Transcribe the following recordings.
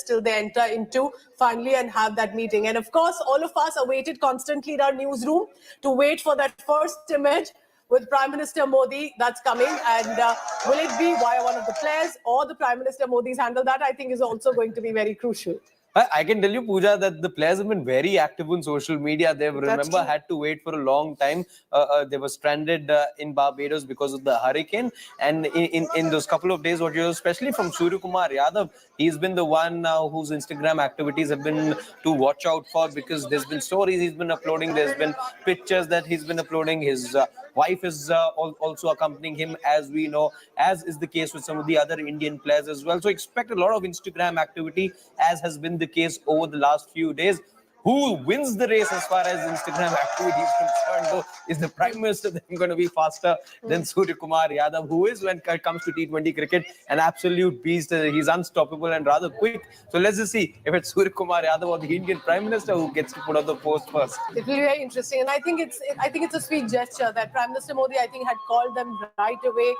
process till they enter into finally and have that meeting. And of course, all of us are waited constantly in our newsroom to wait for that first image with Prime Minister Modi that's coming. And will it be via one of the players or the Prime Minister Modi's handle? That I think is also going to be very crucial. I can tell you, Pooja, that the players have been very active on social media. They've, remember, had to wait for a long time. They were stranded in Barbados because of the hurricane. And in those couple of days, especially from Surya Kumar Yadav, he's been the one whose Instagram activities have been to watch out for, because there's been stories he's been uploading. There's been pictures that he's been uploading. His wife is also accompanying him, as we know, as is the case with some of the other Indian players as well. So expect a lot of Instagram activity, as has been the case over the last few days. Who wins the race as far as Instagram activity is concerned, though, is the Prime Minister then going to be faster than Surya Kumar Yadav, who is, when it comes to T20 cricket, an absolute beast. He's unstoppable and rather quick. So let's just see if it's Surya Kumar Yadav or the Indian Prime Minister who gets to put out the post first. It will be very interesting, and I think it's a sweet gesture that Prime Minister Modi, I think, had called them right away.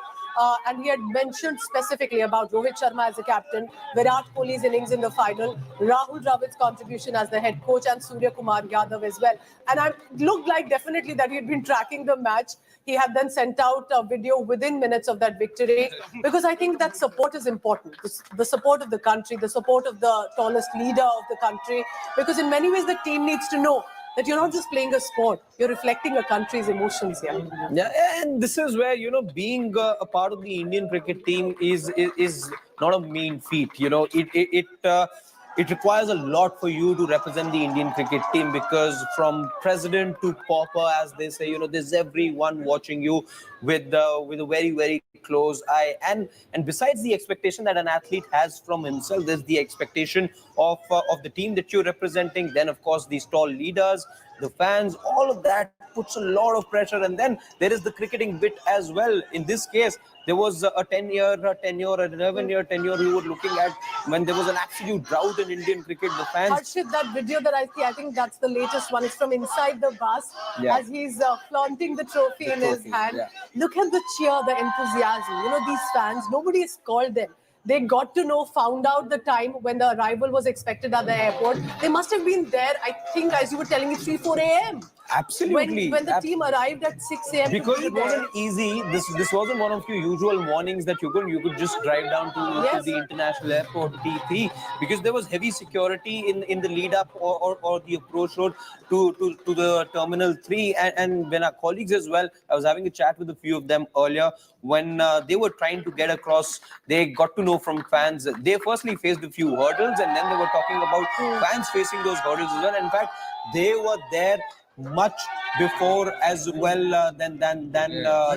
And he had mentioned specifically about Rohit Sharma as the captain, Virat Kohli's innings in the final, Rahul Dravid's contribution as the head coach, and Surya Kumar Yadav as well. And it looked like definitely that he had been tracking the match. He had then sent out a video within minutes of that victory, because I think that support is important. The support of the country, the support of the tallest leader of the country, because in many ways the team needs to know that you're not just playing a sport, you're reflecting a country's emotions here. Yeah, and this is where, being a part of the Indian cricket team is not a mean feat. It requires a lot for you to represent the Indian cricket team, because from president to pauper, as they say, there's everyone watching you with a very, very close eye. And besides the expectation that an athlete has from himself, there's the expectation of the team that you're representing. Then, of course, these tall leaders, the fans, all of that puts a lot of pressure. And then there is the cricketing bit as well. In this case, there was a 10-year tenure, an 11-year tenure we were looking at when there was an absolute drought in Indian cricket. The fans... Harshit, that video that I see, I think that's the latest one. It's from inside the bus, as he's flaunting the trophy in his hand. Yeah. Look at the cheer, the enthusiasm. These fans, nobody has called them. They got to know, found out the time when the arrival was expected at the airport. They must have been there, I think, as you were telling me, 3-4 a.m. Absolutely. When the team arrived at 6 a.m. Because it wasn't easy. This wasn't one of your usual mornings that you could just drive down to the international airport, T3, because there was heavy security in the lead up or the approach road to the Terminal 3. And when our colleagues as well, I was having a chat with a few of them earlier, when they were trying to get across, they got to know from fans. They firstly faced a few hurdles, and then they were talking about fans facing those hurdles as well. In fact, they were there much before as well than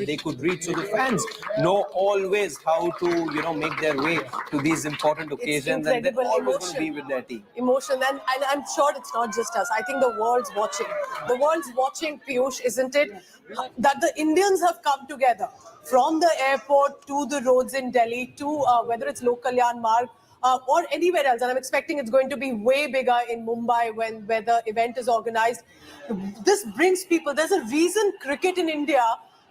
they could reach. So the fans know always how to make their way to these important occasions, and they're always going to be with their team. Emotion, and I'm sure it's not just us. I think the world's watching. The world's watching, Piyush, isn't it? That the Indians have come together from the airport to the roads in Delhi to whether it's Lok Kalyan Marg or anywhere else. And I'm expecting it's going to be way bigger in Mumbai where the event is organized. This brings people. There's a reason cricket in India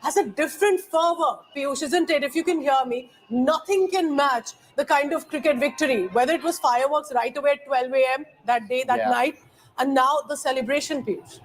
has a different fervor, Piyush, isn't it? If you can hear me, nothing can match the kind of cricket victory, whether it was fireworks right away at 12 a.m. that day, that night, and now the celebration, Piyush.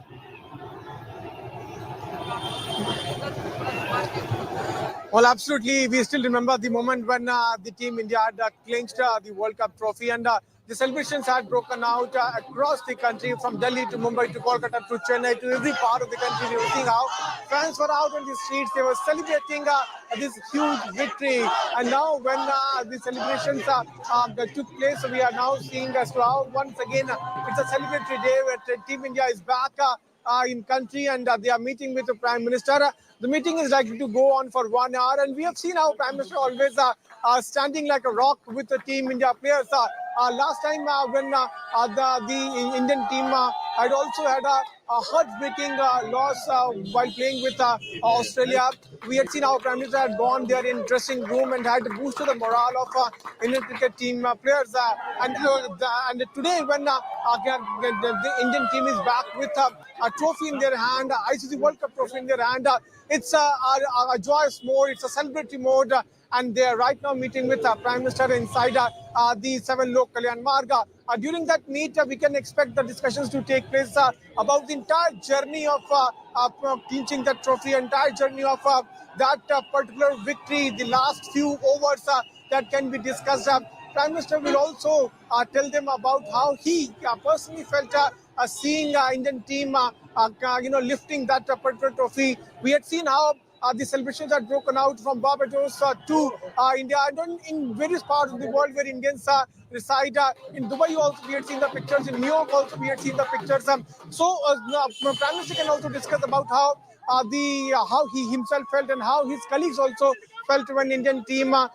Well, absolutely. We still remember the moment when the team India had clinched the World Cup trophy, and the celebrations had broken out across the country, from Delhi to Mumbai to Kolkata to Chennai to every part of the country. We were seeing how fans were out on the streets. They were celebrating this huge victory. And now when the celebrations that took place, we are now seeing as to how once again it's a celebratory day where Team India is back in country, and they are meeting with the Prime Minister. The meeting is likely to go on for 1 hour, and we have seen how Prime Minister always standing like a rock with the Team India players. Last time when the Indian team had also had a heartbreaking loss while playing with Australia, we had seen how Prime Minister had gone there in dressing room and had boosted the morale of Indian cricket team players. And today, when the Indian team is back with a trophy in their hand, ICC World Cup trophy in their hand, it's a joyous mode, it's a celebratory mode. and they are right now meeting with Prime Minister inside the 7 Lok Kalyan Marga. During that meet, we can expect the discussions to take place about the entire journey of clinching that trophy, entire journey of that particular victory, the last few overs that can be discussed. Prime Minister will also tell them about how he personally felt seeing Indian team, lifting that particular trophy. We had seen how the celebrations had broken out from Barbados to India, and in various parts of the world where Indians reside. In Dubai also we had seen the pictures, in New York also we had seen the pictures. Prime Minister can also discuss about how how he himself felt and how his colleagues also felt when Indian team had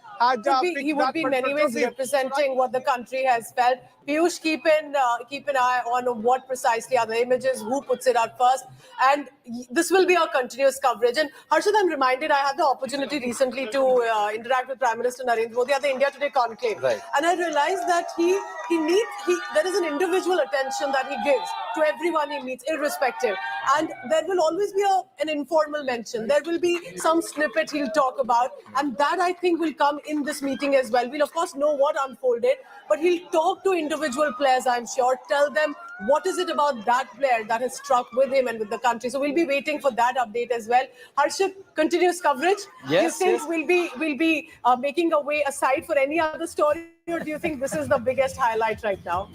He would be in many ways representing what the country has felt. Piyush, keep an eye on what precisely are the images, who puts it out first, and this will be our continuous coverage. And Harshad, I'm reminded I had the opportunity recently to interact with Prime Minister Narendra Modi at the India Today conclave, Right. and I realized that there is an individual attention that he gives to everyone he meets, irrespective, and there will always be an informal mention. There will be some snippet he'll talk about, and that I think will come in this meeting as well. We'll of course know what unfolded, but he'll talk to individual players, I'm sure, tell them what is it about that player that has struck with him and with the country. So we'll be waiting for that update as well. Harshit, continuous coverage. Yes, do you yes. think we'll be making a way aside for any other story, or do you think this is the biggest highlight right now?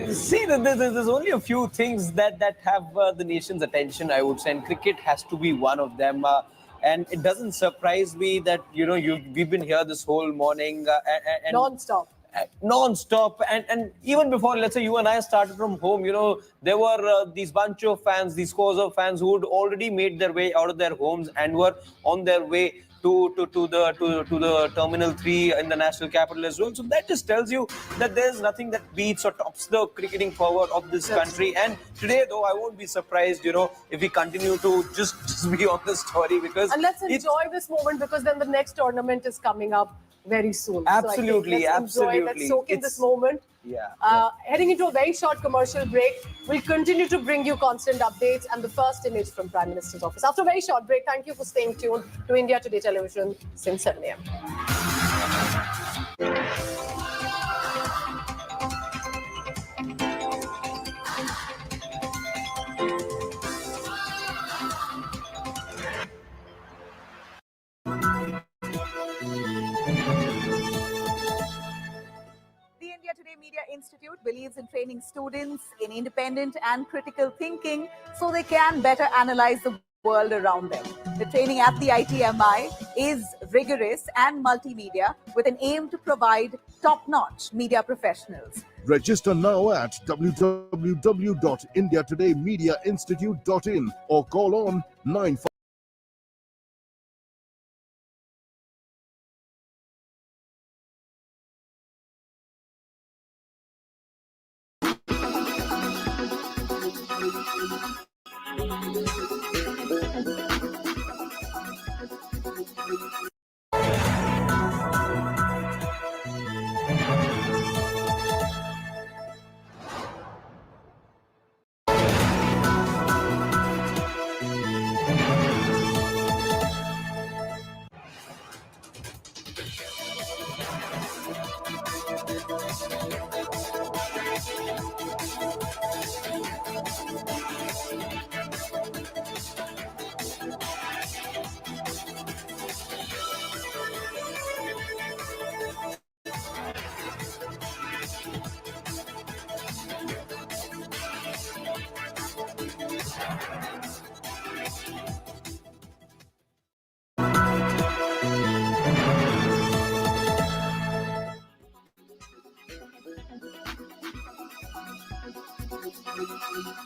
See, there's only a few things that have the nation's attention, I would say, and cricket has to be one of them. And it doesn't surprise me that we've been here this whole morning and Non-stop. and even before, let's say, you and I started from home, there were these bunch of fans, these scores of fans who had already made their way out of their homes and were on their way to the Terminal 3 in the national capital as well. So that just tells you that there's nothing that beats or tops the cricketing power of this country. And today, though, I won't be surprised, if we continue to just be on the story, because And let's enjoy this moment, because then the next tournament is coming up very soon. Absolutely, so I think let's enjoy, let's soak in this moment. Heading into a very short commercial break, we'll continue to bring you constant updates and the first image from Prime Minister's office. After a very short break, thank you for staying tuned to India Today Television since 7 a.m. The India Today Media Institute believes in training students in independent and critical thinking so they can better analyze the world around them. The training at the ITMI is rigorous and multimedia with an aim to provide top-notch media professionals. Register now at www.indiatodaymediainstitute.in or call on 95.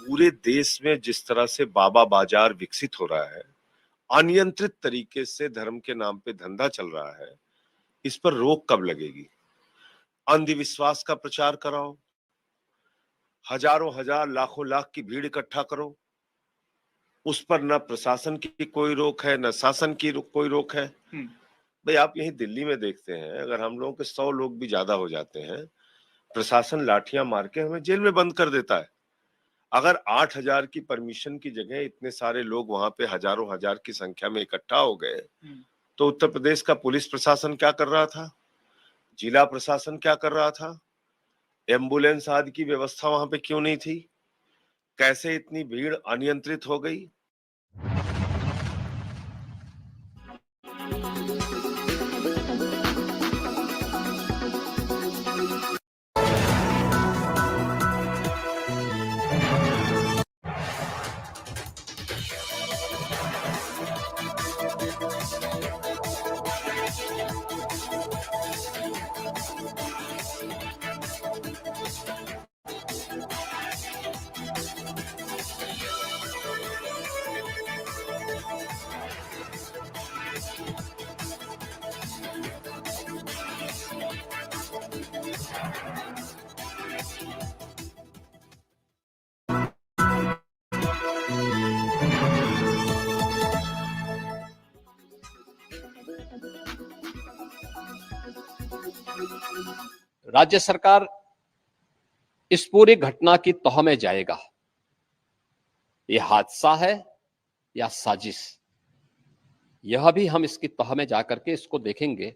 पूरे देश में जिस तरह से बाबा बाजार विकसित हो रहा है, अनियंत्रित तरीके से धर्म के नाम पे धंधा चल रहा है, इस पर रोक कब लगेगी? अंधविश्वास का प्रचार कराओ, हजारों हजार लाखों लाख की भीड़ इकट्ठा करो, उस पर न प्रशासन की कोई रोक है, न शासन की कोई रोक है। भाई आप यही दिल्ली में देखते हैं, अगर हम लोगों के 100 लोग भी ज्यादा हो जाते हैं, प्रशासन लाठियां मार के हमें जेल में बंद कर देता है। अगर 8,000 की परमिशन की जगह इतने सारे लोग वहां पे हजारों हजार की संख्या में इकट्ठा हो गए, तो उत्तर प्रदेश का पुलिस प्रशासन क्या कर रहा था, जिला प्रशासन क्या कर रहा था, एम्बुलेंस आदि की व्यवस्था वहां पे क्यों नहीं थी, कैसे इतनी भीड़ अनियंत्रित हो गई। राज्य सरकार इस पूरी घटना की तह में जाएगा, ये हादसा है या साजिश, यह भी हम इसकी तह में जाकर के इसको देखेंगे।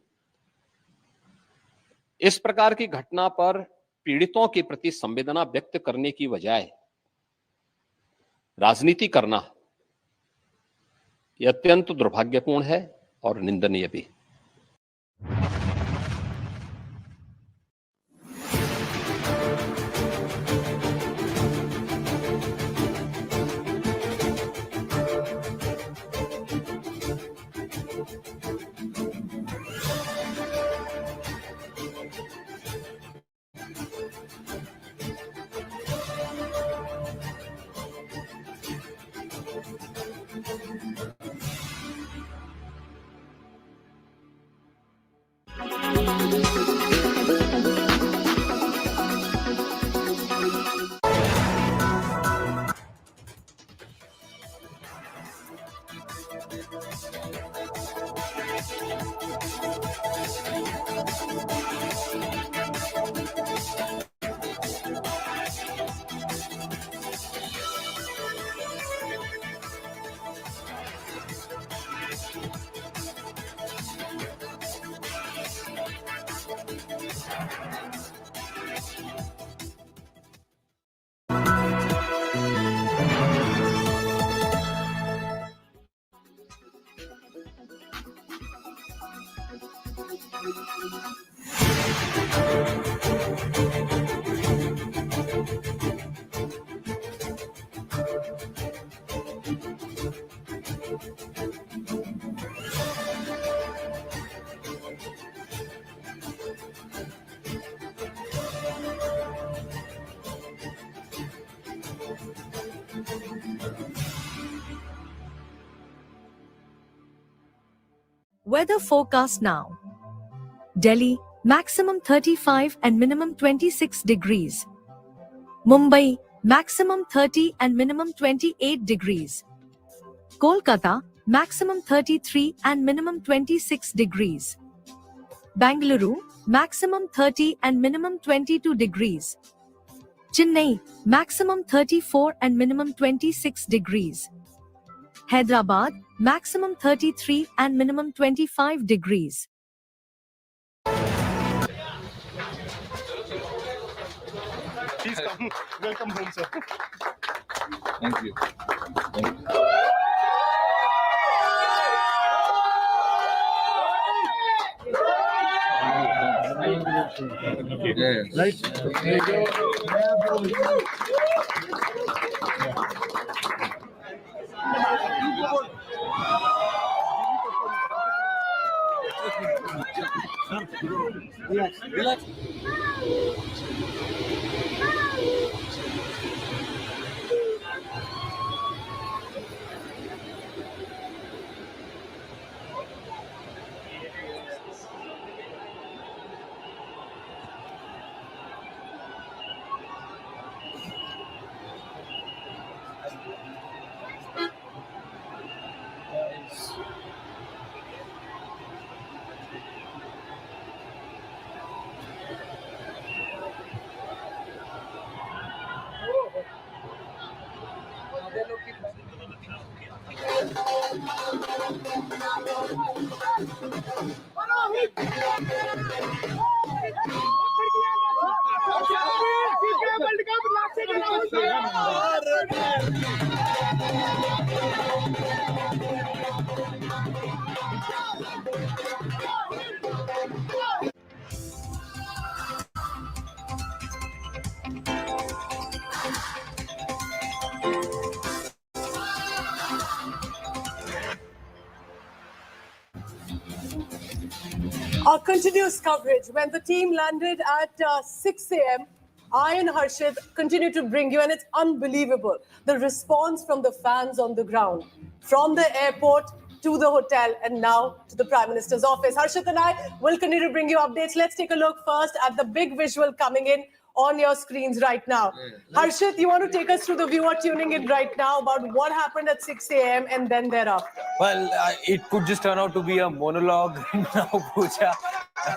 इस प्रकार की घटना पर पीड़ितों के प्रति संवेदना व्यक्त करने की बजाय राजनीति करना यह अत्यंत दुर्भाग्यपूर्ण है और निंदनीय भी। Weather forecast now. Delhi, maximum 35 and minimum 26 degrees. Mumbai, maximum 30 and minimum 28 degrees. Kolkata, maximum 33 and minimum 26 degrees. Bangalore, maximum 30 and minimum 22 degrees. Chennai, maximum 34 and minimum 26 degrees. Hyderabad, maximum 33 and minimum 25 degrees. Please come. Welcome home, sir. Thank you. Thank you. Yeah. Right. There you go. Relax. Relax. Our continuous coverage. When the team landed at 6 a.m., I and Harshit continue to bring you, and it's unbelievable, the response from the fans on the ground, from the airport to the hotel, and now to the Prime Minister's office. Harshit and I will continue to bring you updates. Let's take a look first at the big visual coming in on your screens right now. Harshit, you want to take us through the viewer tuning in right now about what happened at 6 a.m. and then thereafter? Well, it could just turn out to be a monologue now, Pooja,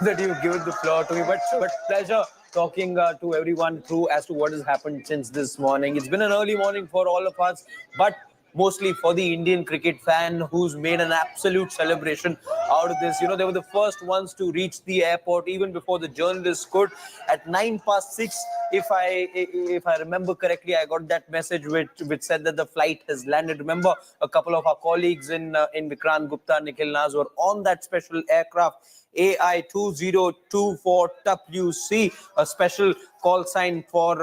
that you've given the floor to me. But pleasure talking to everyone through as to what has happened since this morning. It's been an early morning for all of us, but mostly for the Indian cricket fan who's made an absolute celebration out of this. You know, they were the first ones to reach the airport even before the journalists could. At 6:09, if I remember correctly, I got that message which said that the flight has landed. Remember, a couple of our colleagues in Vikrant Gupta, Nikhil Naz were on that special aircraft. AI 2024WC, a special call sign for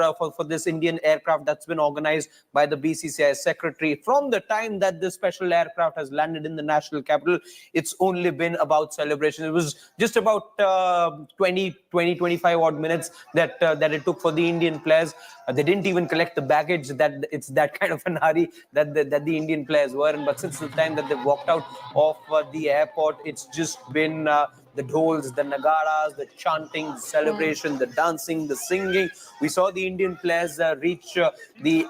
this Indian aircraft that's been organized by the BCCI secretary. From the time that this special aircraft has landed in the national capital, it's only been about celebration. It was just about 25 odd minutes that it took for the Indian players. They didn't even collect the baggage. That it's that kind of an hurry that the Indian players were in. But since the time that they walked out of the airport, it's just been the dhols, the nagaras, the chanting, the celebration, the dancing, the singing. We saw the Indian players reach the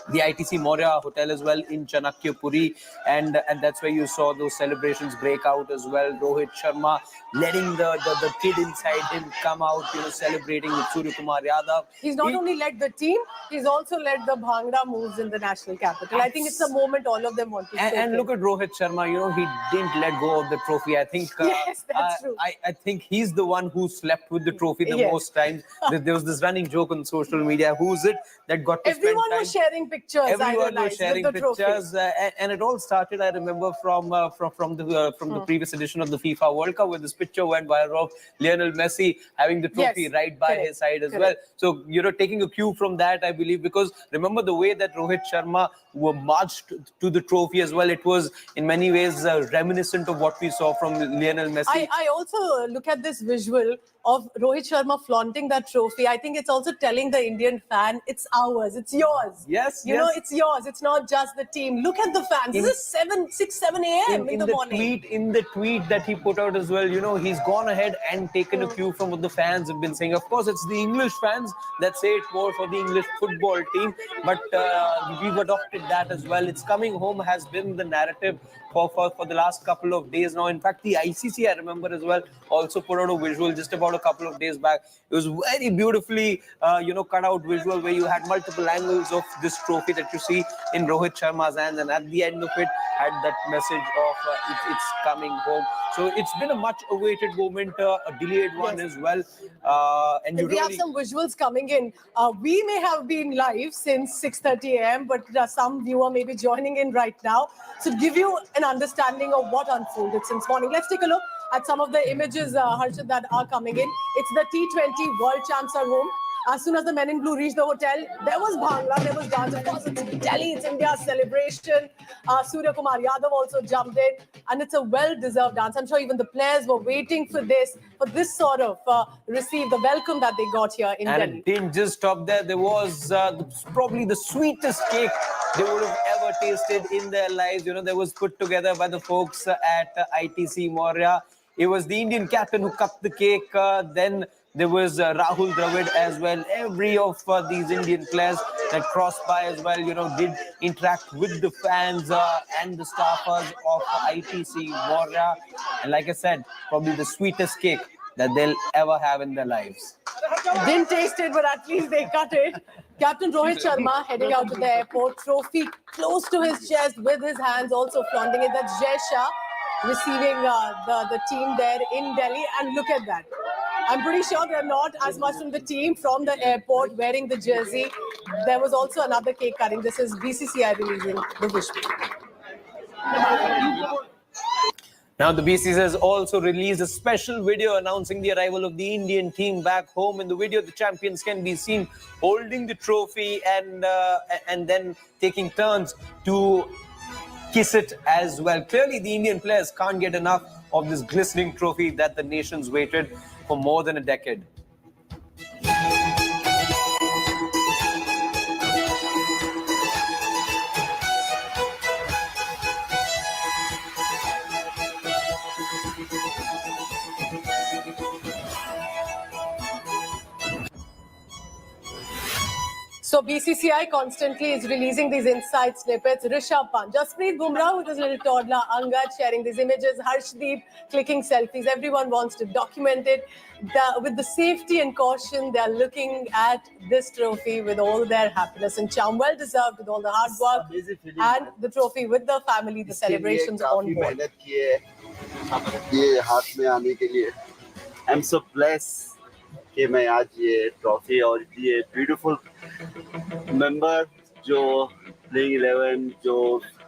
ITC Maurya Hotel as well in Chanakyapuri, and that's where you saw those celebrations break out as well. Rohit Sharma letting the kid inside him come out, you know, celebrating with Surya Kumar Yadav. He's not only led the team, he's also led the Bhangra moves in the national capital. I think it's a moment all of them want to say. And look at Rohit Sharma, you know, he didn't let go of the trophy. I think yes, that's true. I think he's the one who slept with the trophy the most times. There was this running joke on social media. Who's it that got to Everyone spend time? was sharing pictures. Everyone was sharing with the pictures, and it all started, I remember, from the previous edition of the FIFA World Cup, where this picture went viral of Lionel Messi having the trophy right by his side as well. So, you know, taking a cue from that, I believe, because remember the way that Rohit Sharma were marched to the trophy as well. It was in many ways reminiscent of what we saw from Lionel Messi. I also look at this visual of Rohit Sharma flaunting that trophy. I think it's also telling the Indian fan, it's ours, it's yours. Yes, you know, it's yours. It's not just the team. Look at the fans. This is 7 a.m. in the morning. In the tweet that he put out as well, you know, he's gone ahead and taken a cue from what the fans have been saying. Of course, it's the English fans that say it more for the English football team, but we've adopted that as well. It's coming home has been the narrative for the last couple of days now. In fact, the ICC, I remember as well, also put out a visual just about a couple of days back. It was very beautifully, cut out visual where you had multiple angles of this trophy that you see in Rohit Sharma's hands, and at the end of it had that message of it's coming home. So it's been a much awaited moment, a delayed one as well. And we have some visuals coming in. We may have been live since 6:30 a.m., but some viewer may be joining in right now. So to give you an understanding of what unfolded since morning, let's take a look at some of the images, Harshit, that are coming in. It's the T20 World Champs are home. As soon as the men in blue reached the hotel, there was Bhangra, there was dance. Of course, it's Delhi, it's India's celebration. Surya Kumar Yadav also jumped in, and it's a well-deserved dance. I'm sure even the players were waiting for this sort of receive the welcome that they got here in Delhi. And it didn't just stop there. There was probably the sweetest cake they would have ever tasted in their lives. You know, that was put together by the folks at ITC Maurya. It was the Indian captain who cut the cake. Then there was Rahul Dravid as well. Every of these Indian players that crossed by as well, you know, did interact with the fans and the staffers of ITC Maurya. And like I said, probably the sweetest cake that they'll ever have in their lives. Didn't taste it, but at least they cut it. Captain Rohit Sharma heading out to the airport, trophy close to his chest with his hands also flaunting it. That's Jay Shah receiving the team there in Delhi. And look at that. I'm pretty sure they're not as much from the team from the airport wearing the jersey. There was also another cake cutting. This is BCCI releasing the visual. Now, the BCCI has also released a special video announcing the arrival of the Indian team back home. In the video, the champions can be seen holding the trophy and then taking turns to kiss it as well. Clearly, the Indian players can't get enough of this glistening trophy that the nations waited for more than a decade. So BCCI constantly is releasing these inside snippets. Rishabh Pant, Jasprit Bumrah with his little toddler, Angad sharing these images, Harshdeep clicking selfies. Everyone wants to document it. With the safety and caution, they are looking at this trophy with all their happiness and charm. Well deserved with all the hard work and the trophy with the family, the celebrations on board. I'm so blessed कि मैं आज ये trophy और ये beautiful member जो playing 11 जो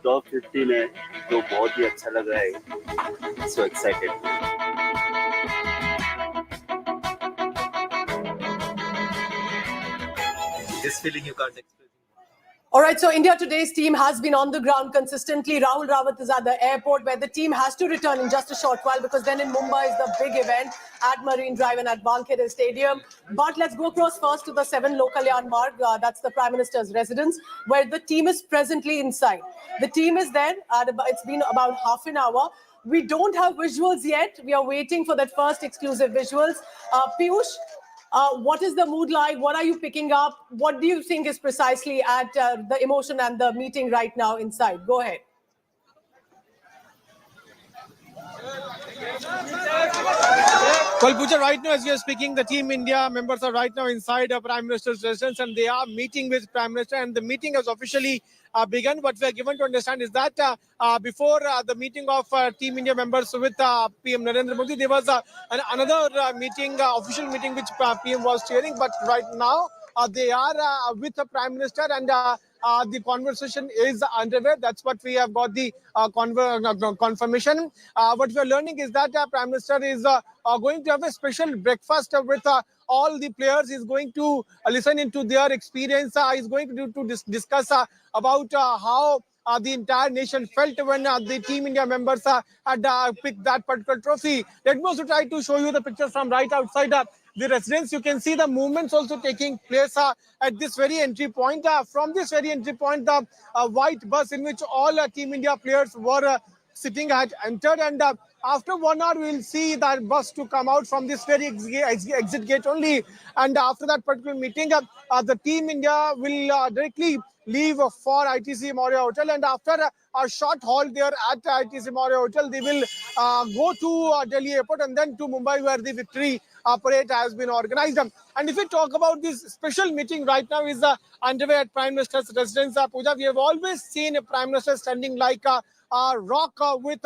top 15 है तो बहुत ही अच्छा लग रहा है so excited this feeling you can't explain All right, so India today's team has been on the ground consistently. Rahul Rawat is at the airport where the team has to return in just a short while because then in Mumbai is the big event at Marine Drive and at Wankhede Stadium. But let's go across first to the 7 Lokalyan Marg. That's the Prime Minister's residence where the team is presently inside. The team is there. It's been about half an hour. We don't have visuals yet. We are waiting for that first exclusive visuals. Piyush, what is the mood like? What are you picking up? What do you think is precisely at the emotion and the meeting right now inside? Go ahead. Well, Pooja, right now as we are speaking, the Team India members are right now inside the Prime Minister's residence and they are meeting with Prime Minister and the meeting has officially begun. What we are given to understand is that before the meeting of Team India members with PM Narendra Modi, there was another meeting, official meeting which PM was chairing. But right now they are with the Prime Minister and the conversation is underway. That's what we have got the confirmation. What we are learning is that Prime Minister is going to have a special breakfast with all the players. Is going to listen into their experience. Is going to discuss about how the entire nation felt when the Team India members had picked that particular trophy. Let me also try to show you the pictures from right outside the residence. You can see the movements also taking place at this very entry point. From this very entry point, the white bus in which all Team India players were sitting had entered, and after 1 hour we will see that bus to come out from this very exit gate only. And after that particular meeting, the Team India will directly leave for ITC Maurya Hotel, and after a short halt there at ITC Maurya Hotel, they will go to Delhi airport and then to Mumbai where the victory parade has been organized. And if we talk about this special meeting right now is underway at Prime Minister's residence, Pooja, we have always seen a Prime Minister standing like a rock with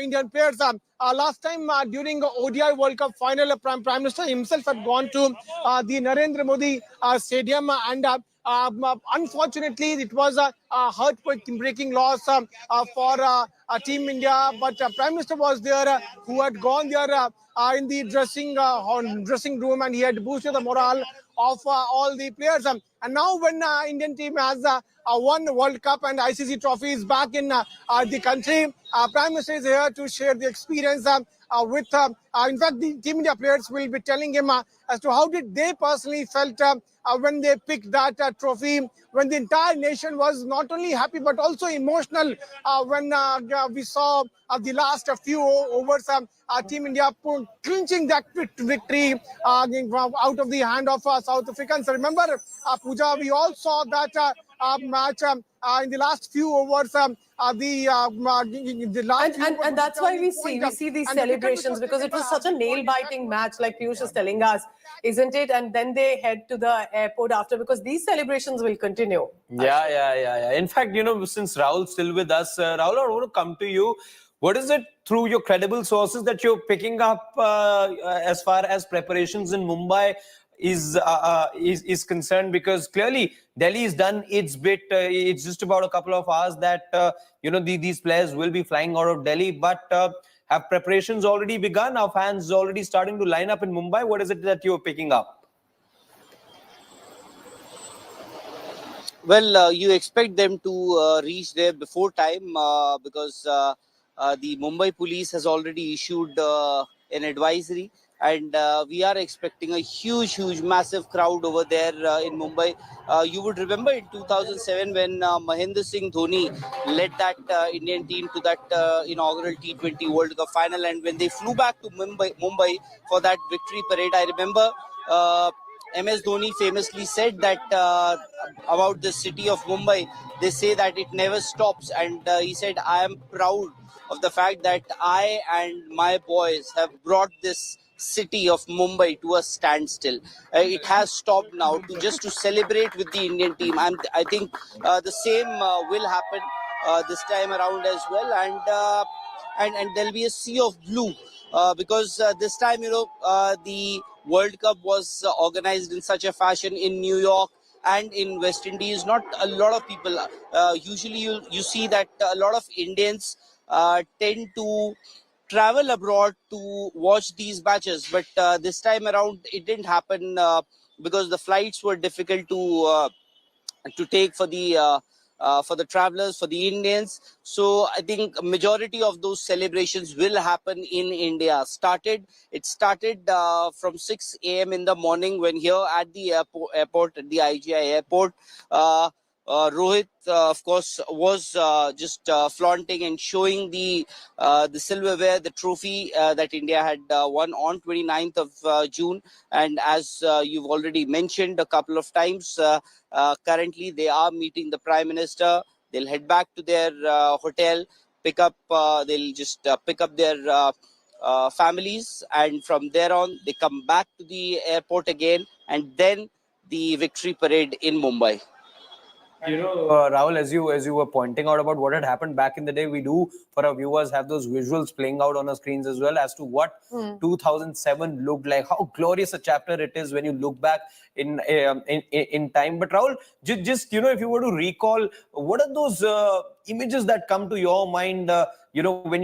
Indian players. Last time during ODI World Cup final, Prime Minister himself had gone to the Narendra Modi Stadium and unfortunately, it was a heart-breaking loss for Team India. But Prime Minister was there, who had gone there in the dressing room, and he had boosted the morale of all the players. And now, when Indian team has won World Cup and ICC trophy is back in the country, Prime Minister is here to share the experience with. In fact, the Team India players will be telling him as to how did they personally felt when they picked that trophy, when the entire nation was not only happy but also emotional when we saw the last few overs, Team India clinching that victory out of the hand of South Africans. Remember, Pooja, we all saw that match in the last few overs. The last and that's why we see these celebrations, because it was such a nail-biting match, like Piyush is telling us, isn't it? And then they head to the airport after, because these celebrations will continue. Yeah. In fact, since Rahul's still with us, Rahul, I want to come to you. What is it through your credible sources that you're picking up as far as preparations in Mumbai is concerned? Because clearly Delhi has done its bit. It's just about a couple of hours that these players will be flying out of Delhi. But have preparations already begun? Are fans already starting to line up in Mumbai? What is it that you're picking up? Well, you expect them to reach there before time because the Mumbai police has already issued an advisory, and we are expecting a huge, massive crowd over there in Mumbai. You would remember in 2007 when Mahendra Singh Dhoni led that Indian team to that inaugural T20 World Cup final, and when they flew back to Mumbai for that victory parade, I remember MS Dhoni famously said that about the city of Mumbai, they say that it never stops, and he said, I am proud of the fact that I and my boys have brought this city of Mumbai to a standstill. It has stopped now to celebrate with the Indian team. I think the same will happen this time around as well, and there'll be a sea of blue because this time the World Cup was organized in such a fashion in New York and in West Indies. Not a lot of people. Usually you see that a lot of Indians tend to travel abroad to watch these matches, but this time around it didn't happen because the flights were difficult to take for the travelers, for the Indians. So I think majority of those celebrations will happen in India. It started from 6 a.m. in the morning when here at the airport at the IGI airport. Rohit, of course, was just flaunting and showing the silverware, the trophy that India had won on 29th of June. And as you've already mentioned a couple of times, currently they are meeting the Prime Minister. They'll head back to their hotel, they'll just pick up their families, and from there on they come back to the airport again, and then the victory parade in Mumbai. Rahul, as you were pointing out about what had happened back in the day, we do, for our viewers, have those visuals playing out on our screens as well as to what 2007 looked like. How glorious a chapter it is when you look back in time. But Rahul, just if you were to recall, what are those images that come to your mind? When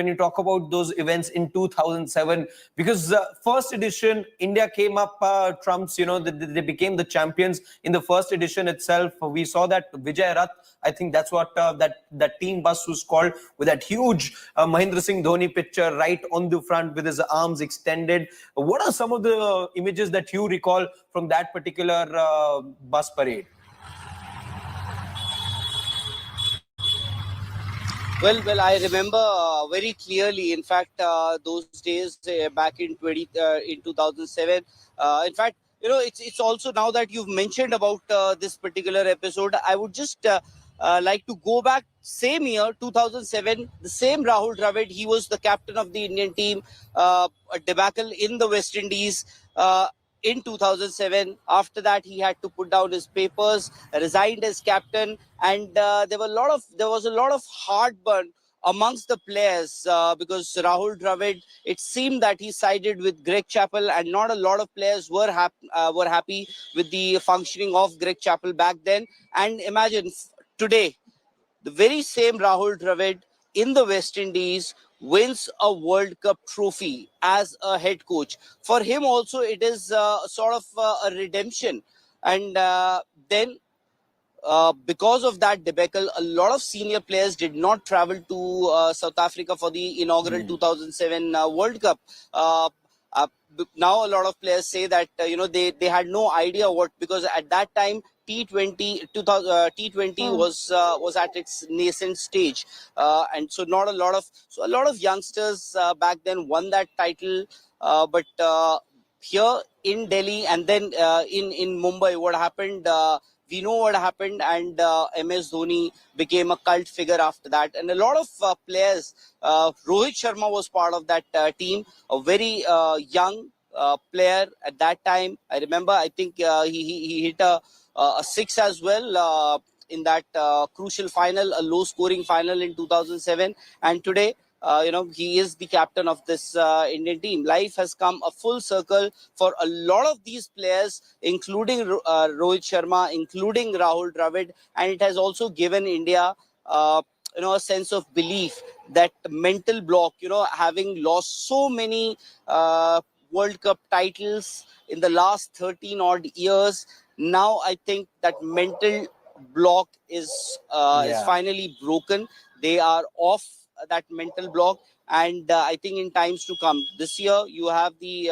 you talk about those events in 2007, because first edition India came up trumps. They became the champions in the first edition itself. We saw that Vijay Rath, I think that's what that team bus was called, with that huge Mahendra Singh Dhoni picture right on the front with his arms extended. What are some of the images that you recall from that particular bus parade? Well, I remember very clearly. In fact, those days back in 2007. In fact, it's also, now that you've mentioned about this particular episode, I would just like to go back. Same year, 2007, the same Rahul Dravid, he was the captain of the Indian team. A debacle in the West Indies. In 2007, after that he had to put down his papers, resigned as captain, and there was a lot of heartburn amongst the players because Rahul Dravid, it seemed that he sided with Greg Chappell, and not a lot of players were happy with the functioning of Greg Chappell back then. And imagine today, the very same Rahul Dravid in the West Indies wins a World Cup trophy as a head coach. For him also, it is sort of a redemption. And then because of that debacle, a lot of senior players did not travel to South Africa for the inaugural 2007 World Cup. Now a lot of players say that they had no idea because at that time T20 was at its nascent stage, and so a lot of youngsters back then won that title, but here in Delhi and then in Mumbai, what happened? We know what happened, and MS Dhoni became a cult figure after that. And a lot of players, Rohit Sharma was part of that team, a very young player at that time. I remember, I think he hit a six as well in that crucial final, a low-scoring final in 2007. And today, he is the captain of this Indian team. Life has come a full circle for a lot of these players, including Rohit Sharma, including Rahul Dravid, and it has also given India a sense of belief, that mental block, having lost so many World Cup titles in the last 13 odd years. Now I think that mental block is finally broken. They are off that mental block, and I think in times to come, this year you had the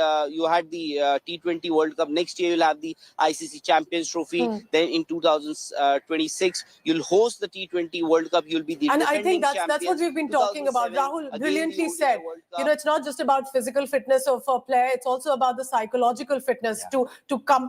T20 World Cup. Next year you'll have the ICC Champions Trophy. Then in 2026 you'll host the T20 World Cup. You'll be the And I defending think that's what we've been talking about. 2007, Rahul again, brilliantly the ODI said, World Cup. it's not just about physical fitness of a player, it's also about the psychological fitness to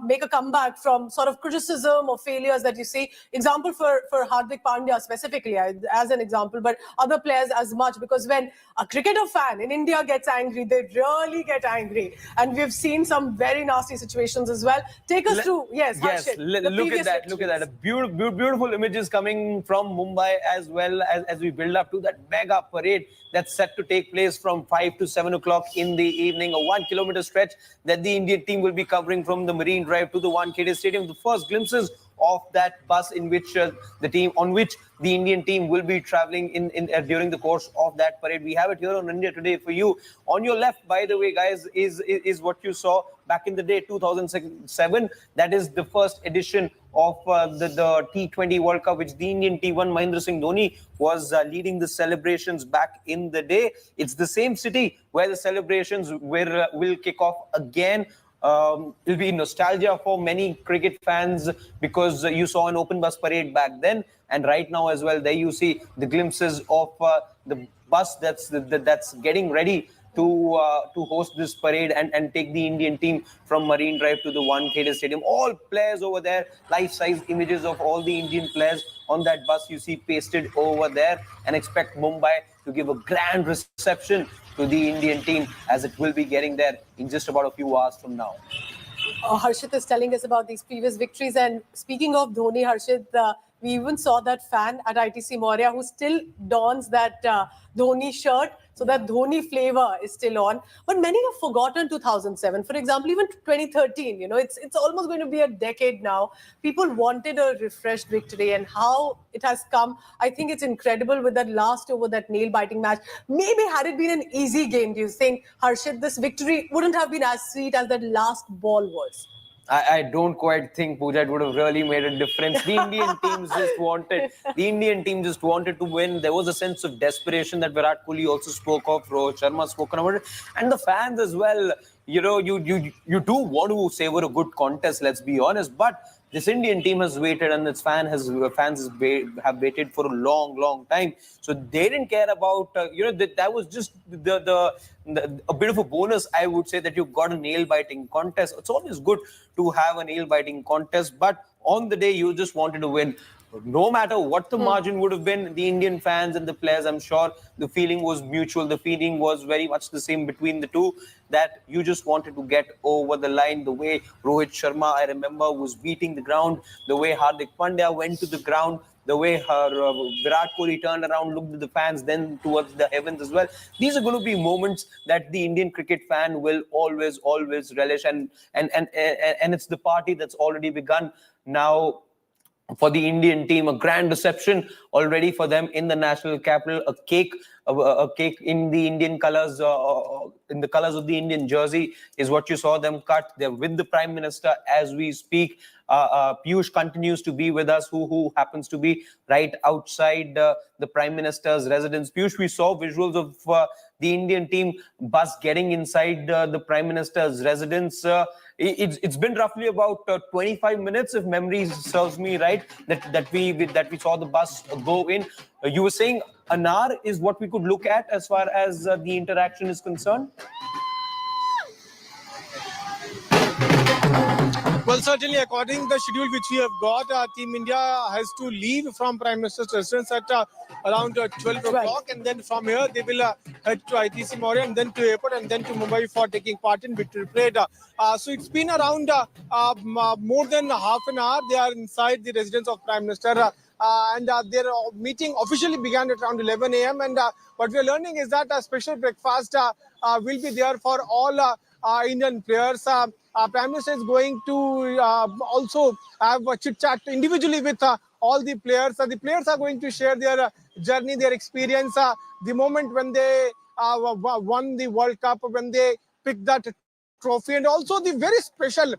make a comeback from sort of criticism or failures that you see. Example for Hardik Pandya specifically, as an example, but other players as much, because when a cricketer fan in India gets angry, they really get angry. And we've seen some very nasty situations as well. Take us through, Harshit, look at that. Look at that. Beautiful images coming from Mumbai, as well as we build up to that mega parade that's set to take place from 5 to 7 o'clock in the evening. A 1 kilometer stretch that the Indian team will be covering from the Marine Drive to the Wankhede Stadium. The first glimpses of that bus in which the Indian team will be traveling in during the course of that parade. We have it here on India Today for you. On your left, by the way, guys, is what you saw back in the day, 2007. That is the first edition of the T20 World Cup, which the Indian T1 Mahendra Singh Dhoni was leading the celebrations back in the day. It's the same city where the celebrations will kick off again. It'll be nostalgia for many cricket fans, because you saw an open bus parade back then, and right now as well, there you see the glimpses of the bus that's getting ready to host this parade and take the Indian team from Marine Drive to the Wankhede Stadium. All players over there, life-size images of all the Indian players on that bus you see pasted over there, and expect Mumbai to give a grand reception to the Indian team, as it will be getting there in just about a few hours from now. Harshit is telling us about these previous victories. And speaking of Dhoni, Harshit, we even saw that fan at ITC Maurya who still dons that Dhoni shirt. So that Dhoni flavor is still on. But many have forgotten 2007. For example, even 2013, it's almost going to be a decade now. People wanted a refreshed victory, and how it has come, I think it's incredible with that last over, that nail-biting match. Maybe had it been an easy game, do you think, Harshit, this victory wouldn't have been as sweet as that last ball was? I don't quite think, Pooja, it would have really made a difference. The Indian team just wanted to win. There was a sense of desperation that Virat Kohli also spoke of, Rohit Sharma spoken about it, and the fans as well. You do want to savor a good contest, let's be honest, but this Indian team has waited, and its fans have waited for a long time. So they didn't care about that was just a bit of a bonus, I would say, that you got a nail-biting contest. It's always good to have a nail-biting contest, but on the day you just wanted to win. No matter what the margin would have been, the Indian fans and the players, I'm sure the feeling was mutual. The feeling was very much the same between the two, that you just wanted to get over the line. The way Rohit Sharma, I remember, was beating the ground, the way Hardik Pandya went to the ground, the way Virat Kohli turned around, looked at the fans, then towards the heavens as well. These are going to be moments that the Indian cricket fan will always relish, and it's the party that's already begun now. For the Indian team, a grand reception already for them in the national capital. A cake in the Indian colors, in the colors of the Indian jersey, is what you saw them cut. They're with the Prime Minister as we speak. Piyush continues to be with us, who happens to be right outside the Prime Minister's residence. Piyush, we saw visuals of the Indian team bus getting inside the Prime Minister's residence. It's been roughly about 25 minutes, if memory serves me right, that we saw the bus go in. You were saying an hour is what we could look at as far as the interaction is concerned? Well, certainly, according to the schedule which we have got, Team India has to leave from Prime Minister's residence at around 12 o'clock, and then from here they will head to ITC Maurya, and then to airport, and then to Mumbai for taking part in victory parade. So it's been around more than half an hour. They are inside the residence of Prime Minister and their meeting officially began at around 11 a.m. And what we are learning is that a special breakfast will be there for all Indian players. Prime Minister is going to also have a chit chat individually with all the players. The players are going to share their journey, their experience, the moment when they won the World Cup, when they picked that trophy, and also the very special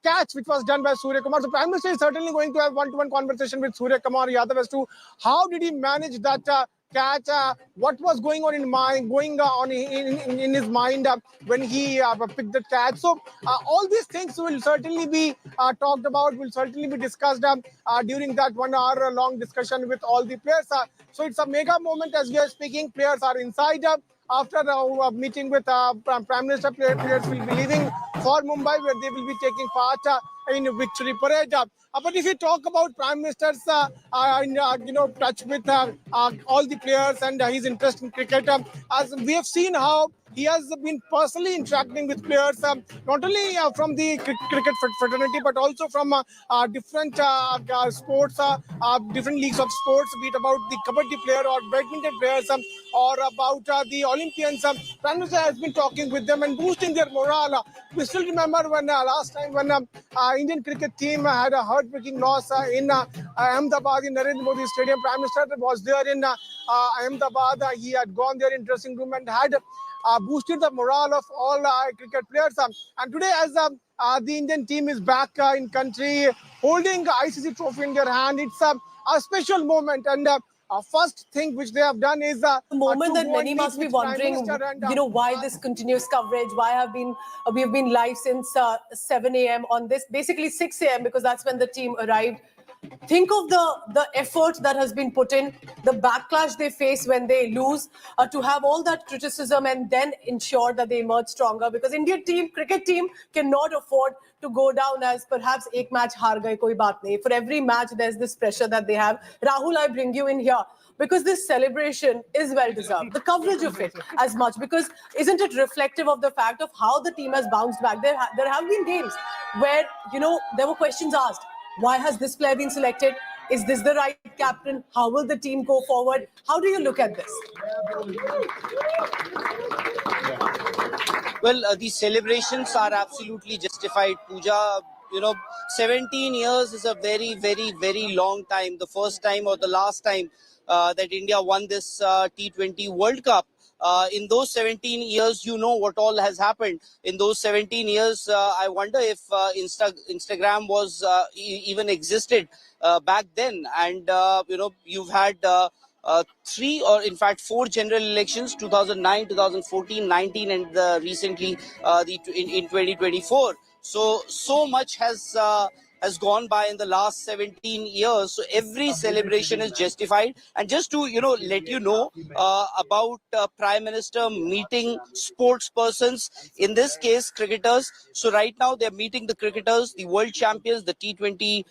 catch which was done by Surya Kumar. So Prime Minister is certainly going to have one-to-one conversation with Surya Kumar Yadav as to how did he manage that catch, what was going on in his mind when he picked the catch. So all these things will certainly be talked about, will certainly be discussed during that 1 hour long discussion with all the players. So it's a mega moment as we are speaking. Players are inside. After a meeting with Prime Minister, players will be leaving for Mumbai, where they will be taking part in victory parade. But if you talk about Prime Minister's touch with all the players and his interest in cricket, as we have seen how he has been personally interacting with players, not only from the cricket fraternity, but also from different sports, different leagues of sports, be it about the kabaddi player or badminton players, or about the Olympians. Prime Minister has been talking with them and boosting their morale. We still remember when last time when Indian cricket team had a heartbreaking loss in Ahmedabad in Narendra Modi Stadium. Prime Minister was there in Ahmedabad. He had gone there in dressing room and had boosted the morale of all cricket players. And today, as the Indian team is back in country, holding the ICC trophy in their hand, it's a special moment. And first thing which they have done is the moment that many must be wondering, why this continuous coverage, why we have been live since 7 a.m. on this, basically 6 a.m. because that's when the team arrived. Think of the effort that has been put in, the backlash they face when they lose, to have all that criticism and then ensure that they emerge stronger, because Indian cricket team cannot afford to go down as perhaps ek match haar gaye, koi baat nahi. For every match, there's this pressure that they have. Rahul, I bring you in here because this celebration is well deserved. The coverage of it as much, because isn't it reflective of the fact of how the team has bounced back? There have been games where, there were questions asked. Why has this player been selected? Is this the right captain? How will the team go forward? How do you look at this? Well, the celebrations are absolutely justified, Pooja. 17 years is a very, very, very long time. The first time or the last time that India won this T20 World Cup. In those 17 years, what all has happened. In those 17 years, I wonder if Instagram was even existed back then. And, you've had 3 or in fact 4 general elections, 2009, 2014, 19 and recently in 2024. So much has gone by in the last 17 years. So every celebration is justified. And just to, let you know about Prime Minister meeting sports persons, in this case, cricketers. So right now they're meeting the cricketers, the world champions, the T20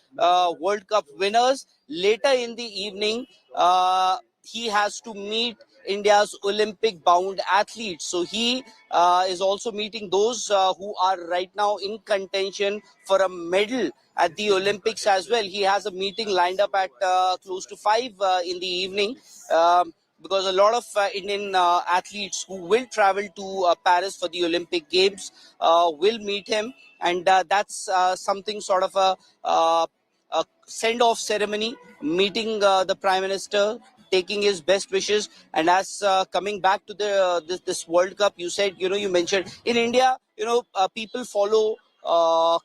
World Cup winners. Later in the evening, he has to meet India's Olympic bound athletes. So he is also meeting those who are right now in contention for a medal at the Olympics as well. He has a meeting lined up at close to 5 in the evening, because a lot of Indian athletes who will travel to Paris for the Olympic Games will meet him. And that's something sort of a send-off ceremony, meeting the Prime Minister, taking his best wishes. And as coming back to this World Cup, you said, you mentioned in India, people follow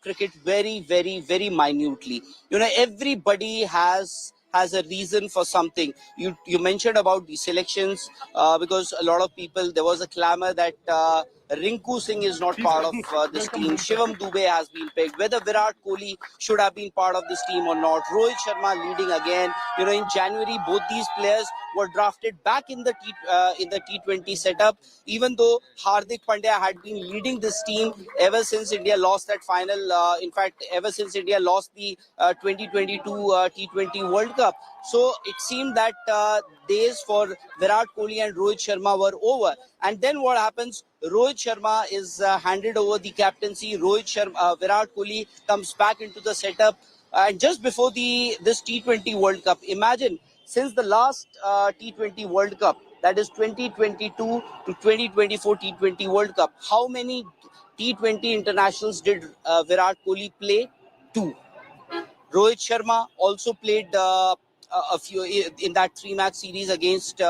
cricket very, very, very minutely. Everybody has a reason for something. You mentioned about the selections, because a lot of people, there was a clamor that Rinku Singh is not part of this team. Shivam Dube has been picked. Whether Virat Kohli should have been part of this team or not. Rohit Sharma leading again. In January, both these players were drafted back in the T20 setup. Even though Hardik Pandya had been leading this team ever since India lost that final. In fact, ever since India lost the 2022 T20 World Cup. So it seemed that days for Virat Kohli and Rohit Sharma were over. And then what happens? Rohit Sharma is handed over the captaincy. Virat Kohli comes back into the setup. And just before this T20 World Cup, imagine since the last T20 World Cup, that is 2022 to 2024 T20 World Cup, how many T20 internationals did Virat Kohli play? 2. Rohit Sharma also played a few in that 3-match series against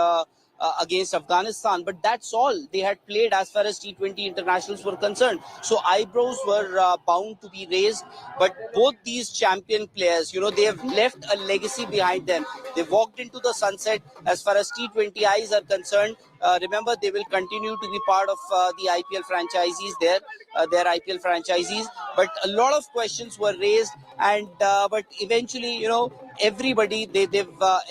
Afghanistan, but that's all they had played as far as T20 internationals were concerned. So eyebrows were bound to be raised. But both these champion players, they have left a legacy behind them. They walked into the sunset as far as T20Is are concerned. Remember, they will continue to be part of the IPL franchisees there, their IPL franchisees. But a lot of questions were raised, and but eventually, everybody,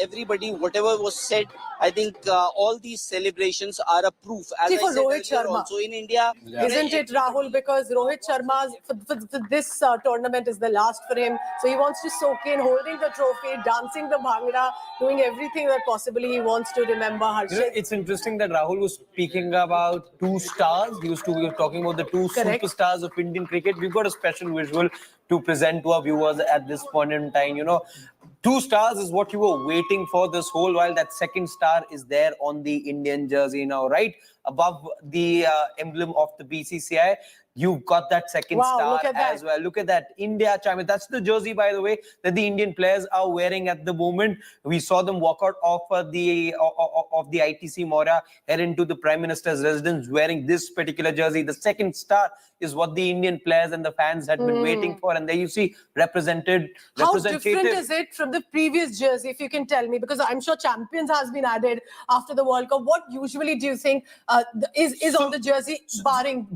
everybody, whatever was said, I think all these celebrations are a proof. As See, I for said Rohit earlier, Sharma, also in India, isn't it, Rahul? Because Rohit Sharma's for this tournament is the last for him, so he wants to soak in, holding the trophy, dancing the bhangra, doing everything that possibly he wants to remember Harshit. It's interesting that Rahul was speaking about 2 stars. He was talking about the 2 Correct. superstars of Indian cricket. We've got a special visual to present to our viewers at this point in time. 2 stars is what you were waiting for this whole while. That second star is there on the Indian jersey now, right above the emblem of the BCCI. You've got that second star look at that. as well. Look at that. India champion. That's the jersey, by the way, that the Indian players are wearing at the moment. We saw them walk out of the ITC Maurya, head into the Prime Minister's residence wearing this particular jersey. The second star is what the Indian players and the fans had been waiting for. And there you see representative. How different is it from the previous jersey, if you can tell me? Because I'm sure champions has been added after the World Cup. What usually do you think is on the jersey, barring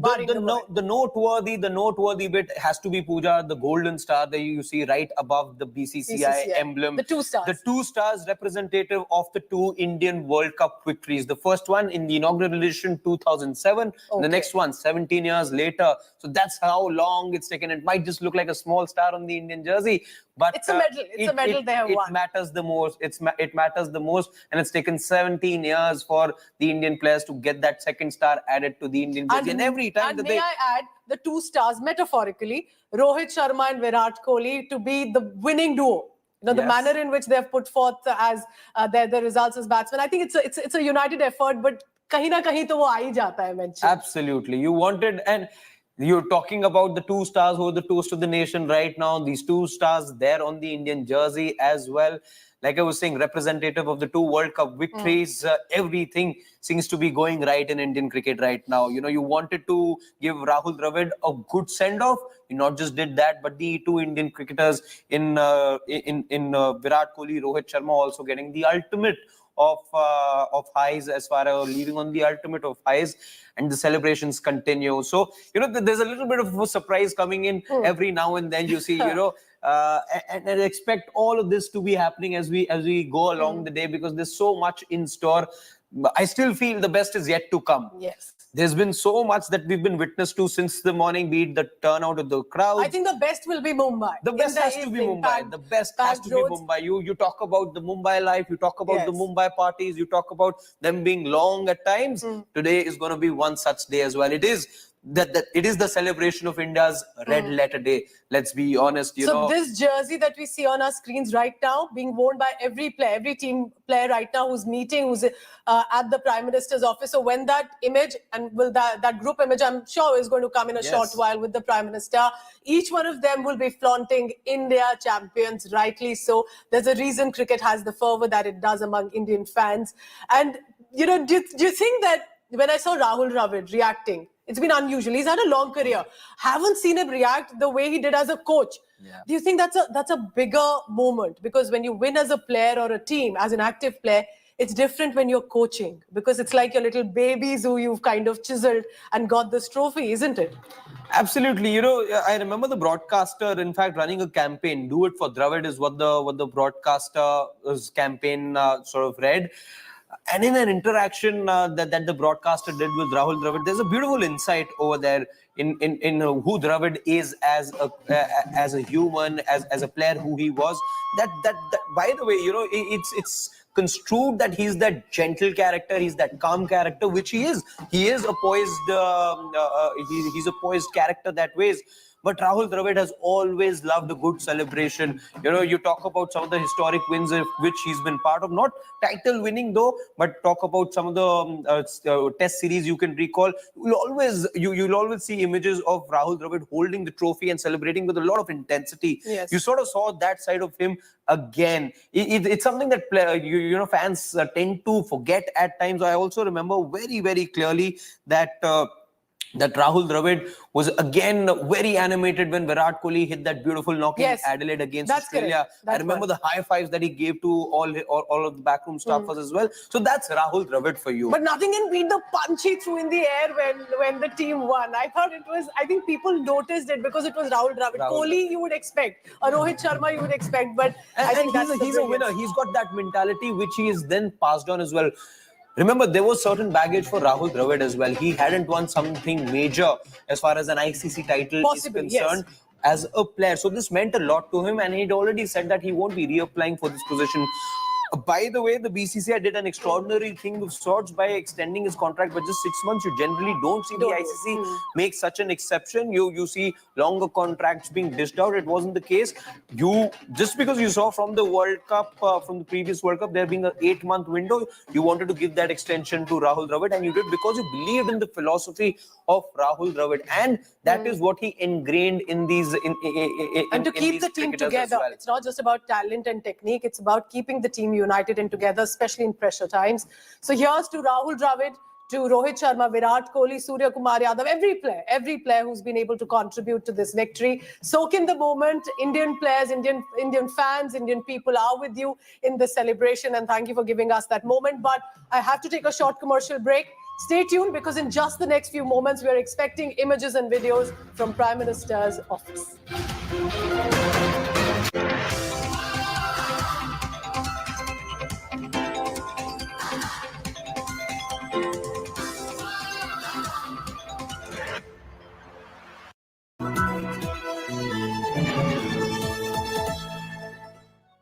the noteworthy bit has to be, Pooja, the golden star that you see right above the BCCI emblem. The 2 stars. The 2 stars representative of the 2 Indian World Cup victories. The first one in the inaugural edition 2007. The next one 17 years later. So that's how long it's taken. It might just look like a small star on the Indian jersey, but it's a medal. It's a medal they have won. It matters the most. It matters the most, and it's taken 17 years for the Indian players to get that second star added to the Indian jersey. And every time may I add the 2 stars metaphorically, Rohit Sharma and Virat Kohli, to be the winning duo. The manner in which they have put forth as their results as batsmen. I think it's a united effort, but kahin na kahin to wo aa hi jata hai mention. Absolutely, you wanted, and you're talking about the 2 stars who are the toast of the nation right now. These 2 stars there on the Indian jersey as well. Like I was saying, representative of the 2 World Cup victories. Everything seems to be going right in Indian cricket right now. You wanted to give Rahul Dravid a good send-off. You not just did that, but the 2 Indian cricketers in Virat Kohli, Rohit Sharma also getting the ultimate of highs, as far as leaving on the ultimate of highs, and the celebrations continue. So there's a little bit of a surprise coming in every now and then. You see, and I expect all of this to be happening as we go along the day, because there's so much in store. I still feel the best is yet to come. Yes. There's been so much that we've been witness to since the morning, be it the turnout of the crowd. I think the best will be Mumbai. The best has to be Mumbai. The best has to be Mumbai. You talk about the Mumbai life, you talk about the Mumbai parties, you talk about them being long at times. Today is going to be one such day as well. It is it is the celebration of India's red letter day. Let's be honest. So this jersey that we see on our screens right now, being worn by every player, every team player right now who's meeting, who's at the Prime Minister's office. So when that image and that group image, I'm sure, is going to come in a short while with the Prime Minister, each one of them will be flaunting India champions, rightly so. There's a reason cricket has the fervor that it does among Indian fans. And, do you think that when I saw Rahul Dravid reacting, it's been unusual. He's had a long career. Haven't seen him react the way he did as a coach. Do you think that's a bigger moment? Because when you win as a player or a team, as an active player, it's different when you're coaching, because it's like your little babies who you've kind of chiseled and got this trophy, isn't it? Absolutely. I remember the broadcaster, in fact, running a campaign. Do it for Dravid is what the broadcaster's campaign sort of read. And in an interaction that the broadcaster did with Rahul Dravid, there's a beautiful insight over there in who Dravid is as a human, as a player, who he was. That by the way, it's construed that he's that gentle character, he's that calm character, which he is. He is a poised, he's a poised character that ways. but Rahul Dravid has always loved a good celebration. You know, you talk about some of the historic wins of which he's been part of, not title winning though, but talk about some of the test series you can recall. You'll always see images of Rahul Dravid holding the trophy and celebrating with a lot of intensity. Yes. You sort of saw that side of him again. It's something that fans tend to forget at times. I also remember very, very clearly that Rahul Dravid was again very animated when Virat Kohli hit that beautiful knock in Adelaide against That's Australia. correct. I remember the high fives that he gave to all of the backroom staffers as well. So that's Rahul Dravid for you. But nothing can beat the punch he threw in the air when the team won. I think people noticed it because it was Rahul Dravid. Kohli you would expect, Rohit Sharma you would expect, but I think he's a winner. He's got that mentality which he is then passed on as well. Remember, there was certain baggage for Rahul Dravid as well. He hadn't won something major as far as an ICC title is concerned as a player. So this meant a lot to him, and he'd already said that he won't be reapplying for this position. By the way, the BCCI did an extraordinary thing of sorts by extending his contract by just 6 months. You generally don't see the ICC make such an exception. You see longer contracts being dished out. It wasn't the case. Just because you saw from the World Cup, from the previous World Cup, there being an 8-month window, you wanted to give that extension to Rahul Dravid, and you did because you believed in the philosophy of Rahul Dravid, and that is what he ingrained in these. And to keep the team together, it's not just about talent and technique. It's about keeping the team united and together, especially in pressure times. So here's to Rahul Dravid, to Rohit Sharma, Virat Kohli, Surya Kumar Yadav, every player who's been able to contribute to this victory. Soak in the moment. Indian players, Indian fans, Indian people are with you in the celebration, and thank you for giving us that moment. But I have to take a short commercial break. Stay tuned, because in just the next few moments, we are expecting images and videos from Prime Minister's office.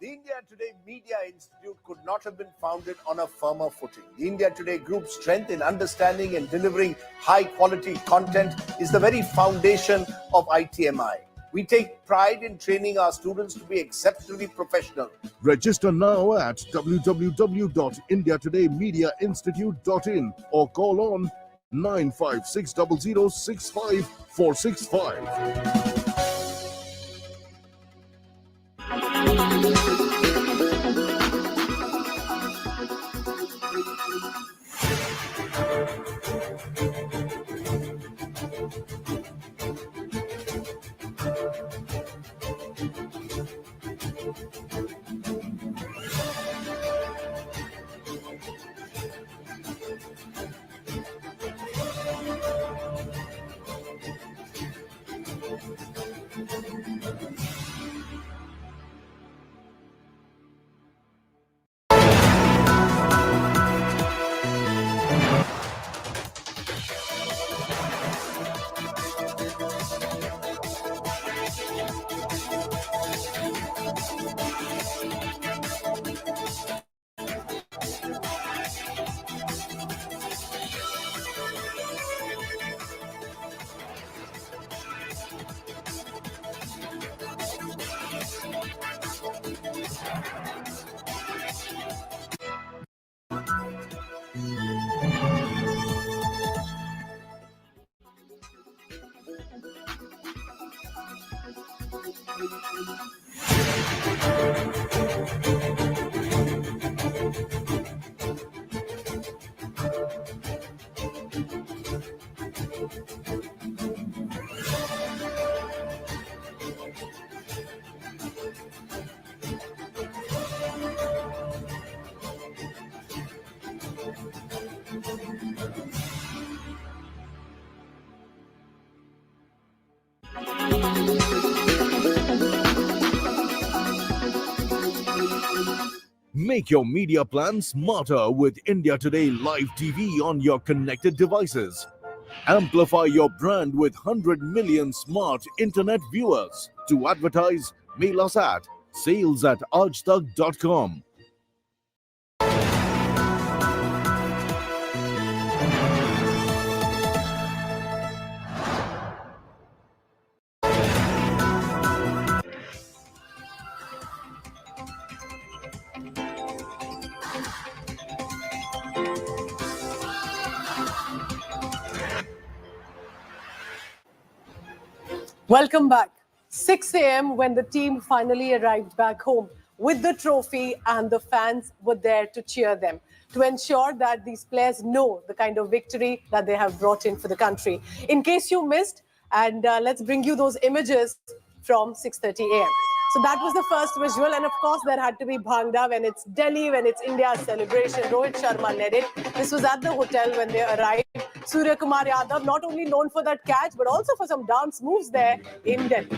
The India Today Media Institute could not have been founded on a firmer footing. The India Today Group's strength in understanding and delivering high-quality content is the very foundation of ITMI. We take pride in training our students to be exceptionally professional. Register now at www.indiatodaymediainstitute.in or call on 95600 Make your media plan smarter with India Today Live TV on your connected devices. Amplify your brand with 100 million smart internet viewers. To advertise, mail us at sales@aajtak.com. Welcome back. 6 a.m. when the team finally arrived back home with the trophy, and the fans were there to cheer them, to ensure that these players know the kind of victory that they have brought in for the country. In case you missed, and let's bring you those images from 6:30 a.m. So that was the first visual, and of course there had to be Bhangra when it's Delhi, when it's India's celebration. Rohit Sharma led it. This was at the hotel when they arrived. Surya Kumar Yadav, not only known for that catch, but also for some dance moves there in Delhi.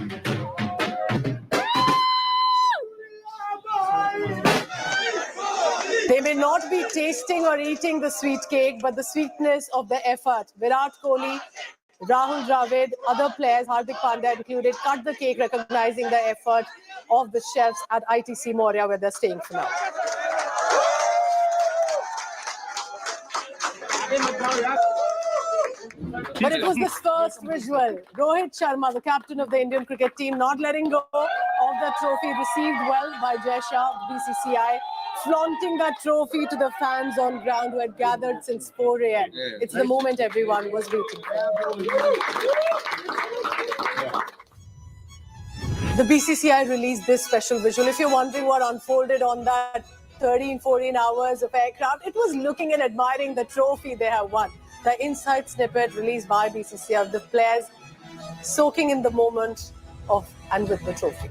They may not be tasting or eating the sweet cake, but the sweetness of the effort. Virat Kohli, Rahul Dravid, other players, Hardik Pandya included, cut the cake, recognizing the effort of the chefs at ITC Moria, where they're staying for now. But it was this first visual. Rohit Sharma, the captain of the Indian cricket team, not letting go of the trophy, received well by Jai Shah, BCCI, flaunting that trophy to the fans on ground who had gathered since 4 a.m. It's the moment everyone was waiting for. The BCCI released this special visual. If you're wondering what unfolded on that 13, 14 hours of aircraft, it was looking and admiring the trophy they have won. The inside snippet released by BCCI of the players soaking in the moment of and with the trophy.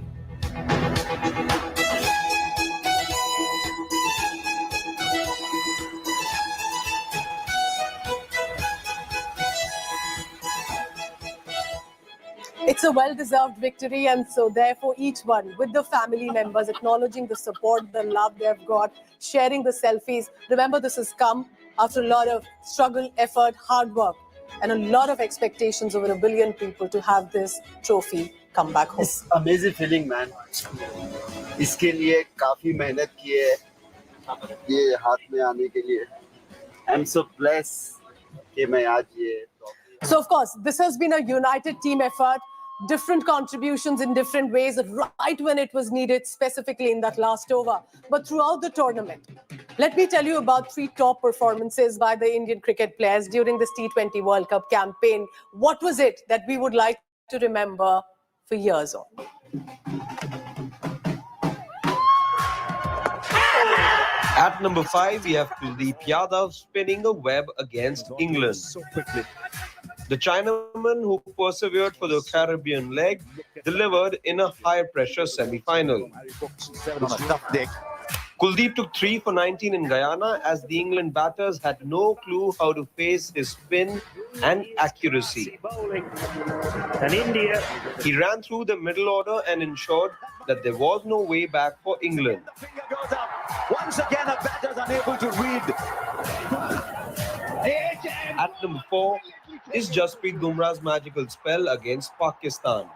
It's a well-deserved victory, and so therefore each one with the family members acknowledging the support, the love they've got, sharing the selfies. Remember, this has come after a lot of struggle, effort, hard work, and a lot of expectations over 1 billion people to have this trophy come back home. It's amazing feeling, man. इसके लिए काफी मेहनत की है ये हाथ में आने के लिए. I'm so blessed कि मैं आज ये. So of course, this has been a united team effort. Different contributions in different ways, right when it was needed, specifically in that last over. But throughout the tournament, let me tell you about 3 top performances by the Indian cricket players during this T20 World Cup campaign. What was it that we would like to remember for years on? At number 5, we have Kuldeep Yadav spinning a web against England. The Chinaman, who persevered for the Caribbean leg, delivered in a high-pressure semi-final. Kuldeep took 3 for 19 in Guyana as the England batters had no clue how to face his spin and accuracy. He ran through the middle order and ensured that there was no way back for England. Once again, a batter unable to read. At number 4 is Jasprit Bumrah's magical spell against Pakistan.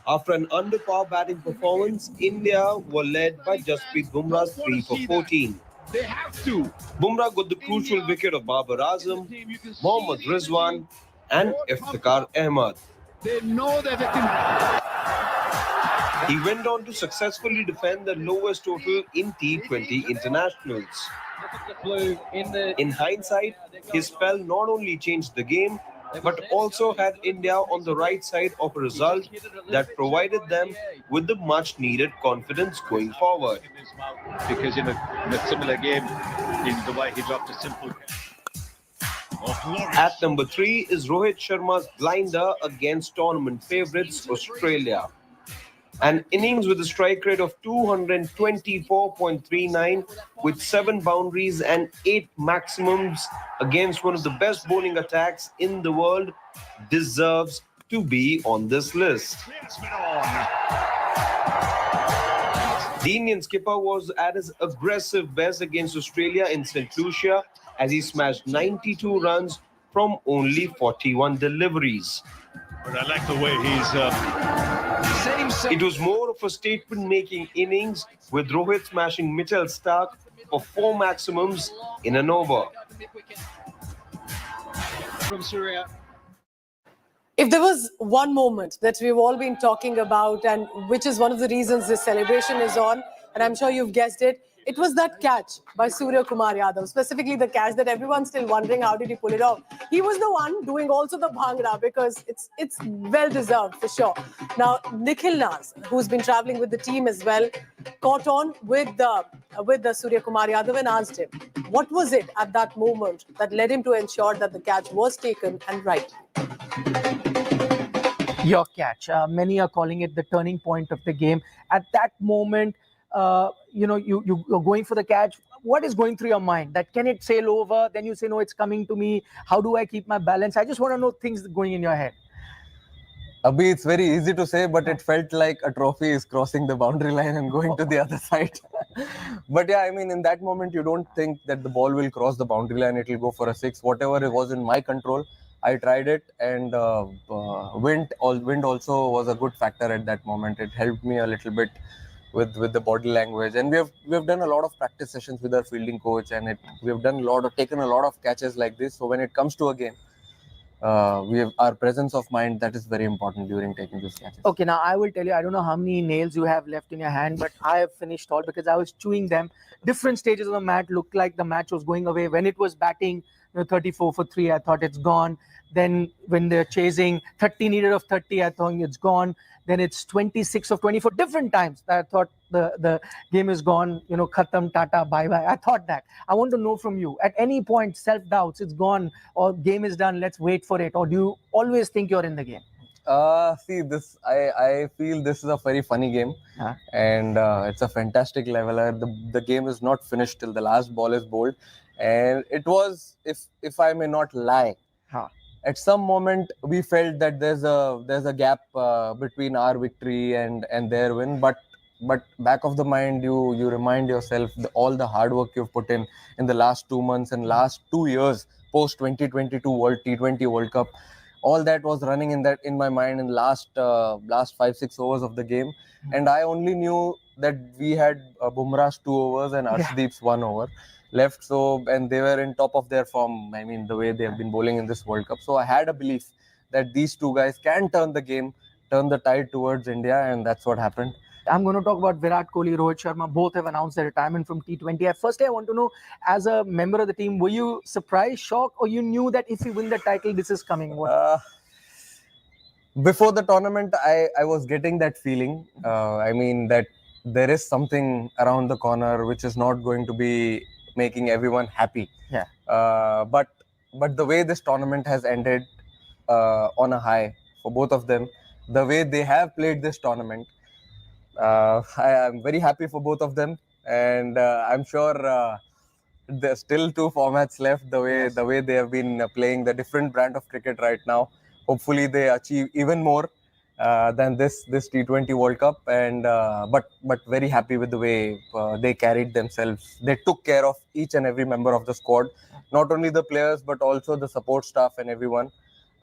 After an under-par batting performance, India were led by Jasprit Bumrah's 3 for 14. They have to. Bumrah got the crucial wicket of Babar Azam, Mohammad Rizwan and Iftikhar Ahmed. They know that they can. He went on to successfully defend the lowest total in T20 internationals. In hindsight, his spell not only changed the game, but also had India on the right side of a result that provided them with the much-needed confidence going forward. Because in a similar game in Dubai, he dropped a simple. At number 3 is Rohit Sharma's blinder against tournament favourites Australia. An innings with a strike rate of 224.39 with 7 boundaries and 8 maximums against one of the best bowling attacks in the world deserves to be on this list. The Indian skipper was at his aggressive best against Australia in St. Lucia as he smashed 92 runs from only 41 deliveries. But I like the way he's. It was more of a statement-making innings with Rohit smashing Mitchell Starc for 4 maximums in an over. From Surya. If there was one moment that we've all been talking about, and which is one of the reasons this celebration is on, and I'm sure you've guessed it, It was that catch by Surya Kumar Yadav, specifically the catch that everyone's still wondering how did he pull it off. He was the one doing also the bhangra because it's well deserved for sure. Now Nikhil Nas, who's been traveling with the team as well, caught on with the Surya Kumar Yadav and asked him, what was it at that moment that led him to ensure that the catch was taken and right? Your catch. Many are calling it the turning point of the game. At that moment, you're going for the catch. What is going through your mind? That can it sail over? Then you say, no, it's coming to me. How do I keep my balance? I just want to know things going in your head. Abhi, it's very easy to say, but it felt like a trophy is crossing the boundary line and going to the other side. But yeah, I mean, in that moment, you don't think that the ball will cross the boundary line. It will go for a six. Whatever it was in my control, I tried it, and wind also was a good factor at that moment. It helped me a little bit with the body language, and we have done a lot of practice sessions with our fielding coach, and we have taken a lot of catches like this. So when it comes to a game, we have our presence of mind, that is very important during taking these catches. Okay, now I will tell you, I don't know how many nails you have left in your hand, but I have finished all because I was chewing them. Different stages of the match looked like the match was going away. When it was batting, 34 for 3, I thought it's gone. Then when they're chasing 30 needed of 30, I thought it's gone. Then it's 26 of 24. Different times I thought the game is gone, khatam, tata, bye-bye. I thought that. I want to know from you, at any point, self-doubts, it's gone, or game is done, let's wait for it, or do you always think you're in the game? See, I feel this is a very funny game, and it's a fantastic leveler. The game is not finished till the last ball is bowled, and it was, if I may not lie, at some moment we felt that there's a gap between our victory and their win, but back of the mind you remind yourself all the hard work you've put in the last 2 months and last 2 years post 2022 World T20 World Cup. All that was running in my mind in last 5-6 overs of the game, and I only knew that we had Bumrah's 2 overs and Arshdeep's 1 over left. So, and they were in top of their form. I mean, the way they have been bowling in this World Cup. So I had a belief that these two guys can turn the game, turn the tide towards India, and that's what happened. I'm going to talk about Virat Kohli, Rohit Sharma. Both have announced their retirement from T20. Firstly, I want to know, as a member of the team, were you surprised, shocked, or you knew that if you win the title, this is coming? Before the tournament, I was getting that feeling. I mean, that there is something around the corner which is not going to be making everyone happy. Yeah. But the way this tournament has ended on a high for both of them, the way they have played this tournament, I am very happy for both of them, and I'm sure there's still 2 formats left. The way they have been playing the different brand of cricket right now, hopefully they achieve even more than this T20 World Cup, and but very happy with the way they carried themselves. They took care of each and every member of the squad, not only the players but also the support staff and everyone.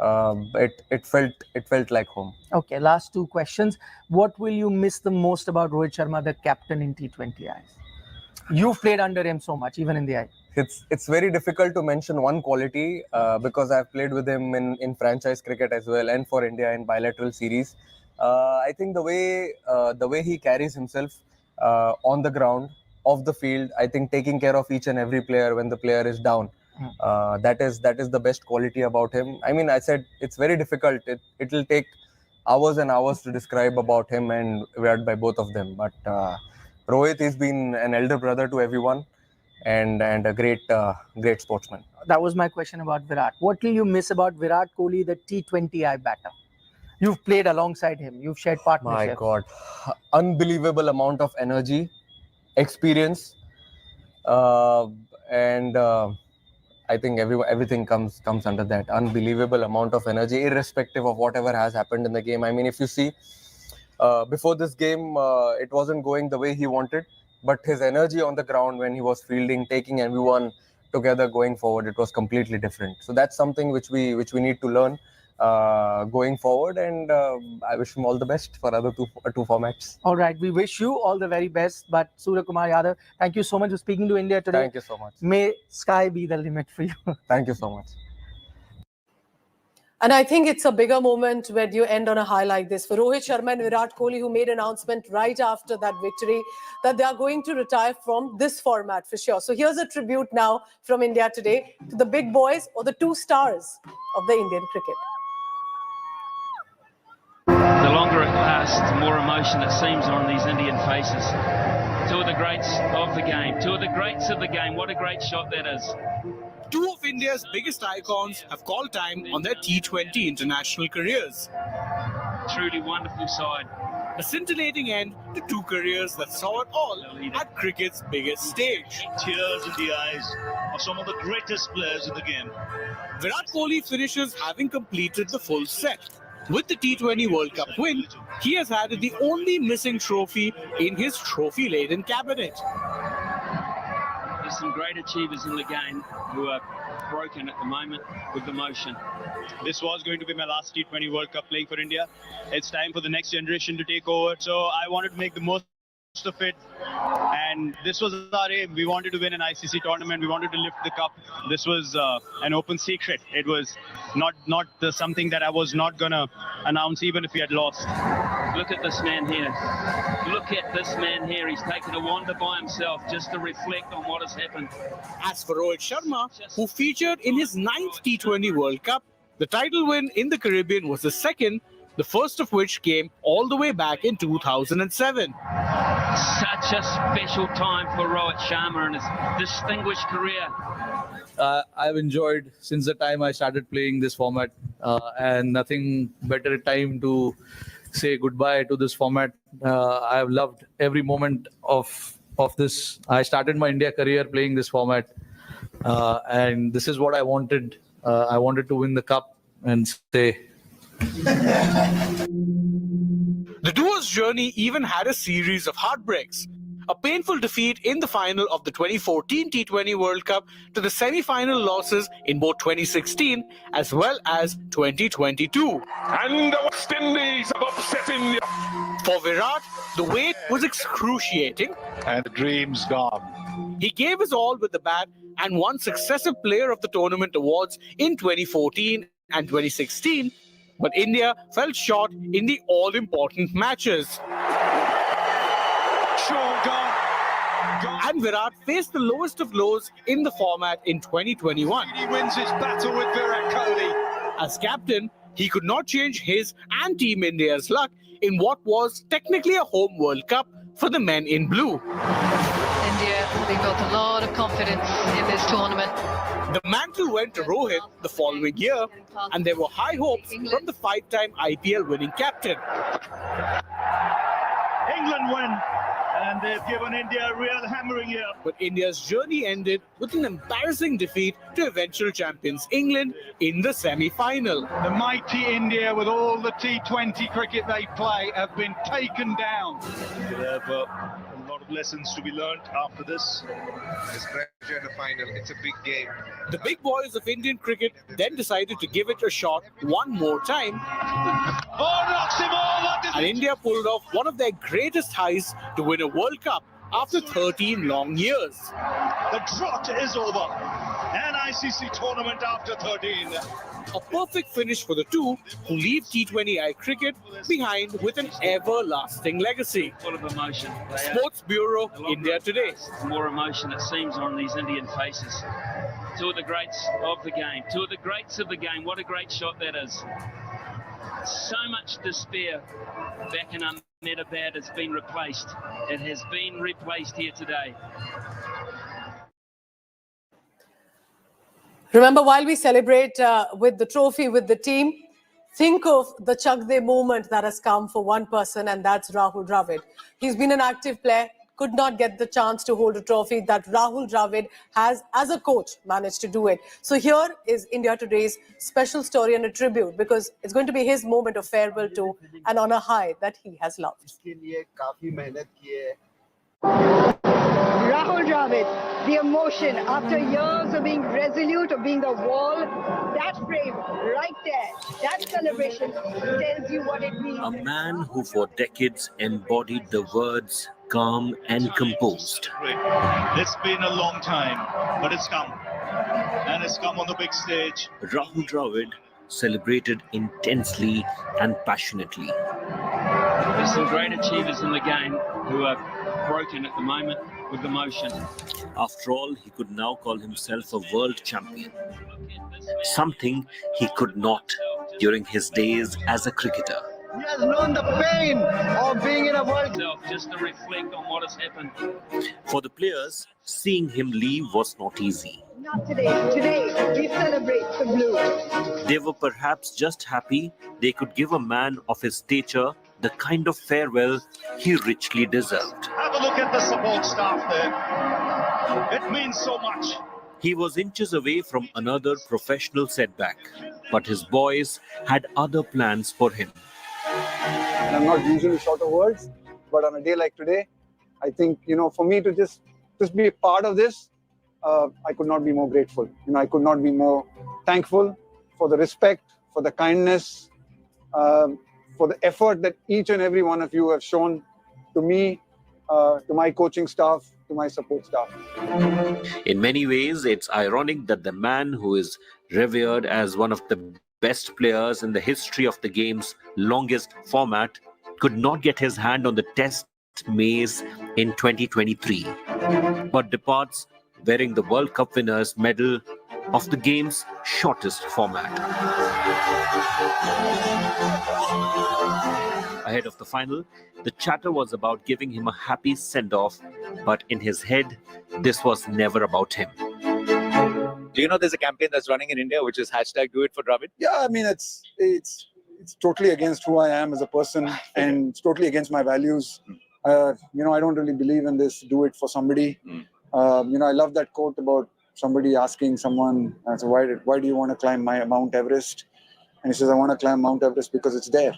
It felt like home. Okay, last 2 questions. What will you miss the most about Rohit Sharma, the captain in T20 eyes? You've played under him so much, even in the eye. It's very difficult to mention one quality because I've played with him in franchise cricket as well and for India in bilateral series. I think the way he carries himself on the ground, off the field, I think taking care of each and every player when the player is down. That is the best quality about him. I mean, I said it's very difficult. It'll take hours and hours to describe about him and Virat by both of them. But Rohit has been an elder brother to everyone, and a great sportsman. That was my question about Virat. What will you miss about Virat Kohli, the T20I batter? You've played alongside him. You've shared partnership. My God, unbelievable amount of energy, experience, and I think everything comes under that. Unbelievable amount of energy, irrespective of whatever has happened in the game. I mean, if you see, before this game, it wasn't going the way he wanted, but his energy on the ground when he was fielding, taking everyone together, going forward, it was completely different. So that's something which we need to learn going forward, and I wish him all the best for other two formats. All right, we wish you all the very best. But Surya Kumar Yadav, thank you so much for speaking to India today. Thank you so much. May sky be the limit for you. Thank you so much. And I think it's a bigger moment when you end on a high like this. For Rohit Sharma and Virat Kohli, who made an announcement right after that victory, that they are going to retire from this format for sure. So here's a tribute now from India Today to the big boys or the two stars of the Indian cricket. The longer it lasts, the more emotion it seems on these Indian faces. Two of the greats of the game. Two of the greats of the game. What a great shot that is. Two of India's biggest icons have called time on their T20 international careers. Truly wonderful side. A scintillating end to two careers that saw it all at cricket's biggest stage. Tears in the eyes of some of the greatest players in the game. Virat Kohli finishes having completed the full set. With the T20 World Cup win, he has added the only missing trophy in his trophy-laden cabinet. There's some great achievers in the game who are broken at the moment with the motion. This was going to be my last T20 World Cup playing for India. It's time for the next generation to take over. So I wanted to make the most of it. And this was our aim. We wanted to win an ICC tournament. We wanted to lift the cup. This was an open secret. It was not something that I was not going to announce even if we had lost. Look at this man here. Look at this man here. He's taken a wander by himself just to reflect on what has happened. As for Rohit Sharma, who featured in his 9th T20 World Cup, the title win in the Caribbean was the second, the first of which came all the way back in 2007. Such a special time for Rohit Sharma and his distinguished career. I've enjoyed since the time I started playing this format, and nothing better time to say goodbye to this format. I have loved every moment of this. I started my India career playing this format, and this is what I wanted. I wanted to win the cup and stay. The duo's journey even had a series of heartbreaks. A painful defeat in the final of the 2014 T20 World Cup to the semi-final losses in both 2016 as well as 2022. And the West Indies have upset India. For Virat, the wait was excruciating. And the dream's gone. He gave his all with the bat and won successive Player of the Tournament awards in 2014 and 2016. But India fell short in the all-important matches. And Virat faced the lowest of lows in the format in 2021. He wins his battle with Virat Kohli. As captain, he could not change his and Team India's luck in what was technically a home World Cup for the men in blue. India, they built a lot of confidence in this tournament. The mantle went to Rohit the following year, and there were high hopes from the 5-time IPL winning captain. England win, and they've given India a real hammering here. But India's journey ended with an embarrassing defeat to eventual champions England in the semi-final. The mighty India, with all the T20 cricket they play, have been taken down. They have a lot of lessons to be learnt after this. It's pressure in the final. It's a big game. The big boys of Indian cricket then decided to give it a shot one more time. Oh, knocks him all! And India pulled off one of their greatest highs to win a World Cup after 13 long years. The drought is over. An ICC tournament after 13. A perfect finish for the two who leave T20I cricket behind with an everlasting legacy. Full of emotion. Sports Bureau, India Today. More emotion it seems on these Indian faces. Two of the greats of the game. Two of the greats of the game. What a great shot that is. So much despair back in Ahmedabad has been replaced. It has been replaced here today. Remember, while we celebrate with the trophy, with the team, think of the Chak De moment that has come for one person, and that's Rahul Dravid. He's been an active player, could not get the chance to hold a trophy that Rahul Dravid has, as a coach, managed to do it. So here is India Today's special story and a tribute, because it's going to be his moment of farewell to and on a high that he has loved. Rahul Dravid, the emotion after years of being resolute, of being the wall, that frame right there, that celebration tells you what it means. A man who for decades embodied the words calm and composed. It's been a long time, but it's come. And it's come on the big stage. Rahul Dravid celebrated intensely and passionately. There's some great achievers in the game who are broken at the moment with emotion. After all, he could now call himself a world champion, something he could not during his days as a cricketer. He has known the pain of being in a World Cup. Just to reflect on what has happened. For the players, seeing him leave was not easy. Not today. Today, we celebrate the blue. They were perhaps just happy they could give a man of his stature the kind of farewell he richly deserved. Have a look at the support staff there. It means so much. He was inches away from another professional setback, but his boys had other plans for him. I'm not usually short of words, but on a day like today, I think, for me to just be a part of this, I could not be more grateful. I could not be more thankful for the respect, for the kindness, for the effort that each and every one of you have shown to me, to my coaching staff, to my support staff. In many ways, it's ironic that the man who is revered as one of the best players in the history of the game's longest format could not get his hand on the Test mace in 2023, but departs wearing the World Cup winners' medal of the game's shortest format. Ahead of the final, the chatter was about giving him a happy send-off, but in his head, this was never about him. Do you know there's a campaign that's running in India, which is #DoItForDravid? Yeah, I mean, it's totally against who I am as a person, and it's totally against my values. I don't really believe in this do it for somebody. I love that quote about somebody asking someone, so why do you want to climb Mount Everest? And he says, I want to climb Mount Everest because it's there.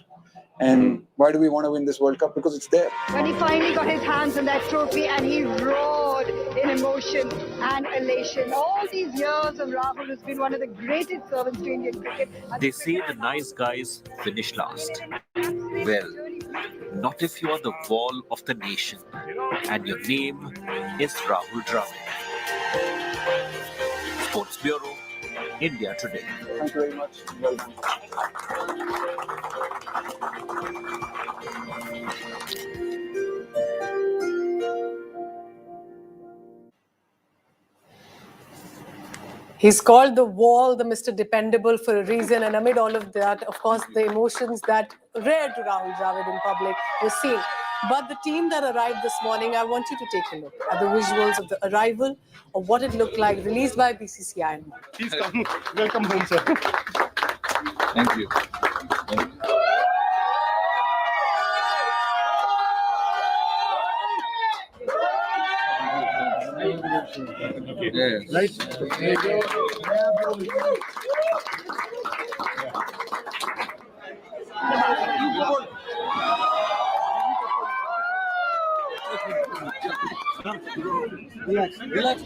And why do we want to win this World Cup? Because it's there. When he finally got his hands on that trophy and he roared in emotion and elation. All these years of Rahul has been one of the greatest servants to Indian cricket. They say the nice guys finish last. Well, not if you are the wall of the nation and your name is Rahul Dravid. Sports Bureau, India Today. Thank you very much. Welcome. He's called the wall, the Mr. Dependable for a reason. And amid all of that, of course, the emotions that rare to Rahul Dravid in public were seen. But the team that arrived this morning, I want you to take a look at the visuals of the arrival of what it looked like, released by BCCI. Please come. Welcome home, sir. Thank you. Yeah. Right. There you go. Relax. Relax.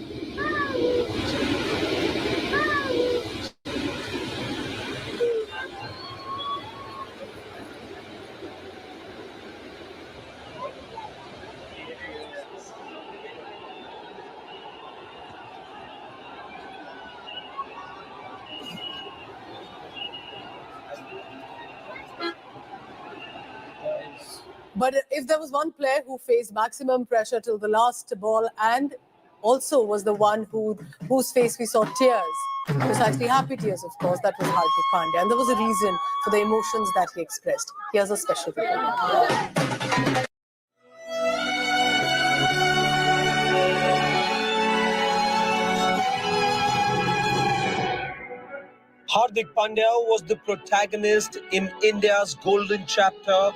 But if there was one player who faced maximum pressure till the last ball and also was the one whose face we saw tears, precisely happy tears, of course, that was Hardik Pandya. And there was a reason for the emotions that he expressed. Here's a special report. Hardik Pandya was the protagonist in India's golden chapter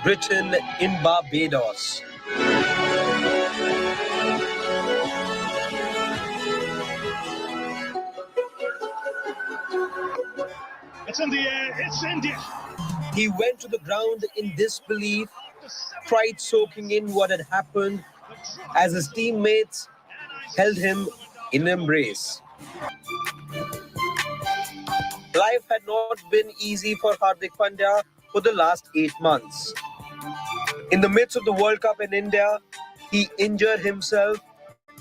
written in Barbados. It's in the air, it's India. He went to the ground in disbelief, pride soaking in what had happened as his teammates held him in embrace. Life had not been easy for Hardik Pandya for the last 8 months. In the midst of the World Cup in India, he injured himself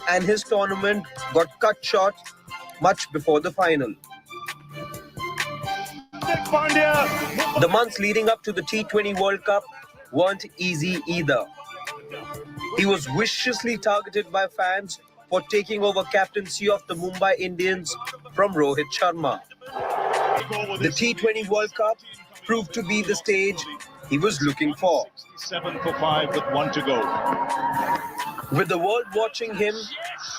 and his tournament got cut short much before the final. The months leading up to the T20 World Cup weren't easy either. He was viciously targeted by fans for taking over captaincy of the Mumbai Indians from Rohit Sharma. The T20 World Cup proved to be the stage he was looking for. 7 for 5 with 1 to go. With the world watching him,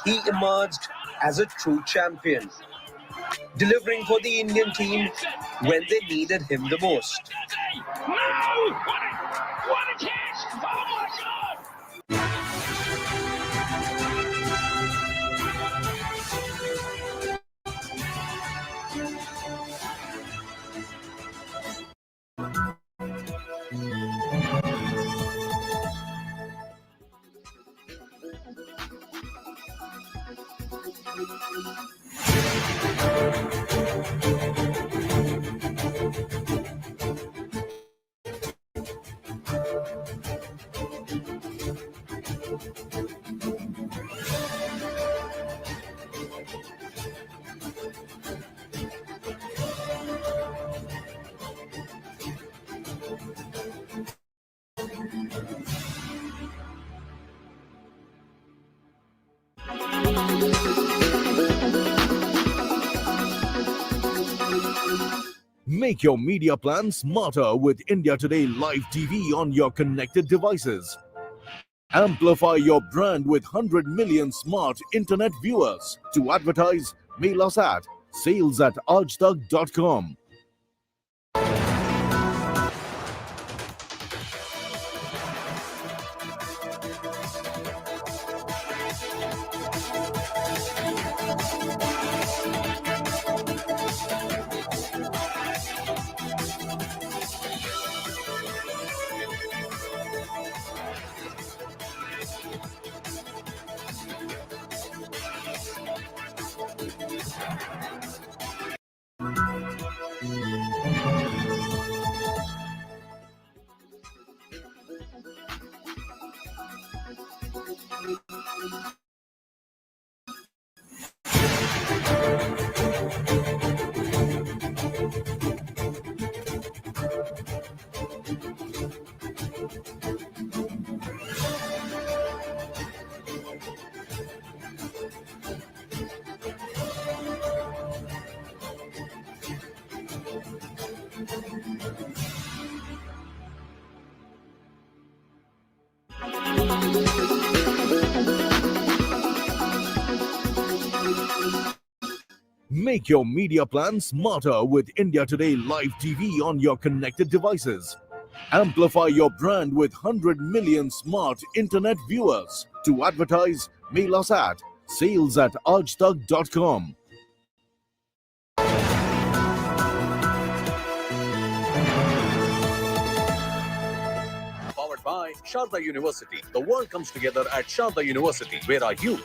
he emerged as a true champion, delivering for the Indian team when they needed him the most. No! What a catch! Oh my God! Make your media plan smarter with India Today Live TV on your connected devices. Amplify your brand with 100 million smart internet viewers. To advertise, mail us at sales@aajtak.com. Make your media plan smarter with India Today Live TV on your connected devices. Amplify your brand with 100 million smart internet viewers. To advertise, mail us at sales@aajtak.com. Powered by Sharda University. The world comes together at Sharda University. Where are you?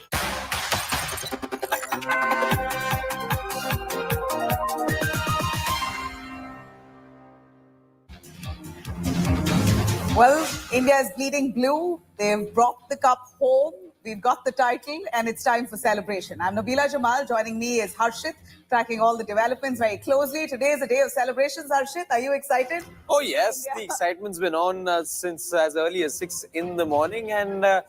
Well, India is bleeding blue. They've brought the cup home. We've got the title, and it's time for celebration. I'm Nabila Jamal. Joining me is Harshit, tracking all the developments very closely. Today is a day of celebrations, Harshit. Are you excited? Oh, yes. The excitement's been on since as early as 6 in the morning. And the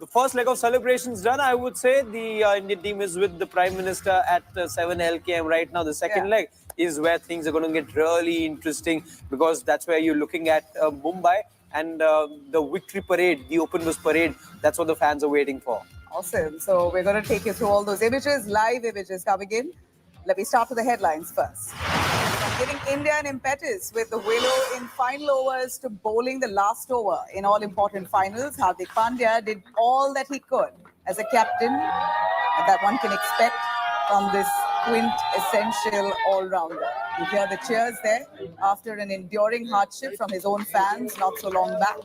first leg of celebrations done, I would say. The Indian team is with the Prime Minister at 7 LKM right now. The second leg is where things are going to get really interesting, because that's where you're looking at Mumbai and the victory parade, the openers parade. That's what the fans are waiting for. Awesome. So we're going to take you through all those images, live images coming in. Let me start with the headlines first. Giving India an impetus with the winner in final overs to bowling the last over in all important finals. Hardik Pandya did all that he could as a captain, and that one can expect from this quintessential all-rounder. You hear the cheers there after an enduring hardship from his own fans not so long back.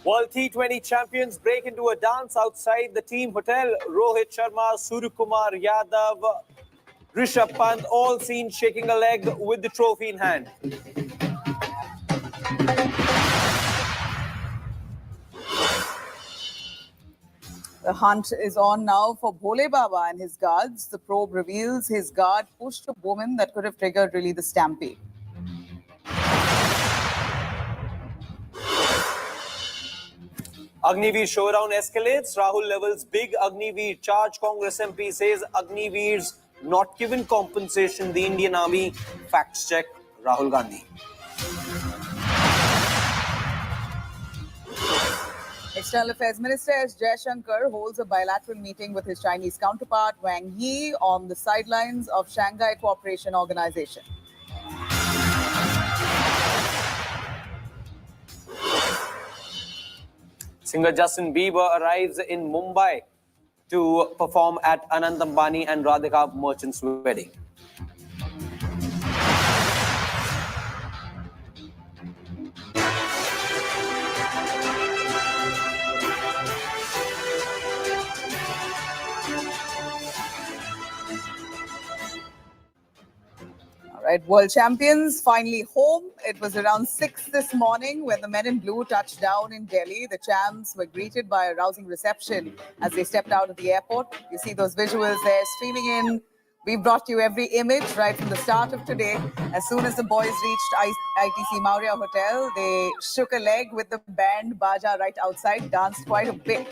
World T20 champions break into a dance outside the team hotel. Rohit Sharma, Suryakumar Yadav, Rishabh Pant, all seen shaking a leg with the trophy in hand. The hunt is on now for Bhole Baba and his guards. The probe reveals his guard pushed a woman that could have triggered really the stampede. Agniveer showdown escalates. Rahul levels big Agniveer charge. Congress MP says Agniveer's not given compensation. The Indian Army facts check Rahul Gandhi. External Affairs Minister S. Jaishankar holds a bilateral meeting with his Chinese counterpart Wang Yi on the sidelines of Shanghai Cooperation Organization. Singer Justin Bieber arrives in Mumbai to perform at Anant Ambani and Radhika Merchant's wedding. All right, world champions finally home. It was around 6 this morning when the men in blue touched down in Delhi. The champs were greeted by a rousing reception as they stepped out of the airport. You see those visuals there streaming in. We brought you every image right from the start of today. As soon as the boys reached ITC Maurya Hotel, they shook a leg with the band Baja right outside, danced quite a bit,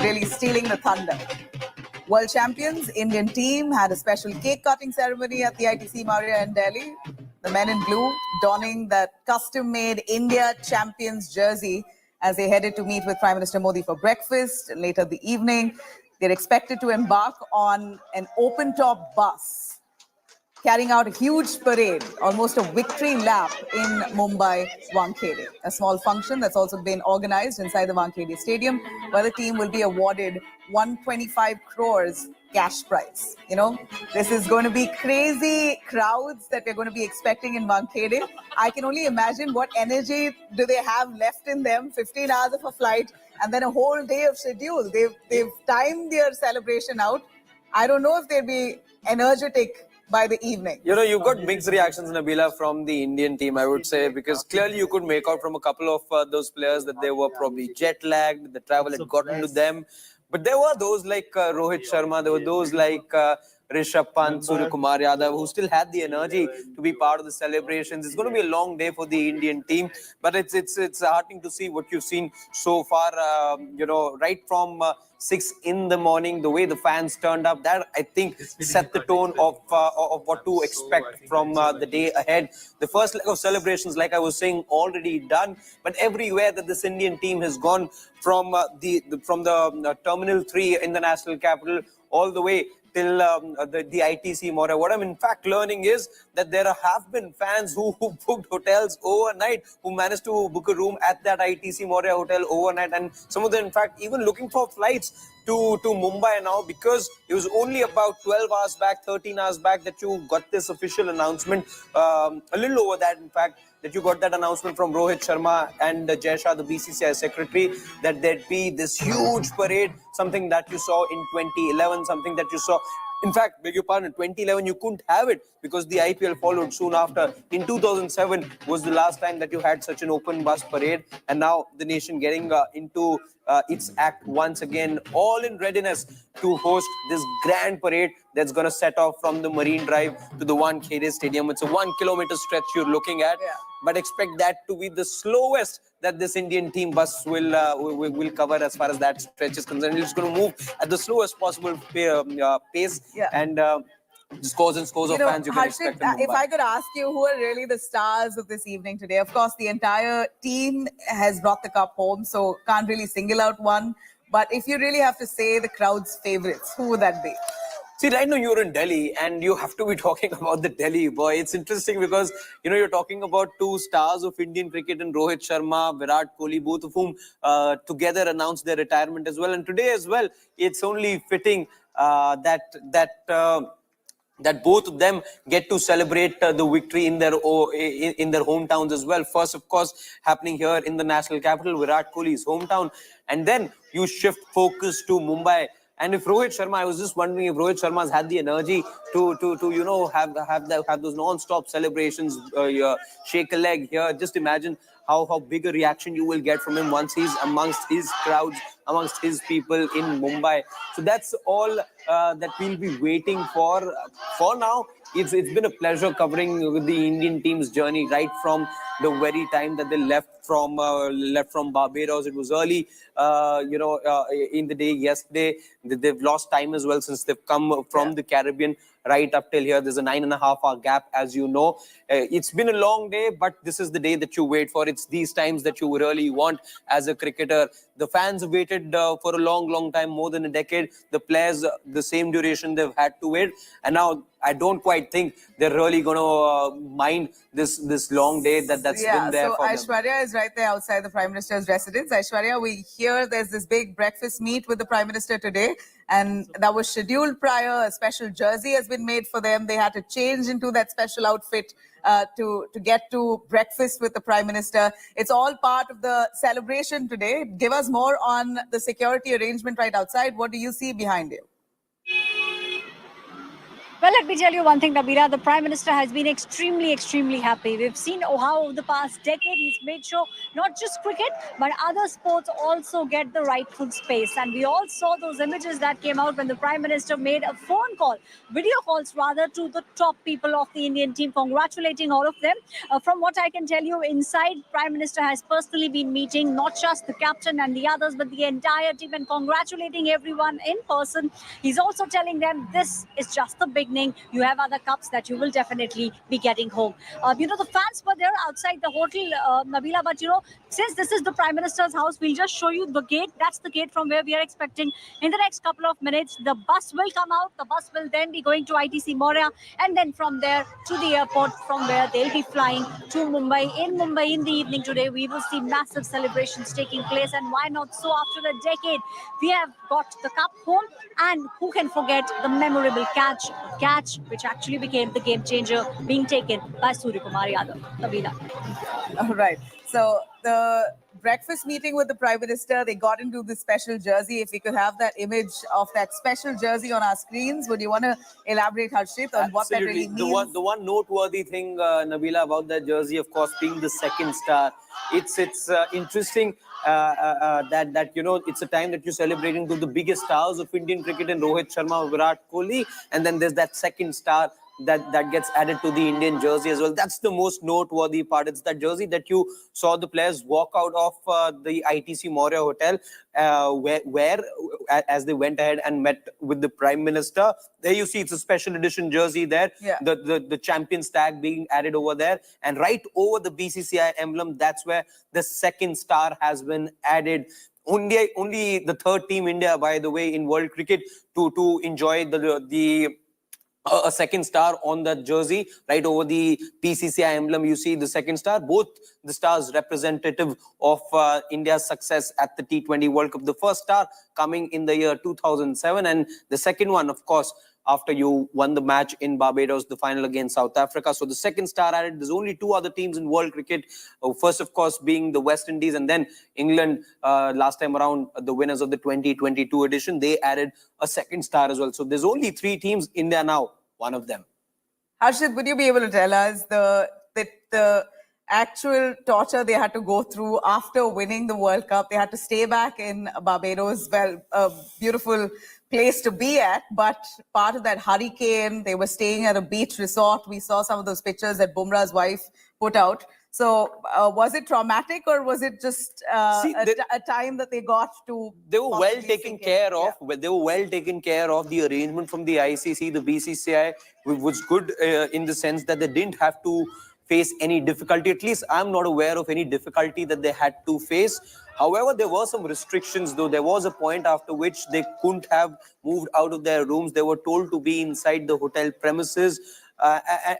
really stealing the thunder. World champions, Indian team had a special cake cutting ceremony at the ITC Maurya in Delhi. The men in blue donning that custom-made India champions jersey as they headed to meet with Prime Minister Modi for breakfast. Later the evening, they're expected to embark on an open-top bus carrying out a huge parade, almost a victory lap in Mumbai, Wankhede. A small function that's also been organized inside the Wankhede Stadium, where the team will be awarded 125 crores cash prize. You know, this is going to be crazy crowds that we're going to be expecting in Wankhede. I can only imagine what energy do they have left in them, 15 hours of a flight, and then a whole day of schedule. They've timed their celebration out. I don't know if they'll be energetic by the evening. You know, you got mixed reactions, Nabila, from the Indian team, I would say, because clearly you could make out from a couple of those players that they were probably jet-lagged, the travel had gotten to them. But there were those like Rohit Sharma, there were those like Rishabh Pant, Surya Kumar Yadav, who still had the energy to be part of the celebrations. It's going to be a long day for the Indian team, but it's heartening to see what you've seen so far. You know, right from 6 in the morning, the way the fans turned up, that I think set the tone of what to expect from the day ahead. The first leg of celebrations, like I was saying, already done, but everywhere that this Indian team has gone, from the Terminal 3 in the national capital all the way till the ITC Maurya. What I'm in fact learning is that there have been fans who booked hotels overnight, who managed to book a room at that ITC Maurya hotel overnight, and some of them in fact even looking for flights to Mumbai now, because it was only about 12 hours back, 13 hours back that you got this official announcement, a little over that in fact, that you got that announcement from Rohit Sharma and Jai Shah, the BCCI secretary, that there'd be this huge parade, something that you saw in 2011, something that you saw. In fact, beg your pardon, 2011 you couldn't have it because the IPL followed soon after. In 2007 was the last time that you had such an open bus parade, and now the nation getting into its act once again, all in readiness to host this grand parade that's going to set off from the Marine Drive to the Wankhede Stadium. It's a 1 kilometer stretch you're looking at, but expect that to be the slowest that this Indian team bus will cover as far as that stretch is concerned. It's going to move at the slowest possible pace, and scores and scores of fans you can expect in Mumbai. If I could ask you, who are really the stars of this evening today? Of course, the entire team has brought the cup home, so can't really single out one. But if you really have to say the crowd's favourites, who would that be? See, right now you're in Delhi and you have to be talking about the Delhi boy. It's interesting because, you know, you're talking about two stars of Indian cricket in Rohit Sharma, Virat Kohli, both of whom together announced their retirement as well. And today as well, it's only fitting that both of them get to celebrate the victory in their hometowns as well. First, of course, happening here in the national capital, Virat Kohli's hometown. And then you shift focus to Mumbai. And if Rohit Sharma, I was just wondering if Rohit Sharma's had the energy to you know, have those non-stop celebrations, shake a leg here. Just imagine how big a reaction you will get from him once he's amongst his crowds amongst his people in Mumbai. So that's all that we'll be waiting for. For now, it's been a pleasure covering the Indian team's journey right from the very time that they left from Barbados. It was early, in the day yesterday. They've lost time as well since they've come from the Caribbean right up till here. There's a 9.5-hour gap, as you know. It's been a long day, but this is the day that you wait for. It's these times that you really want as a cricketer. The fans have waited for a long time, more than a decade. The players, the same duration they've had to wait. And now I don't quite think they're really going to mind this long day that's been there for them. Aishwarya is right there outside the Prime Minister's residence. Aishwarya, we hear there's this big breakfast meet with the Prime Minister today, and that was scheduled prior. A special jersey has been made for them. They had to change into that special outfit to get to breakfast with the Prime Minister. It's all part of the celebration today. Give us more on the security arrangement right outside. What do you see behind you? Well, let me tell you one thing, Nabila. The Prime Minister has been extremely happy. We've seen how over the past decade he's made sure not just cricket, but other sports also get the rightful space. And we all saw those images that came out when the Prime Minister made a phone call, video calls rather, to the top people of the Indian team, congratulating all of them. From what I can tell you, inside, Prime Minister has personally been meeting not just the captain and the others, but the entire team, and congratulating everyone in person. He's also telling them this is just the beginning. You have other cups that you will definitely be getting home. The fans were there outside the hotel, Nabila, but since this is the Prime Minister's house, we'll just show you the gate. That's the gate from where we are expecting in the next couple of minutes. The bus will come out. The bus will then be going to ITC Moria, and then from there to the airport, from where they'll be flying to Mumbai. In Mumbai in the evening today, we will see massive celebrations taking place. And why not? So after a decade, we have got the cup home, and who can forget the memorable catch which actually became the game changer, being taken by Surya Kumar Yadav. Nabila. All right. So the breakfast meeting with the Prime Minister, they got into this special jersey. If we could have that image of that special jersey on our screens, would you want to elaborate, Harshit, on what that really means? The one noteworthy thing, Nabila, about that jersey, of course, being the second star. It's interesting that it's a time that you're celebrating to the biggest stars of Indian cricket, and Rohit Sharma, Virat Kohli, and then there's that second star that gets added to the Indian jersey as well. That's the most noteworthy part. It's that jersey that you saw the players walk out of the ITC Moria Hotel, where as they went ahead and met with the Prime Minister. There you see it's a special edition jersey there. Yeah. The champions tag being added over there, and right over the BCCI emblem, that's where the second star has been added. Only the third team India, by the way, in world cricket to enjoy a second star on that jersey. Right over the BCCI emblem, you see the second star. Both the stars representative of India's success at the T20 World Cup. The first star coming in the year 2007, and the second one, of course, after you won the match in Barbados, the final against South Africa. So the second star added. There's only two other teams in world cricket. First, of course, being the West Indies, and then England, last time around, the winners of the 2022 edition. They added a second star as well. So there's only three teams. India now, one of them. Harshit, would you be able to tell us the actual torture they had to go through after winning the World Cup? They had to stay back in Barbados. Well, a beautiful place to be at, but part of that hurricane, they were staying at a beach resort. We saw some of those pictures that Bumrah's wife put out. So was it traumatic, or was it just a time that they got to? They were well taken care of. Yeah. They were well taken care of. The arrangement from the ICC, the BCCI, was good in the sense that they didn't have to face any difficulty. At least I'm not aware of any difficulty that they had to face. However, there were some restrictions, though. There was a point after which they couldn't have moved out of their rooms. They were told to be inside the hotel premises.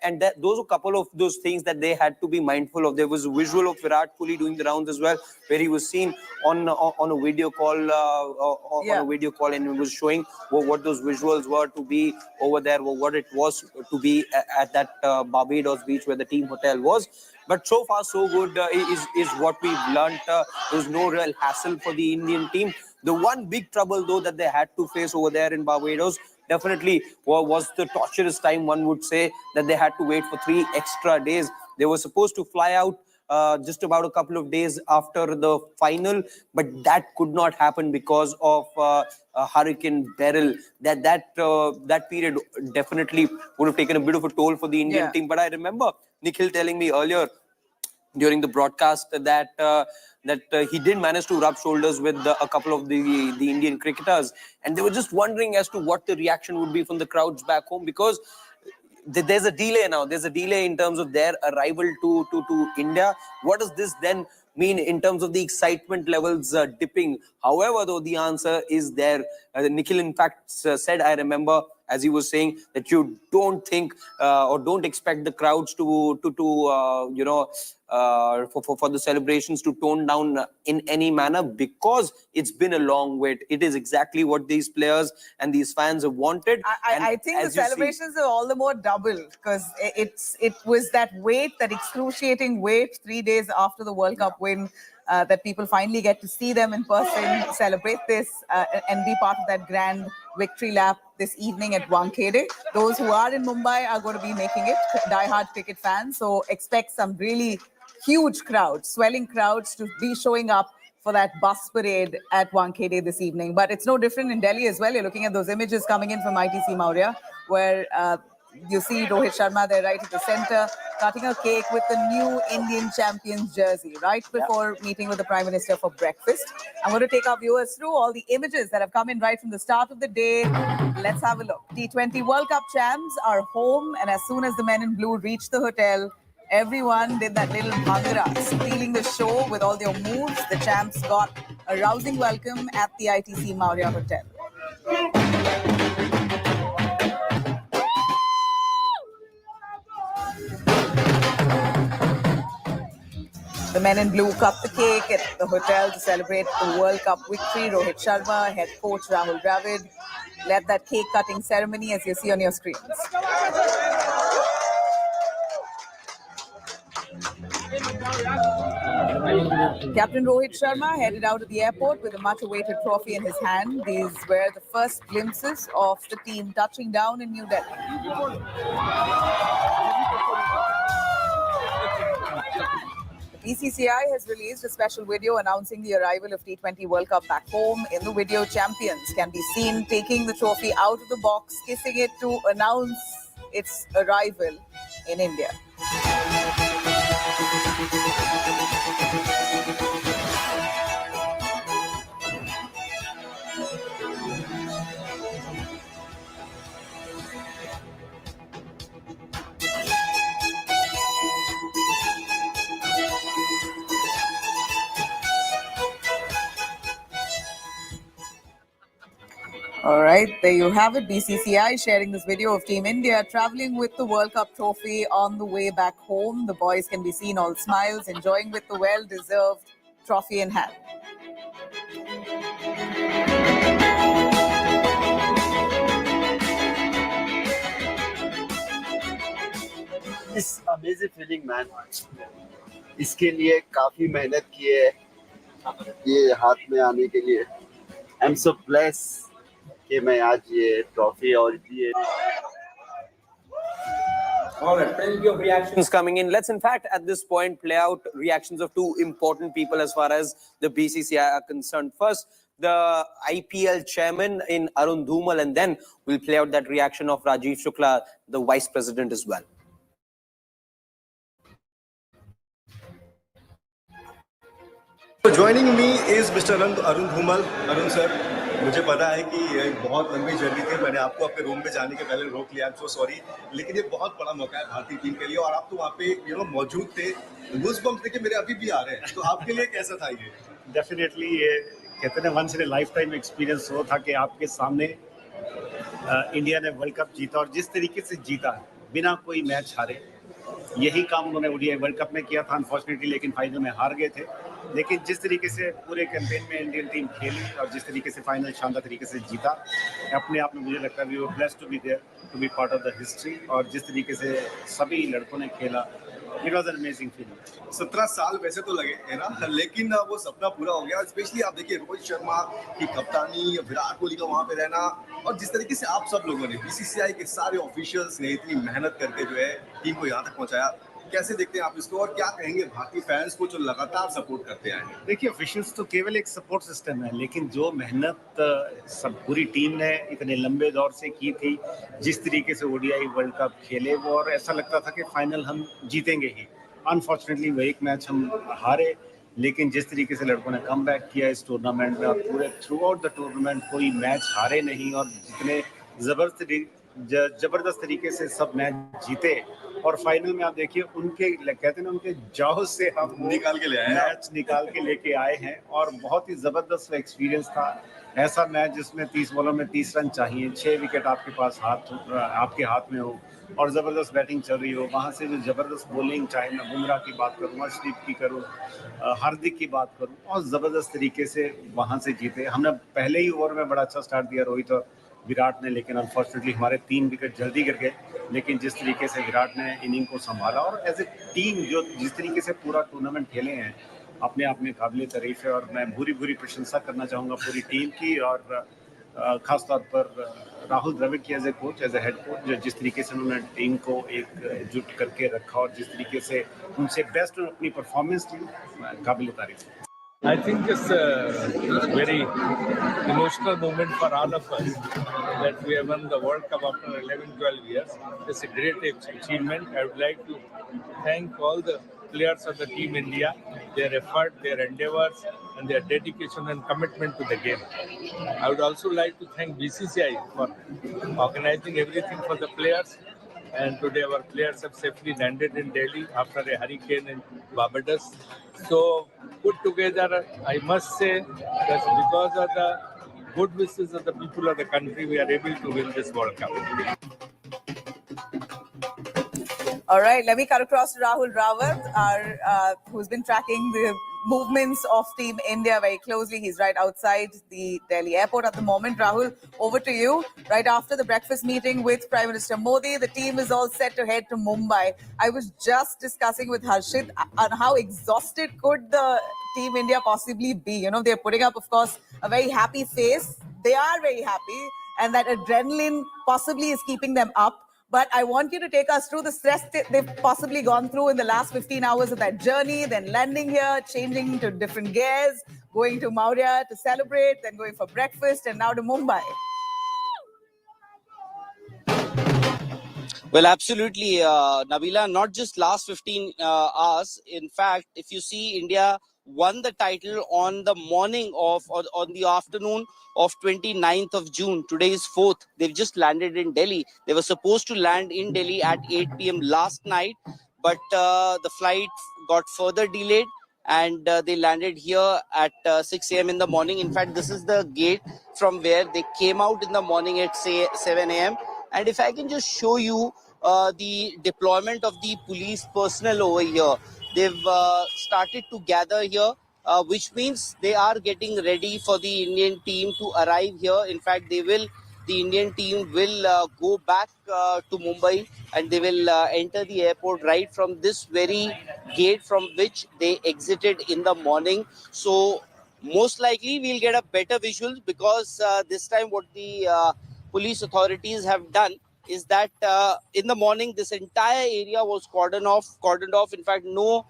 And those were a couple of those things that they had to be mindful of. There was a visual of Virat Kohli doing the rounds as well, where he was seen on a video call, and it was showing what those visuals were to be over there, what it was to be at that Barbados beach where the team hotel was. But so far, so good is what we've learned. There was no real hassle for the Indian team. The one big trouble, though, that they had to face over there in Barbados definitely was the torturous time, one would say, that they had to wait for 3 extra days. They were supposed to fly out just about a couple of days after the final, but that could not happen because of Hurricane Beryl. That period definitely would have taken a bit of a toll for the Indian team. But I remember Nikhil telling me earlier during the broadcast that he did manage to rub shoulders with a couple of the Indian cricketers, and they were just wondering as to what the reaction would be from the crowds back home, because there's a delay now. There's a delay in terms of their arrival to India. What does this then mean in terms of the excitement levels dipping? However, though, the answer is there. Nikhil, in fact, said, I remember, as he was saying, that you don't think or don't expect the crowds to for the celebrations to tone down in any manner, because it's been a long wait. It is exactly what these players and these fans have wanted. I think the celebrations are all the more double, because it was that wait, that excruciating wait 3 days after the World Cup win, that people finally get to see them in person, celebrate this, and be part of that grand victory lap this evening at Wankhede. Those who are in Mumbai are going to be making it, die-hard cricket fans. So expect some really huge crowds, swelling crowds to be showing up for that bus parade at Wankhede this evening. But it's no different in Delhi as well. You're looking at those images coming in from ITC Maurya, where you see Rohit Sharma there right at the center, cutting a cake with the new Indian champions jersey, right before meeting with the Prime Minister for breakfast. I'm going to take our viewers through all the images that have come in right from the start of the day. Let's have a look. T20 World Cup champs are home, and as soon as the men in blue reached the hotel, everyone did that little bhangra, stealing the show with all their moves. The champs got a rousing welcome at the ITC Maurya Hotel. The men in blue cut the cake at the hotel to celebrate the World Cup victory. Rohit Sharma, head coach Rahul Dravid, led that cake cutting ceremony, as you see on your screens. Captain Rohit Sharma headed out of the airport with a much-awaited trophy in his hand. These were the first glimpses of the team touching down in New Delhi. The BCCI has released a special video announcing the arrival of T20 World Cup back home. In the video, champions can be seen taking the trophy out of the box, kissing it to announce its arrival in India. All right, there you have it. BCCI sharing this video of Team India traveling with the World Cup trophy on the way back home. The boys can be seen all smiles, enjoying with the well-deserved trophy in hand. It's amazing feeling, man. इसके लिए काफी मेहनत की है ये हाथ में आने के लिए. I'm so blessed कि मैं आज ये ट्रॉफी और ये. All right, plenty of reactions coming in. Let's, in fact, at this point, play out reactions of two important people as far as the BCCI are concerned. First, the IPL chairman in Arun Dhumal, and then we'll play out that reaction of Rajiv Shukla, the vice president as well. So joining me is Mr. Arun Dhumal. Arun sir, मुझे पता है कि ये बहुत लंबी journey थी. मैंने आपको अपने रूम में जाने के पहले रोक लिया. I'm so sorry. लेकिन ये बहुत बड़ा मौका है भारतीय टीम के लिए और आप तो वहाँ पे मौजूद थे. गूज़बम्प्स देखिए मेरे अभी भी आ रहे हैं. तो आपके लिए कैसा था ये? डेफिनेटली ये कहते हैं once in a lifetime experience वो था कि आपके सामने इंडिया ने वर्ल्ड कप जीता और जिस तरीके से जीता बिना कोई मैच हारे. यही काम उन्होंने ओडीआई वर्ल्ड कप में किया था अनफॉर्चुनेटली, लेकिन फाइनल में हार गए थे. लेकिन जिस तरीके से पूरे कैंपेन में इंडियन टीम खेली और जिस तरीके से फाइनल शानदार तरीके से जीता, अपने आप में मुझे लगता है we were blessed to be there, to be part of the history. और जिस तरीके से सभी लड़कों ने खेला, it was an amazing feeling. 17 साल वैसे तो लगे है ना, लेकिन वो सपना पूरा हो गया. स्पेशली आप देखिए रोहित शर्मा की कप्तानी, विराट कोहली का वहाँ पे रहना और जिस तरीके से आप सब लोगों ने बीसीसीआई के सारे ऑफिशियल्स ने इतनी मेहनत करके जो है टीम को यहाँ तक पहुँचाया. कैसे देखते हैं आप इसको और क्या कहेंगे भारतीय फैंस को जो लगातार सपोर्ट करते आए हैं? देखिए ऑफिशियल्स तो केवल एक सपोर्ट सिस्टम है, लेकिन जो मेहनत सब पूरी टीम ने इतने लंबे दौर से की थी, जिस तरीके से ओडीआई वर्ल्ड कप खेले वो, और ऐसा लगता था कि फाइनल हम जीतेंगे ही। अनफॉर्चुनेटली वो एक मैच हम हारे, लेकिन जिस तरीके से लड़कों ने कम बैक किया इस टूर्नामेंट में और पूरे थ्रू आउट द टूर्नामेंट कोई मैच हारे नहीं, और जितने जबरदस्त तरीके से सब मैच जीते, और फाइनल में आप देखिए उनके कहते हैं ना उनके जाव से हम निकाल के ले आए हैं। मैच निकाल के लेके आए हैं, और बहुत ही जबरदस्त एक्सपीरियंस था। ऐसा मैच जिसमें 30 बॉलों में 30 रन चाहिए, 6 विकेट आपके पास आपके हाथ में हो और जबरदस्त बैटिंग चल रही हो, वहां से जो जबरदस्त बॉलिंग, चाहे मैं बुमराह की बात करूँ, अर्शदीप की करूँ, हार्दिक की बात करूँ, और जबरदस्त तरीके से वहां से जीते। हमने पहले ही ओवर में बड़ा अच्छा स्टार्ट दिया रोहित और विराट ने, लेकिन अनफॉर्चुनेटली हमारे 3 विकेट जल्दी गिर गए, लेकिन जिस तरीके से विराट ने इनिंग को संभाला और एज ए टीम जो जिस तरीके से पूरा टूर्नामेंट खेले हैं, अपने आप में काबिल तारीफ है, और मैं भूरी प्रशंसा करना चाहूँगा पूरी टीम की, और खास तौर पर राहुल द्रविड़ की as a coach, as a head coach, जो जिस तरीके से उन्होंने टीम को एकजुट करके रखा और जिस तरीके से उनसे बेस्ट अपनी परफॉर्मेंस की, काबिल तारीफ है। I think it's a very emotional moment for all of us that we have won the World Cup after 11-12 years. It's a great achievement. I would like to thank all the players of the Team India, their effort, their endeavors, and their dedication and commitment to the game. I would also like to thank BCCI for organizing everything for the players. And today our players have safely landed in Delhi after a hurricane in Barbados. So put together, I must say that because of the good wishes of the people of the country, we are able to win this World Cup. All right, let me cut across to Rahul Rawat, who's been tracking the movements of Team India very closely. He's right outside the Delhi airport at the moment. Rahul, over to you. Right after the breakfast meeting with Prime Minister Modi, the team is all set to head to Mumbai. I was just discussing with Harshit on how exhausted could the Team India possibly be. You know, they're putting up, of course, a very happy face. They are very happy, and that adrenaline possibly is keeping them up. But I want you to take us through the stress they've possibly gone through in the last 15 hours of that journey, then landing here, changing to different gears, going to Maurya to celebrate, then going for breakfast, and now to Mumbai. Well, absolutely, Nabila, not just last 15 hours. In fact, if you see, India won the title on the morning of, or on the afternoon of 29th of June. Today is 4th. They've just landed in Delhi. They were supposed to land in Delhi at 8 p.m. last night, but the flight got further delayed, and they landed here at 6 a.m. in the morning. In fact, this is the gate from where they came out in the morning at, say, 7 a.m. And if I can just show you the deployment of the police personnel over here, they've started to gather here, which means they are getting ready for the Indian team to arrive here. In fact, the Indian team will go back to Mumbai, and they will enter the airport right from this very gate from which they exited in the morning. So most likely we'll get a better visual, because this time what the police authorities have done is that in the morning this entire area was cordoned off. In fact, no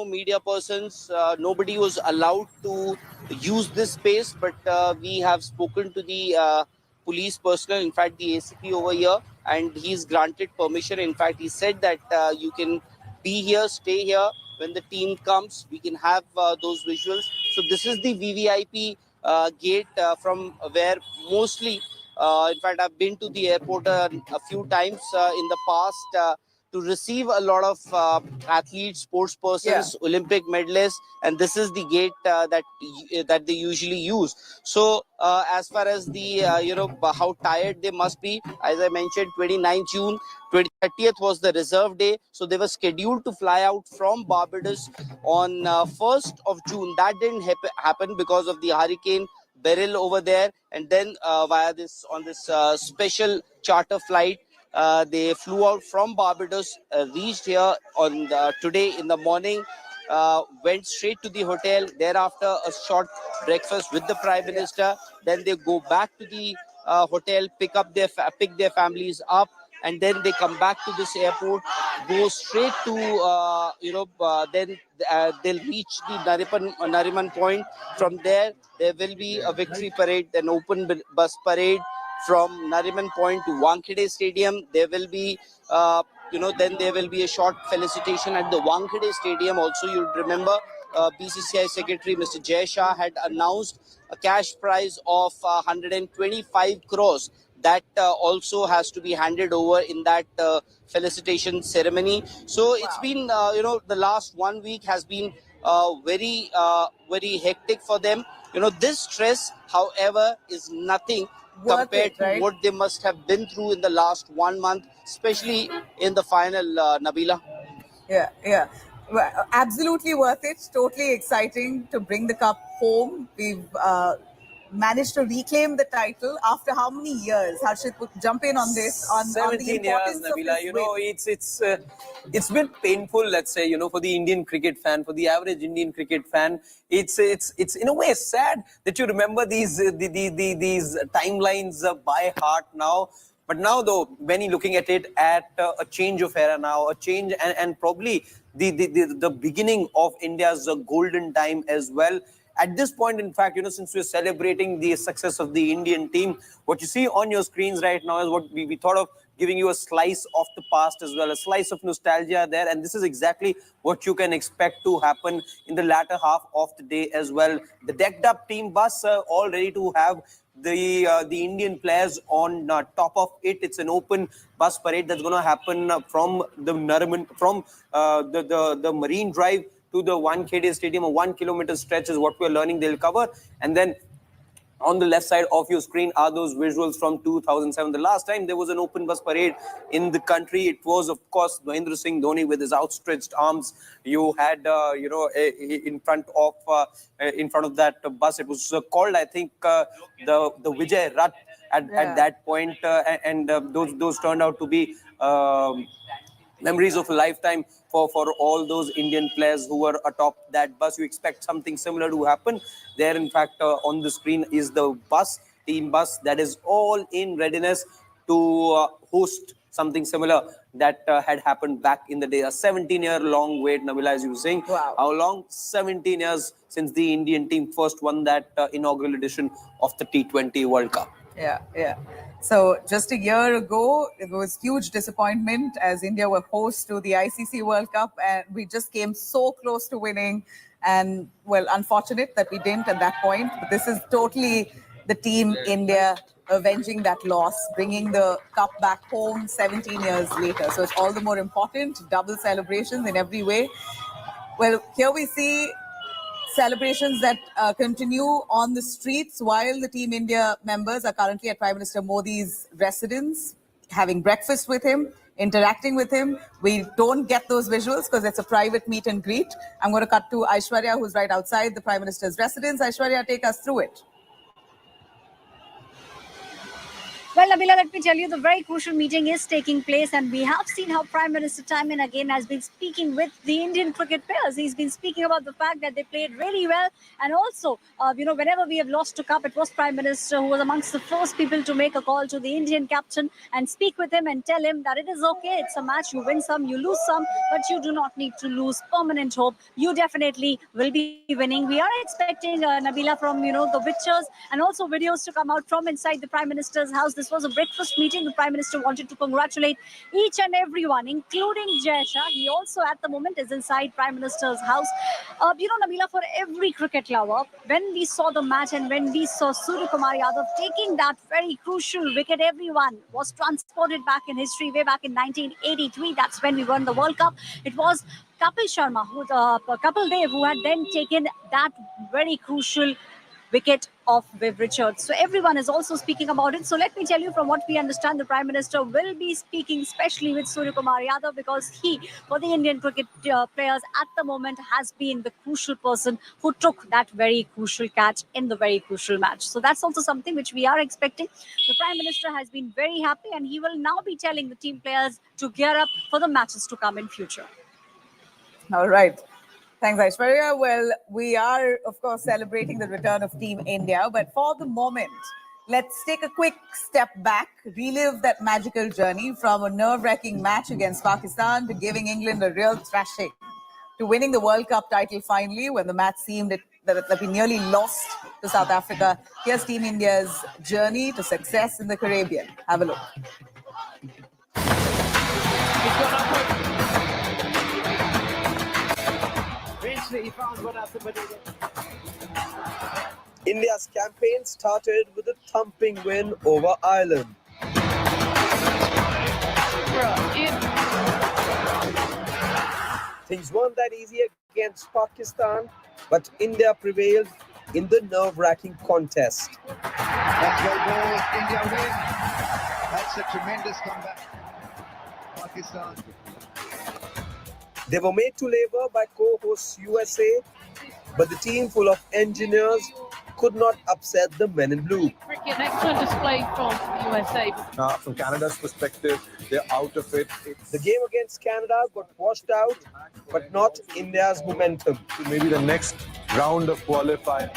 media persons, nobody was allowed to use this space, but we have spoken to the police personnel, in fact the ACP over here, and he's granted permission. In fact, he said that you can be here, stay here. When the team comes, we can have those visuals. So this is the VVIP gate from where mostly, in fact, I've been to the airport a few times in the past to receive a lot of athletes, sports persons, Olympic medalists, and this is the gate that they usually use. So as far as the how tired they must be, as I mentioned, 29 June, 30th was the reserve day, so they were scheduled to fly out from Barbados on 1st of June. That didn't happen because of the hurricane Beryl over there, and then via this special charter flight, they flew out from Barbados, reached here on today in the morning, went straight to the hotel. Thereafter, a short breakfast with the Prime Minister. Then they go back to the hotel, pick their families up, and then they come back to this airport, go straight to, then they'll reach the Nariman point. From there will be a victory parade, an open bus parade from Nariman Point to Wankhede Stadium. There will be, then there will be a short felicitation at the Wankhede Stadium. Also, you'll remember BCCI Secretary Mr. Jay Shah had announced a cash prize of 125 crores. That also has to be handed over in that felicitation ceremony. So it's been, the last 1 week has been very hectic for them. This stress, however, is nothing compared to what they must have been through in the last 1 month, especially in the final, Nabila. Yeah. Well, absolutely worth it. Totally exciting to bring the cup home. We've managed to reclaim the title after how many years? Harshit, jump in on this. On the 17 years, importance of Nabila. this win. It's been painful, let's say, for the Indian cricket fan, for the average Indian cricket fan. It's in a way sad that you remember these these timelines by heart now. But now, though, when you're looking at it at a change of era now, a change and probably the beginning of India's golden time as well. At this point, in fact, since we're celebrating the success of the Indian team, what you see on your screens right now is what we thought of giving you a slice of the past as well, a slice of nostalgia there. And this is exactly what you can expect to happen in the latter half of the day as well. The decked up team bus all ready to have the Indian players on top of it. It's an open bus parade that's going to happen from the Nariman, from the Marine Drive to the Wankhede Stadium. A 1 kilometer stretch is what we're learning they'll cover. And then on the left side of your screen are those visuals from 2007. The last time there was an open bus parade in the country, it was, of course, Mahendra Singh Dhoni with his outstretched arms. You had, in front of that bus, it was called, I think, the Vijay Rath at that point, and those turned out to be memories of a lifetime for all those Indian players who were atop that bus. You expect something similar to happen. There, in fact, on the screen is the team bus that is all in readiness to host something similar that had happened back in the day. A 17-year-long wait, Nabila, as you were saying. Wow. How long? 17 years since the Indian team first won that inaugural edition of the T20 World Cup. Yeah. So just a year ago, it was huge disappointment as India were host to the ICC World Cup, and we just came so close to winning. And well, unfortunate that we didn't at that point. But this is totally the team India avenging that loss, bringing the cup back home 17 years later. So it's all the more important. Double celebrations in every way. Well, here we see celebrations that continue on the streets while the Team India members are currently at Prime Minister Modi's residence, having breakfast with him, interacting with him. We don't get those visuals because it's a private meet and greet. I'm going to cut to Aishwarya, who's right outside the Prime Minister's residence. Aishwarya, take us through it. Well, Nabila, let me tell you, the very crucial meeting is taking place, and we have seen how Prime Minister time and again has been speaking with the Indian cricket players. He's been speaking about the fact that they played really well, and also, whenever we have lost a cup, it was Prime Minister who was amongst the first people to make a call to the Indian captain and speak with him and tell him that it is okay, it's a match, you win some, you lose some, but you do not need to lose permanent hope. You definitely will be winning. We are expecting, Nabila, from, the pictures and also videos to come out from inside the Prime Minister's house. This was a breakfast meeting. The Prime Minister wanted to congratulate each and everyone, including Jay Shah. He also, at the moment, is inside Prime Minister's house. Nabila, for every cricket lover, when we saw the match and when we saw Surya Kumar Yadav taking that very crucial wicket, everyone was transported back in history, way back in 1983. That's when we won the World Cup. It was Kapil Sharma, Kapil Dev, who had then taken that very crucial wicket of Viv Richards. So everyone is also speaking about it. So let me tell you, from what we understand, the Prime Minister will be speaking especially with Surya Kumar Yadav, because he, for the Indian cricket players at the moment, has been the crucial person who took that very crucial catch in the very crucial match. So that's also something which we are expecting. The Prime Minister has been very happy, and he will now be telling the team players to gear up for the matches to come in future. All right. Thanks, Aishwarya. Well, we are, of course, celebrating the return of Team India, but for the moment, Let's take a quick step back, relive that magical journey from a nerve-wracking match against Pakistan to giving England a real thrashing, to winning the World Cup title finally when the match seemed that we nearly lost to South Africa. Here's Team India's journey to success in the Caribbean. Have a look. India's campaign started with a thumping win over Ireland. Things weren't that easy against Pakistan, but India prevailed in the nerve-wracking contest. That's well ball. India win. That's a tremendous comeback. Pakistan. They were made to labor by co-hosts USA, but the team full of engineers could not upset the men in blue. Cricket, excellent display from USA. From Canada's perspective, they're out of it. The game against Canada got washed out, but not India's momentum. Maybe the next round of qualifying.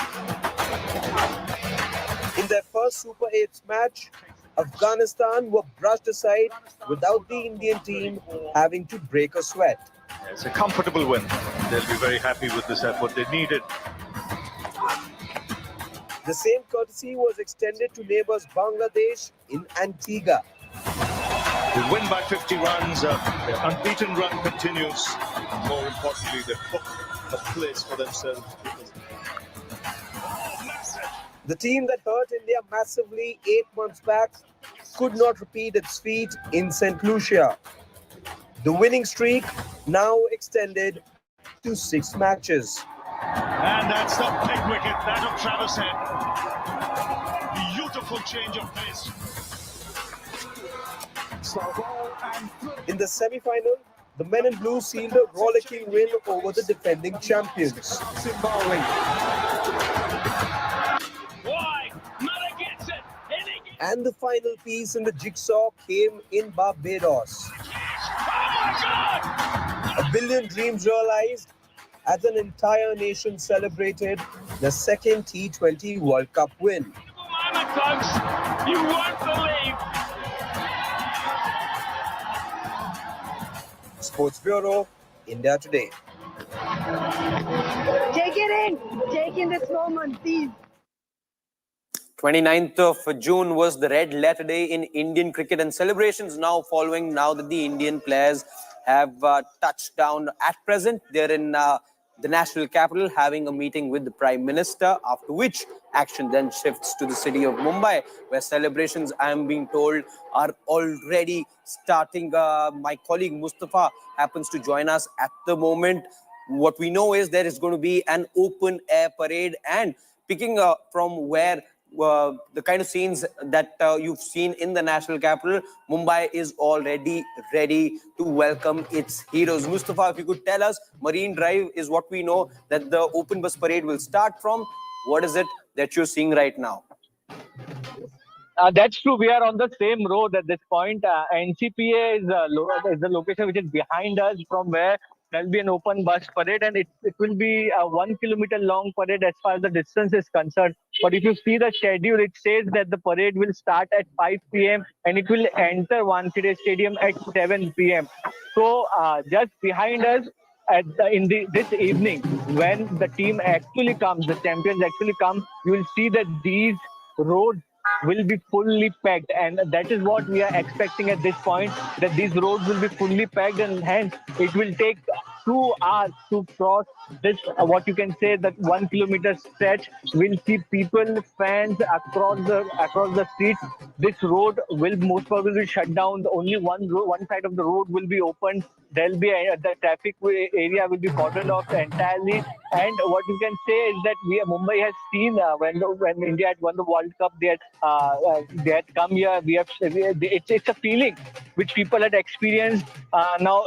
In their first Super 8 match, Afghanistan were brushed aside without the Indian team having to break a sweat. It's a comfortable win. They'll be very happy with this effort. They need it. The same courtesy was extended to neighbors Bangladesh in Antigua. They win by 50 runs. Their unbeaten run continues. More importantly, they book a place for themselves. The team that hurt India massively 8 months back could not repeat its feat in St. Lucia. The winning streak now extended to 6 matches. And that's the big wicket, that of Travis Head. Beautiful change of pace. In the semi-final, the men in blue sealed a rollicking win over the defending champions. And the final piece in the jigsaw came in Barbados. A billion dreams realized as an entire nation celebrated the second T20 World Cup win. Folks, you won't believe. Sports Bureau, India Today. Take it in. Take in this moment, please. 29th of June was the red letter day in Indian cricket, and celebrations now following now that the Indian players have touched down. At present, they're in the national capital having a meeting with the Prime Minister, after which action then shifts to the city of Mumbai, where celebrations, I am being told, are already starting. My colleague Mustafa happens to join us at the moment. What we know is there is going to be an open air parade, and picking from where the kind of scenes that you've seen in the national capital, Mumbai is already ready to welcome its heroes. Mustafa, if you could tell us, Marine Drive is what we know that the open bus parade will start from. What is it that you're seeing right now? That's true. We are on the same road at this point. NCPA is the location which is behind us, from where there will be an open bus parade, and it will be a 1 kilometer long parade as far as the distance is concerned. But if you see the schedule, it says that the parade will start at 5 p.m. and it will enter Wankhede Stadium at 7 p.m. So just behind us, this evening, when the team actually comes, the champions actually come, you will see that these roads will be fully packed, and that is what we are expecting at this point, that these roads will be fully packed, and hence it will take 2 hours to cross this, what you can say, that 1 kilometer stretch. We'll see people, fans across the streets. This road will most probably shut down. Only one side of the road will be open. There'll be the traffic area will be cordoned off entirely. And what you can say is that Mumbai has seen when India had won the World Cup, they had come here. It's a feeling which people had experienced. Now,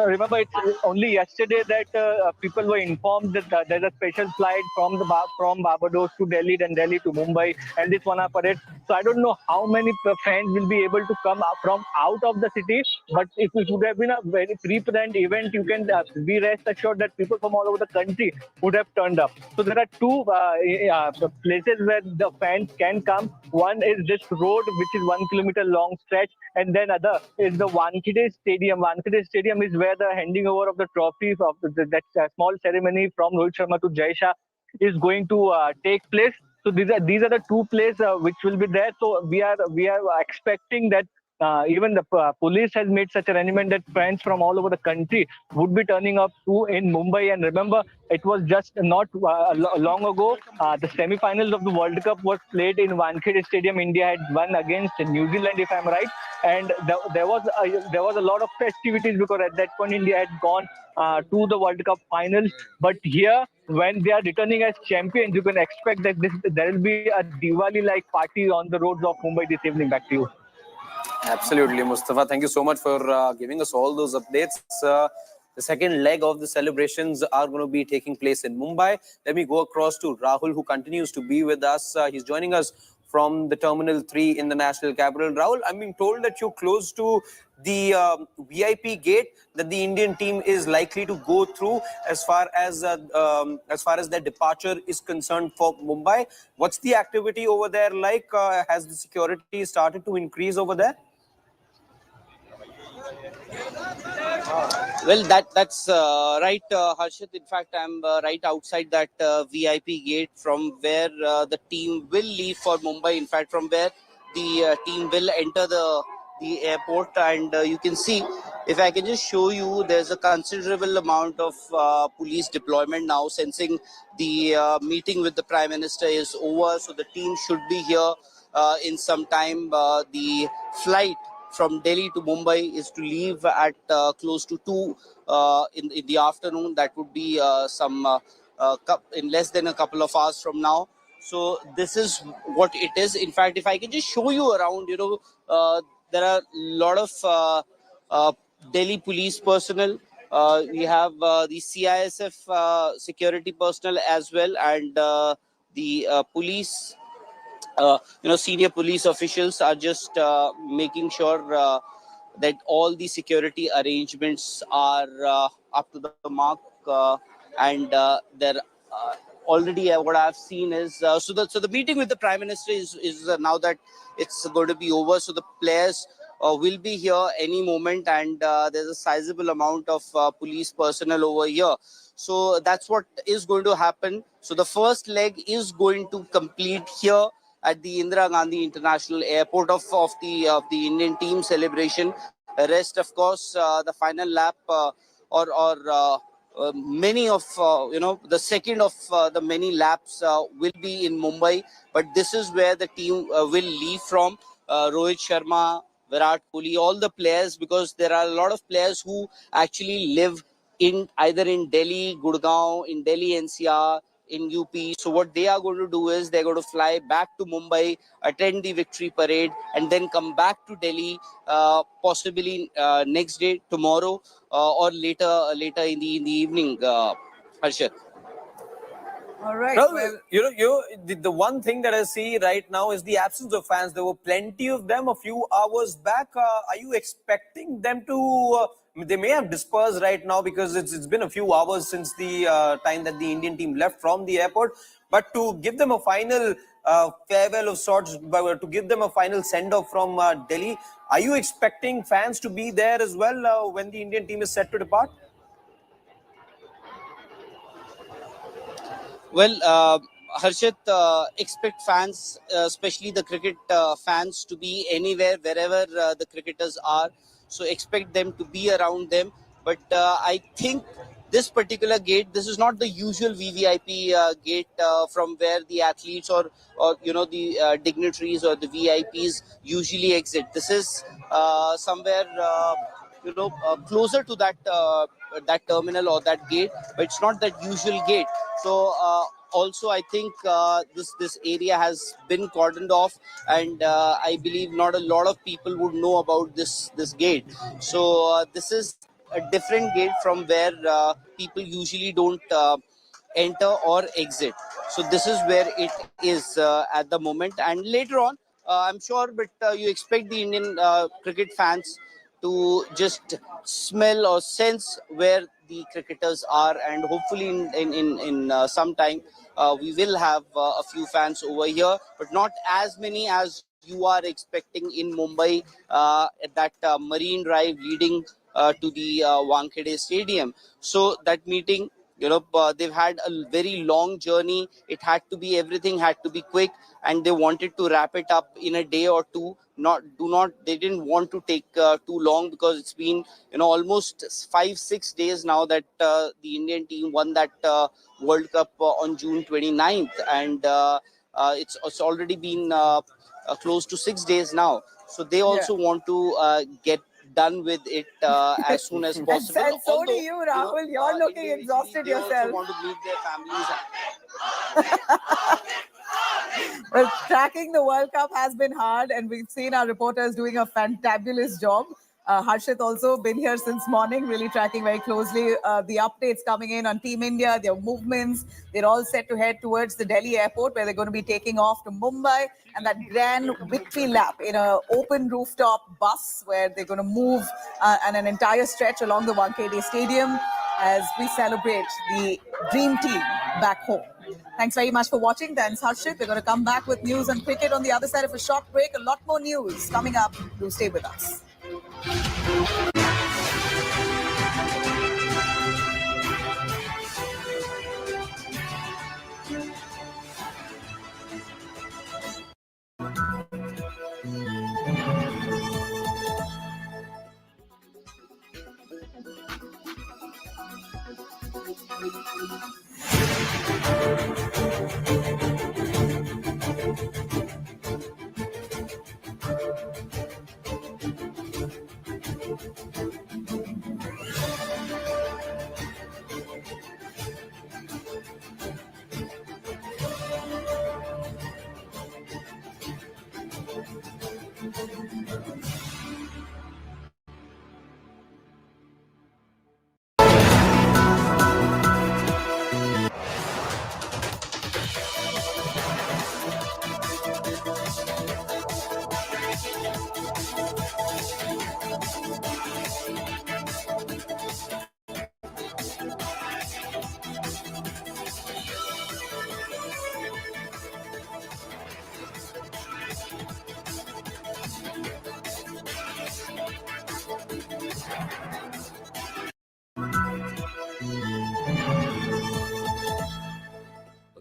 remember, it's only yesterday that people were informed that there's a special flight from Barbados to Delhi, then Delhi to Mumbai, and this 1 hour parade. So I don't know how many fans will be able to come from out of the city, but it would have been a very pre-planned event, you can be rest assured that people from all over the country would have turned up. So there are two places where the fans can come. One is this road, which is 1 kilometer long stretch, and then other is the Wankhede Stadium. Wankhede Stadium is where the handing over of the trophies of that small ceremony from Rohit Sharma to Jai Shah is going to take place. So these are the two places which will be there. So we are expecting that even the police has made such arrangement that fans from all over the country would be turning up in Mumbai. And remember, it was just not long ago, the semi-finals of the World Cup was played in Wankhede Stadium. India had won against New Zealand, if I'm right. And there was a lot of festivities because at that point India had gone to the World Cup finals. But here, when they are returning as champions, you can expect that there will be a Diwali-like party on the roads of Mumbai this evening. Back to you. Absolutely, Mustafa. Thank you so much for giving us all those updates. The second leg of the celebrations are going to be taking place in Mumbai. Let me go across to Rahul, who continues to be with us. He's joining us from the Terminal 3 in the National Capital. Rahul, I'm being told that you're close to the VIP gate that the Indian team is likely to go through as far as their departure is concerned for Mumbai. What's the activity over there like? Has the security started to increase over there? Well, that's right, Harshit. In fact, I'm right outside that VIP gate from where the team will leave for Mumbai. In fact, from where the team will enter the airport, and you can see, if I can just show you, there's a considerable amount of police deployment now, sensing the meeting with the Prime Minister is over. So the team should be here in some time. The flight from Delhi to Mumbai is to leave at close to 2 in the afternoon. That would be in less than a couple of hours from now. So this is what it is. In fact, if I can just show you around, there are a lot of Delhi police personnel. We have the CISF security personnel as well, and the police. Senior police officials are just making sure that all the security arrangements are up to the mark, and they're already what I've seen is so the meeting with the Prime Minister is now that it's going to be over. So the players will be here any moment, and there's a sizable amount of police personnel over here. So that's what is going to happen. So the first leg is going to complete here at the Indira Gandhi International Airport of the Indian team celebration. Rest, of course, the final lap many of the second of the many laps will be in Mumbai. But this is where the team will leave from. Rohit Sharma, Virat Kohli, all the players, because there are a lot of players who actually live either in Delhi, Gurgaon, in Delhi NCR, in UP. So what they are going to do is they're going to fly back to Mumbai, attend the victory parade, and then come back to Delhi, possibly next day, tomorrow, or later in the evening. Harshit. All right. Well, the one thing that I see right now is the absence of fans. There were plenty of them a few hours back. Are you expecting them to? They may have dispersed right now because it's been a few hours since the time that the Indian team left from the airport. But to give them a final farewell of sorts, to give them a final send-off from Delhi, are you expecting fans to be there as well when the Indian team is set to depart? Well, Harshit, expect fans, especially the cricket fans, to be anywhere, wherever the cricketers are. So expect them to be around them. But I think this particular gate, this is not the usual VVIP gate from where the athletes or the dignitaries or the VIPs usually exit. This is somewhere closer to that terminal or that gate, but it's not that usual gate. So also I think this area has been cordoned off, and I believe not a lot of people would know about this gate. So this is a different gate from where people usually don't enter or exit. So this is where it is at the moment, and later on I'm sure, but you expect the Indian cricket fans to just smell or sense where the cricketers are, and hopefully in some time we will have a few fans over here, but not as many as you are expecting in Mumbai at that Marine Drive leading to the Wankhede Stadium. So that meeting, they've had a very long journey. It had to be, everything had to be quick, and they wanted to wrap it up in a day or two. They didn't want to take too long, because it's been almost 5-6 days now that the Indian team won that World Cup on June 29th, and it's already been close to 6 days now. So they also want to get done with it as soon as possible. And so do you, Rahul. You're looking exhausted yourself. They also want to meet their families. Well, tracking the World Cup has been hard, and we've seen our reporters doing a fantabulous job. Harshit also been here since morning, really tracking very closely the updates coming in on Team India, their movements. They're all set to head towards the Delhi airport, where they're going to be taking off to Mumbai, and that grand victory lap in an open rooftop bus, where they're going to move on an entire stretch along the Wankhede Stadium as we celebrate the dream team back home. Thanks very much for watching. Thanks, Harshit. We're going to come back with news on cricket on the other side of a short break. A lot more news coming up. Do stay with us.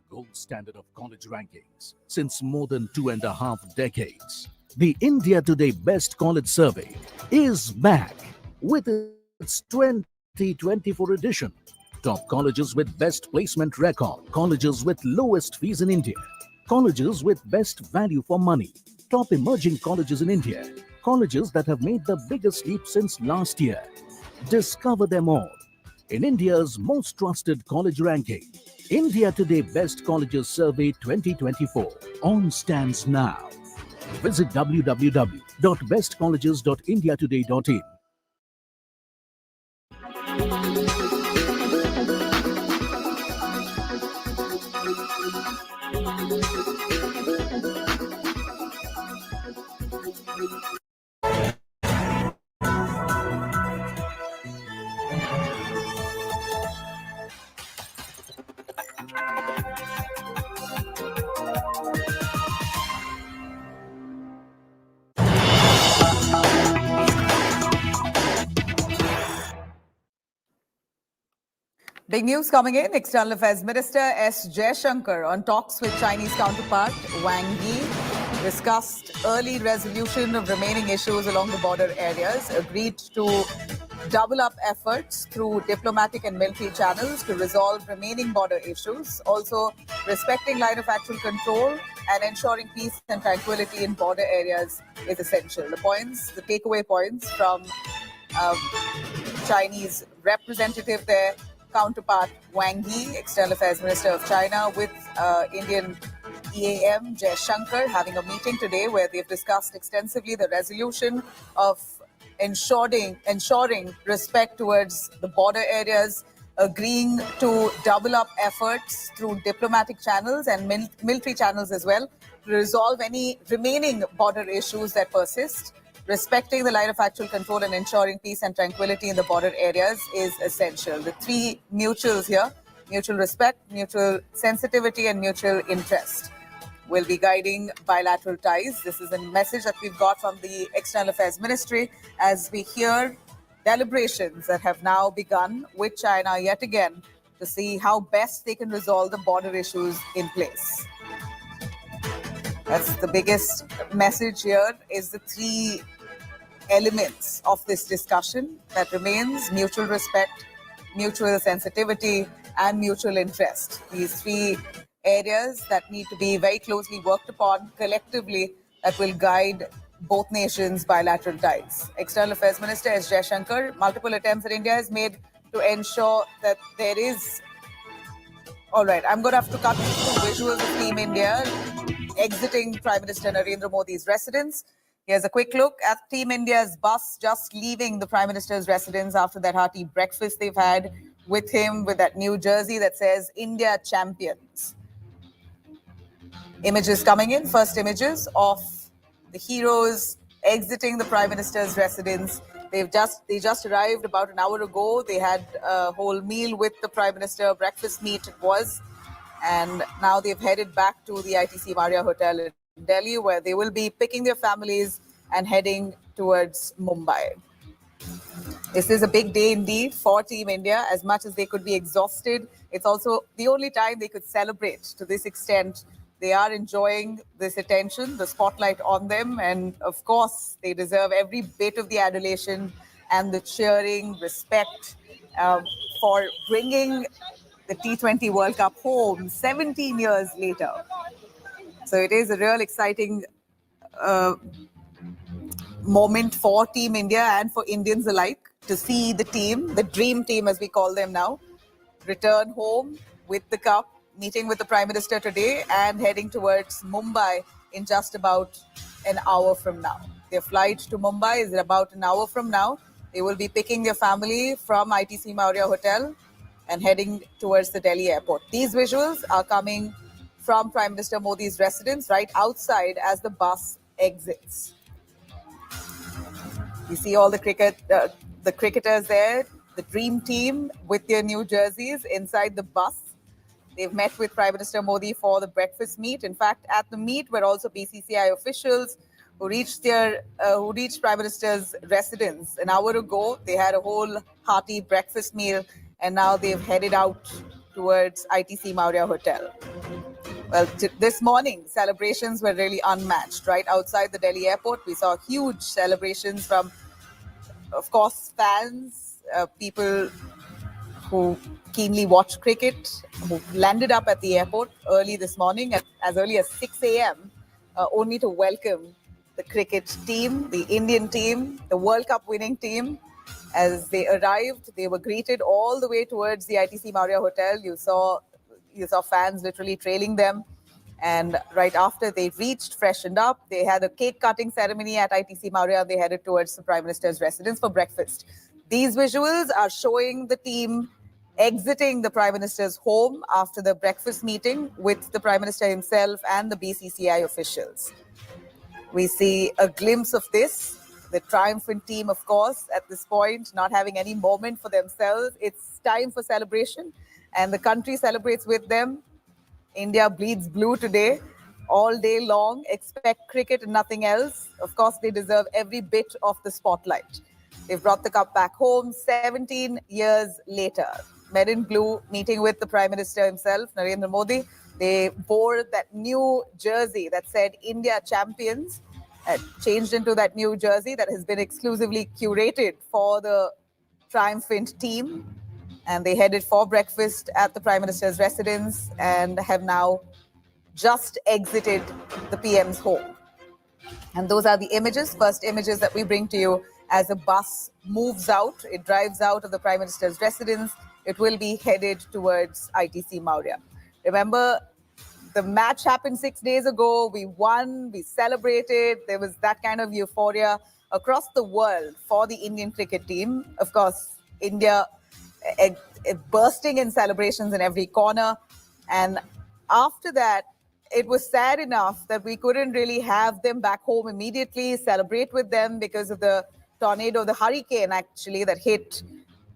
Gold standard of college rankings since more than 2.5 decades. The India Today Best College Survey is back with its 2024 edition. Top colleges with best placement record, colleges with lowest fees in India, colleges with best value for money, top emerging colleges in India, colleges that have made the biggest leap since last year. Discover them all in India's most trusted college ranking. India Today Best Colleges Survey 2024 on stands now. Visit www.bestcolleges.indiatoday.in. Big news coming in. External Affairs Minister S. Jaishankar on talks with Chinese counterpart Wang Yi discussed early resolution of remaining issues along the border areas, agreed to double up efforts through diplomatic and military channels to resolve remaining border issues, also respecting line of actual control and ensuring peace and tranquility in border areas is essential. The takeaway points from Chinese representative there, counterpart Wang Yi, External Affairs Minister of China, with Indian EAM Jaishankar having a meeting today where they've discussed extensively the resolution of ensuring respect towards the border areas, agreeing to double up efforts through diplomatic channels and military channels as well to resolve any remaining border issues that persist. respecting the line of actual control and ensuring peace and tranquility in the border areas is essential. The three mutuals here, mutual respect, mutual sensitivity, and mutual interest, will be guiding bilateral ties. This is a message that we've got from the External Affairs Ministry as we hear deliberations that have now begun with China yet again to see how best they can resolve the border issues in place. That's the biggest message here, is the three elements of this discussion that remains: mutual respect, mutual sensitivity, and mutual interest. These three areas that need to be very closely worked upon collectively that will guide both nations' bilateral ties. External Affairs Minister S. Jaishankar, multiple attempts that India has made to ensure that there is... All right, I'm going to have to cut to visuals of Team India exiting Prime Minister Narendra Modi's residence. Here's a quick look at Team India's bus just leaving the Prime Minister's residence after that hearty breakfast they've had with him, with that new jersey that says India Champions. Images coming in, first images of the heroes exiting the Prime Minister's residence. They just arrived about an hour ago. They had a whole meal with the Prime Minister, breakfast meet it was. And now they've headed back to the ITC Marriott Hotel in Delhi, where they will be picking their families and heading towards Mumbai. This is a big day indeed for Team India. As much as they could be exhausted, it's also the only time they could celebrate to this extent. They are enjoying this attention, the spotlight on them, and of course, they deserve every bit of the adulation and the cheering, respect for bringing the T20 World Cup home 17 years later. So it is a real exciting moment for Team India and for Indians alike to see the team, the dream team as we call them now, return home with the cup, meeting with the Prime Minister today and heading towards Mumbai in just about an hour from now. Their flight to Mumbai is about an hour from now. They will be picking their family from ITC Marriott Hotel and heading towards the Delhi airport. These visuals are coming from Prime Minister Modi's residence right outside as the bus exits. You see all the cricketers there, the dream team with their new jerseys inside the bus. They've met with Prime Minister Modi for the breakfast meet. In fact, at the meet were also BCCI officials who reached Prime Minister's residence an hour ago. They had a whole hearty breakfast meal, and now they've headed out towards ITC Marriott Hotel. Well, this morning, celebrations were really unmatched. Right outside the Delhi airport, we saw huge celebrations from, of course, fans, people who keenly watch cricket, who landed up at the airport early this morning, as early as 6 a.m., only to welcome the cricket team, the Indian team, the World Cup winning team. As they arrived, they were greeted all the way towards the ITC Marriott Hotel. You saw fans literally trailing them. And right after they reached, freshened up, they had a cake cutting ceremony at ITC Marriott. They headed towards the Prime Minister's residence for breakfast. These visuals are showing the team exiting the Prime Minister's home after the breakfast meeting with the Prime Minister himself and the BCCI officials. We see a glimpse of this. The triumphant team, of course, at this point, not having any moment for themselves. It's time for celebration, and the country celebrates with them. India bleeds blue today, all day long. Expect cricket and nothing else. Of course, they deserve every bit of the spotlight. They've brought the cup back home 17 years later. Men in blue, meeting with the Prime Minister himself, Narendra Modi. They wore that new jersey that said India Champions, changed into that new jersey that has been exclusively curated for the triumphant team. And they headed for breakfast at the Prime Minister's residence and have now just exited the PM's home. And those are the images, first images that we bring to you as the bus moves out. It drives out of the Prime Minister's residence. It will be headed towards ITC Marriott. Remember, the match happened 6 days ago. We won, we celebrated. There was that kind of euphoria across the world for the Indian cricket team. Of course, India bursting in celebrations in every corner. And after that, it was sad enough that we couldn't really have them back home immediately, celebrate with them because of the tornado, the hurricane actually that hit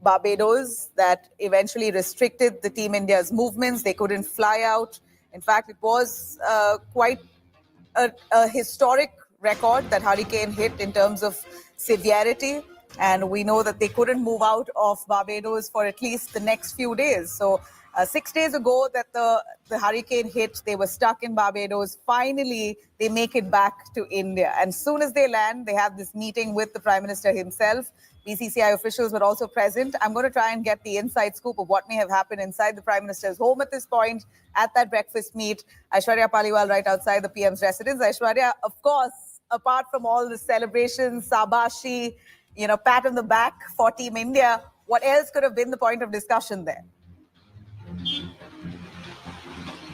Barbados, that eventually restricted the Team India's movements. They couldn't fly out. In fact, it was quite a historic record that hurricane hit in terms of severity. And we know that they couldn't move out of Barbados for at least the next few days. So 6 days ago that the hurricane hit, they were stuck in Barbados. Finally, they make it back to India. And as soon as they land, they have this meeting with the Prime Minister himself. BCCI officials were also present. I'm going to try and get the inside scoop of what may have happened inside the Prime Minister's home at this point, at that breakfast meet. Aishwarya Paliwal right outside the PM's residence. Aishwarya, of course, apart from all the celebrations, sabashi, pat on the back for Team India, what else could have been the point of discussion there?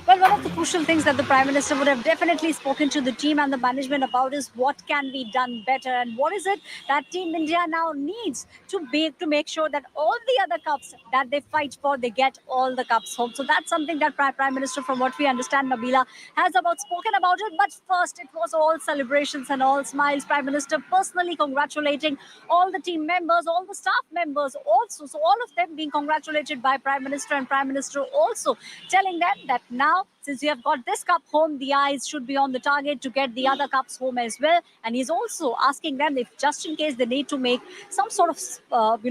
Well, one of the crucial things that the Prime Minister would have definitely spoken to the team and the management about is what can be done better and what is it that Team India now needs to make sure that all the other cups that they fight for, they get all the cups home. So that's something that Prime Minister, from what we understand, Nabila, has spoken about it. But first, it was all celebrations and all smiles. Prime Minister personally congratulating all the team members, all the staff members also. So all of them being congratulated by Prime Minister, and Prime Minister also telling them that now, since you have got this cup home, the eyes should be on the target to get the other cups home as well. And he's also asking them if just in case they need to make some sort of, they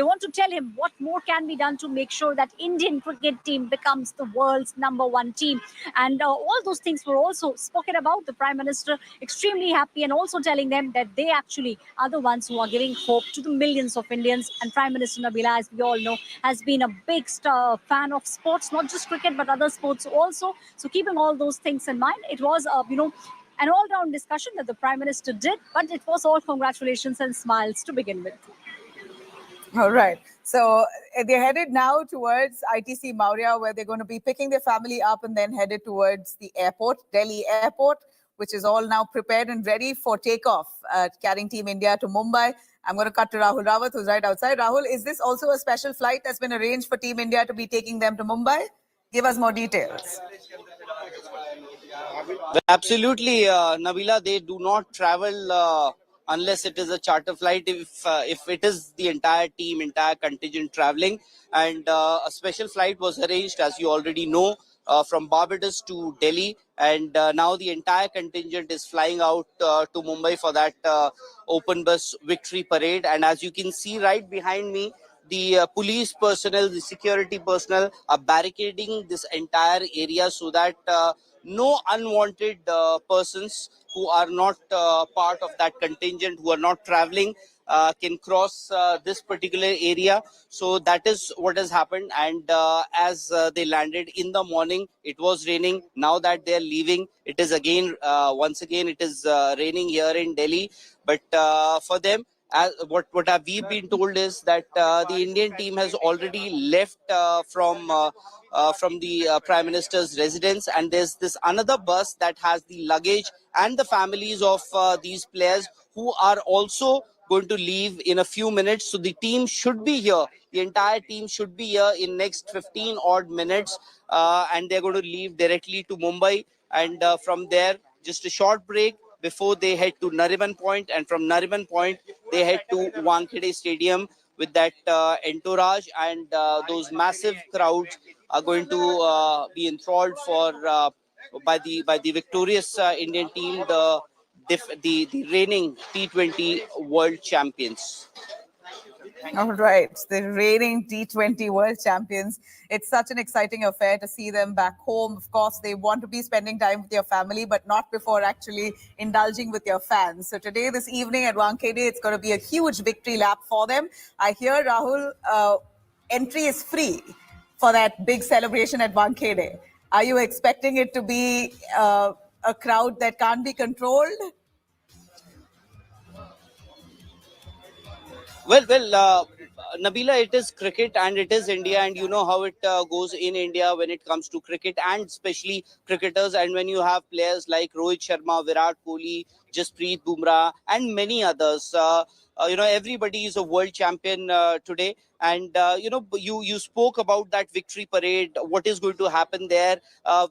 want to tell him what more can be done to make sure that Indian cricket team becomes the world's #1 team. And all those things were also spoken about. The Prime Minister extremely happy and also telling them that they actually are the ones who are giving hope to the millions of Indians. And Prime Minister Nabila, as we all know, has been a big fan of sports, not just cricket, but other sports also. So keeping all those things in mind, it was, an all-round discussion that the Prime Minister did, but it was all congratulations and smiles to begin with. All right. So they're headed now towards ITC Maurya, where they're going to be picking their family up and then headed towards the airport, Delhi Airport, which is all now prepared and ready for takeoff, carrying Team India to Mumbai. I'm going to cut to Rahul Rawat, who's right outside. Rahul, is this also a special flight that's been arranged for Team India to be taking them to Mumbai? Give us more details. Absolutely, Nabila. They do not travel unless it is a charter flight. If it is the entire team, entire contingent traveling, and a special flight was arranged, as you already know, from Barbados to Delhi, and now the entire contingent is flying out to Mumbai for that open bus victory parade. And as you can see right behind me, the police personnel, the security personnel are barricading this entire area so that no unwanted persons who are not part of that contingent, who are not traveling, can cross this particular area. So that is what has happened. And as they landed in the morning, it was raining. Now that they are leaving, it is again, once again, it is raining here in Delhi. But for them, what have we been told is that the Indian team has already left from the Prime Minister's residence, and there's this another bus that has the luggage and the families of these players who are also going to leave in a few minutes. So the team should be here. The entire team should be here in next 15 odd minutes, and they're going to leave directly to Mumbai. And from there, just a short break before they head to Nariman Point, and from Nariman Point they head to Wankhede Stadium with that entourage, and those massive crowds are going to be enthralled for by the victorious Indian team, the reigning T20 world champions. All right, the reigning T20 world champions. It's such an exciting affair to see them back home. Of course, they want to be spending time with your family, but not before actually indulging with your fans. So today, this evening at Wankhede, it's going to be a huge victory lap for them. I hear, Rahul, entry is free for that big celebration at Wankhede. Are you expecting it to be a crowd that can't be controlled? Well, Nabila, it is cricket and it is India, and you know how it goes in India when it comes to cricket, and especially cricketers. And when you have players like Rohit Sharma, Virat Kohli, Jasprit Bumrah, and many others. Everybody is a world champion today. And you spoke about that victory parade. What is going to happen there?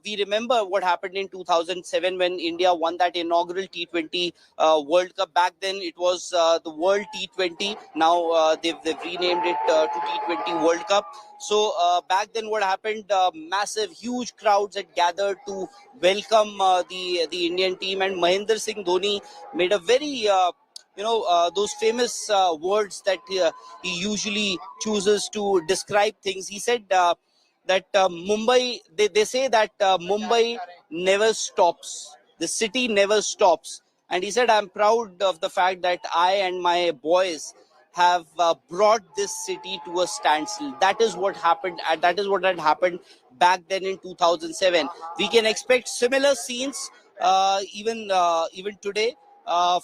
We remember what happened in 2007 when India won that inaugural T20 World Cup. Back then, it was the World T20. Now they've renamed it to T20 World Cup. So back then, what happened? Massive, huge crowds had gathered to welcome the Indian team, and Mahendra Singh Dhoni made a very those famous words that he usually chooses to describe things. He said that Mumbai, they say that Mumbai never stops. The city never stops. And he said, I'm proud of the fact that I and my boys have brought this city to a standstill. That is what happened. That is what had happened back then in 2007. We can expect similar scenes even today.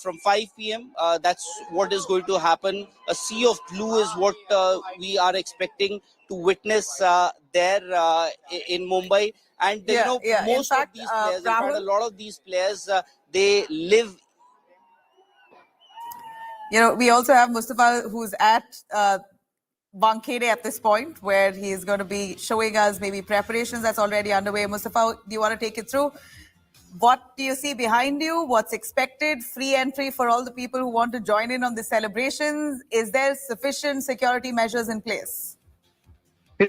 From 5 p.m. That's what is going to happen. A sea of blue is what we are expecting to witness there in Mumbai. And most of these players, in fact, a lot of these players, they live. We also have Mustafa, who's at Wankhede at this point, where he's going to be showing us maybe preparations that's already underway. Mustafa, do you want to take it through? What do you see behind you? What's expected? Free entry for all the people who want to join in on the celebrations. Is there sufficient security measures in place?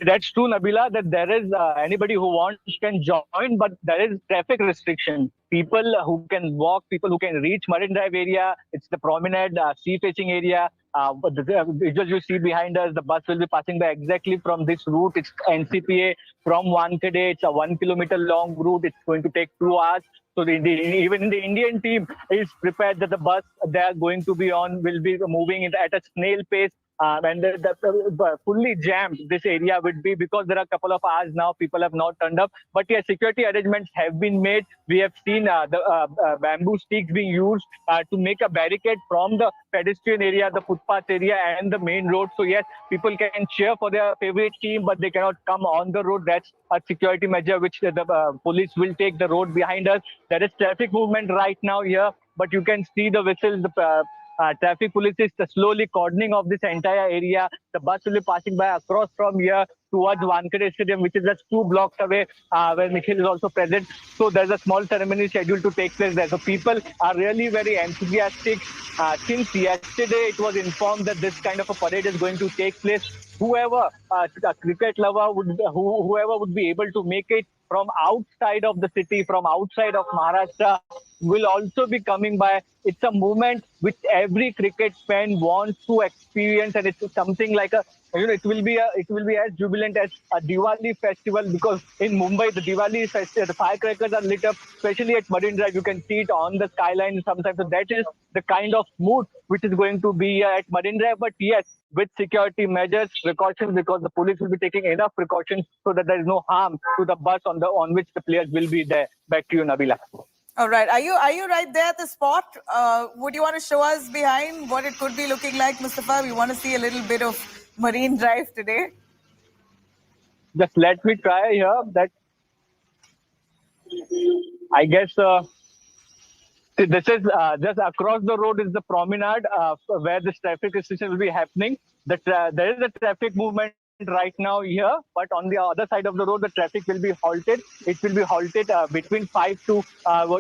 That's true, Nabila, that there is anybody who wants can join, but there is traffic restriction. People who can walk, people who can reach Marine Drive area, it's the promenade, sea-facing area. The visuals you see behind us, the bus will be passing by exactly from this route. It's NCPA from Wankhede. It's a 1 kilometer long route. It's going to take 2 hours. So even the Indian team is prepared that the bus they are going to be on will be moving at a snail pace. And the fully jammed this area would be because there are a couple of hours now people have not turned up. But yeah, security arrangements have been made. We have seen the bamboo sticks being used to make a barricade from the pedestrian area, the footpath area, and the main road. So yes, people can cheer for their favorite team, but they cannot come on the road. That's a security measure which the police will take the road behind us. There is traffic movement right now here, but you can see the whistles. Traffic police is slowly cordoning off this entire area. The bus will be passing by across from here towards Wankhede Stadium, which is just 2 blocks away, where Nikhil is also present. So there's a small ceremony scheduled to take place there. So people are really very enthusiastic. Since yesterday, it was informed that this kind of a parade is going to take place. Whoever, a cricket lover, whoever would be able to make it from outside of the city, from outside of Maharashtra, will also be coming by. It's a moment which every cricket fan wants to experience, and it's something like it will be as jubilant as a Diwali festival, because in Mumbai the Diwali festival, the firecrackers are lit up, especially at Marine Drive. You can see it on the skyline sometimes. So that is the kind of mood which is going to be at Marine Drive. But yes, with security measures, precautions, because the police will be taking enough precautions so that there is no harm to the bus on which the players will be there. Back to you, Nabila. All right. Are you right there at the spot? Would you want to show us behind what it could be looking like, Mustafa? We want to see a little bit of Marine Drive today. Just let me try here. That I guess this is just across the road is the promenade where this traffic restriction will be happening. There is a traffic movement right now here, but on the other side of the road, the traffic will be halted. It will be halted between 5 to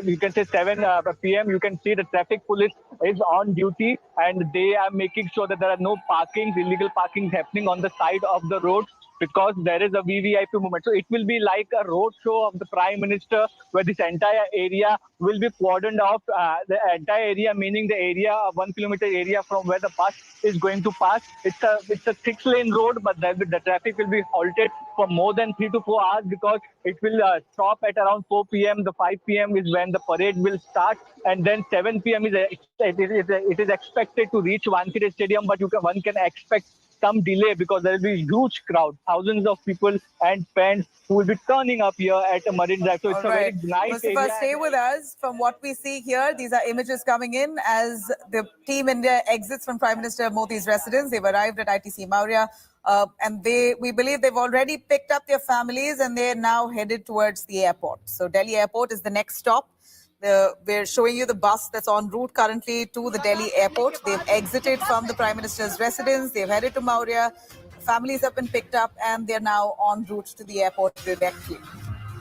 you can say 7 p.m. You can see the traffic police is on duty, and they are making sure that there are no illegal parkings happening on the side of the road, because there is a VVIP movement. So it will be like a road show of the Prime Minister, where this entire area will be cordoned off. The entire area, meaning the area, 1 kilometer area from where the bus is going to pass. It's a 6-lane road, but the traffic will be halted for more than 3 to 4 hours, because it will stop at around 4 p.m. The 5 p.m. is when the parade will start, and then 7 p.m. it is expected to reach Wankhede Stadium, but one can expect some delay because there will be a huge crowd, thousands of people and fans who will be turning up here at a Marine Drive. So it's a very nice Mustafa, area. stay with us. From what we see here, these are images coming in as the Team India exits from Prime Minister Modi's residence. They've arrived at ITC Maurya, and we believe they've already picked up their families, and they're now headed towards the airport. So Delhi Airport is the next stop. We're showing you the bus that's en route currently to the Delhi airport. They've exited from the Prime Minister's residence. They've headed to Maurya. Families have been picked up and they're now en route to the airport directly.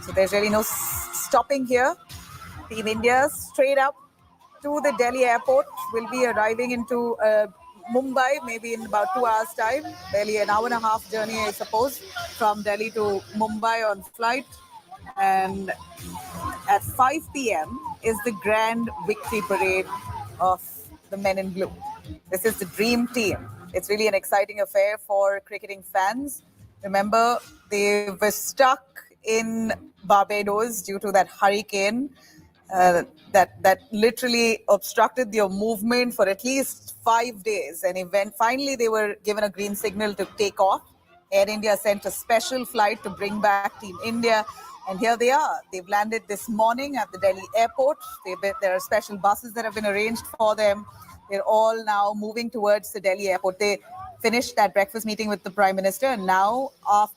So there's really no stopping here. Team India straight up to the Delhi airport, will be arriving into Mumbai maybe in about 2 hours' time. Barely an hour and a half journey, I suppose, from Delhi to Mumbai on flight. And at 5 p.m. is the grand victory parade of the men in blue. This is the dream team. It's really an exciting affair for cricketing fans. Remember, they were stuck in Barbados due to that hurricane that literally obstructed their movement for at least 5 days. And finally, they were given a green signal to take off. Air India sent a special flight to bring back Team India. And here they are. They've landed this morning at the Delhi airport. There are special buses that have been arranged for them. They're all now moving towards the Delhi airport. They finished that breakfast meeting with the Prime Minister. And now,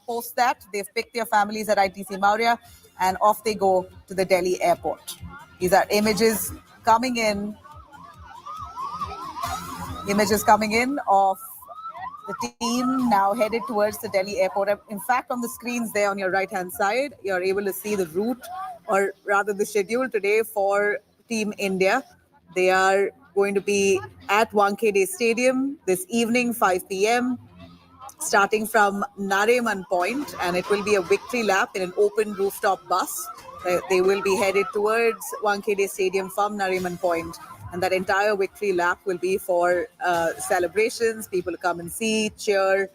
post that, they've picked their families at ITC Maurya and off they go to the Delhi airport. These are images coming in of the team now headed towards the Delhi airport. In fact, on the screens there on your right-hand side, you're able to see the route, or rather the schedule today for Team India. They are going to be at Wankhede Stadium this evening, 5 p.m., starting from Nariman Point, and it will be a victory lap in an open rooftop bus. They will be headed towards Wankhede Stadium from Nariman Point. And that entire victory lap will be for celebrations, people to come and see, cheer,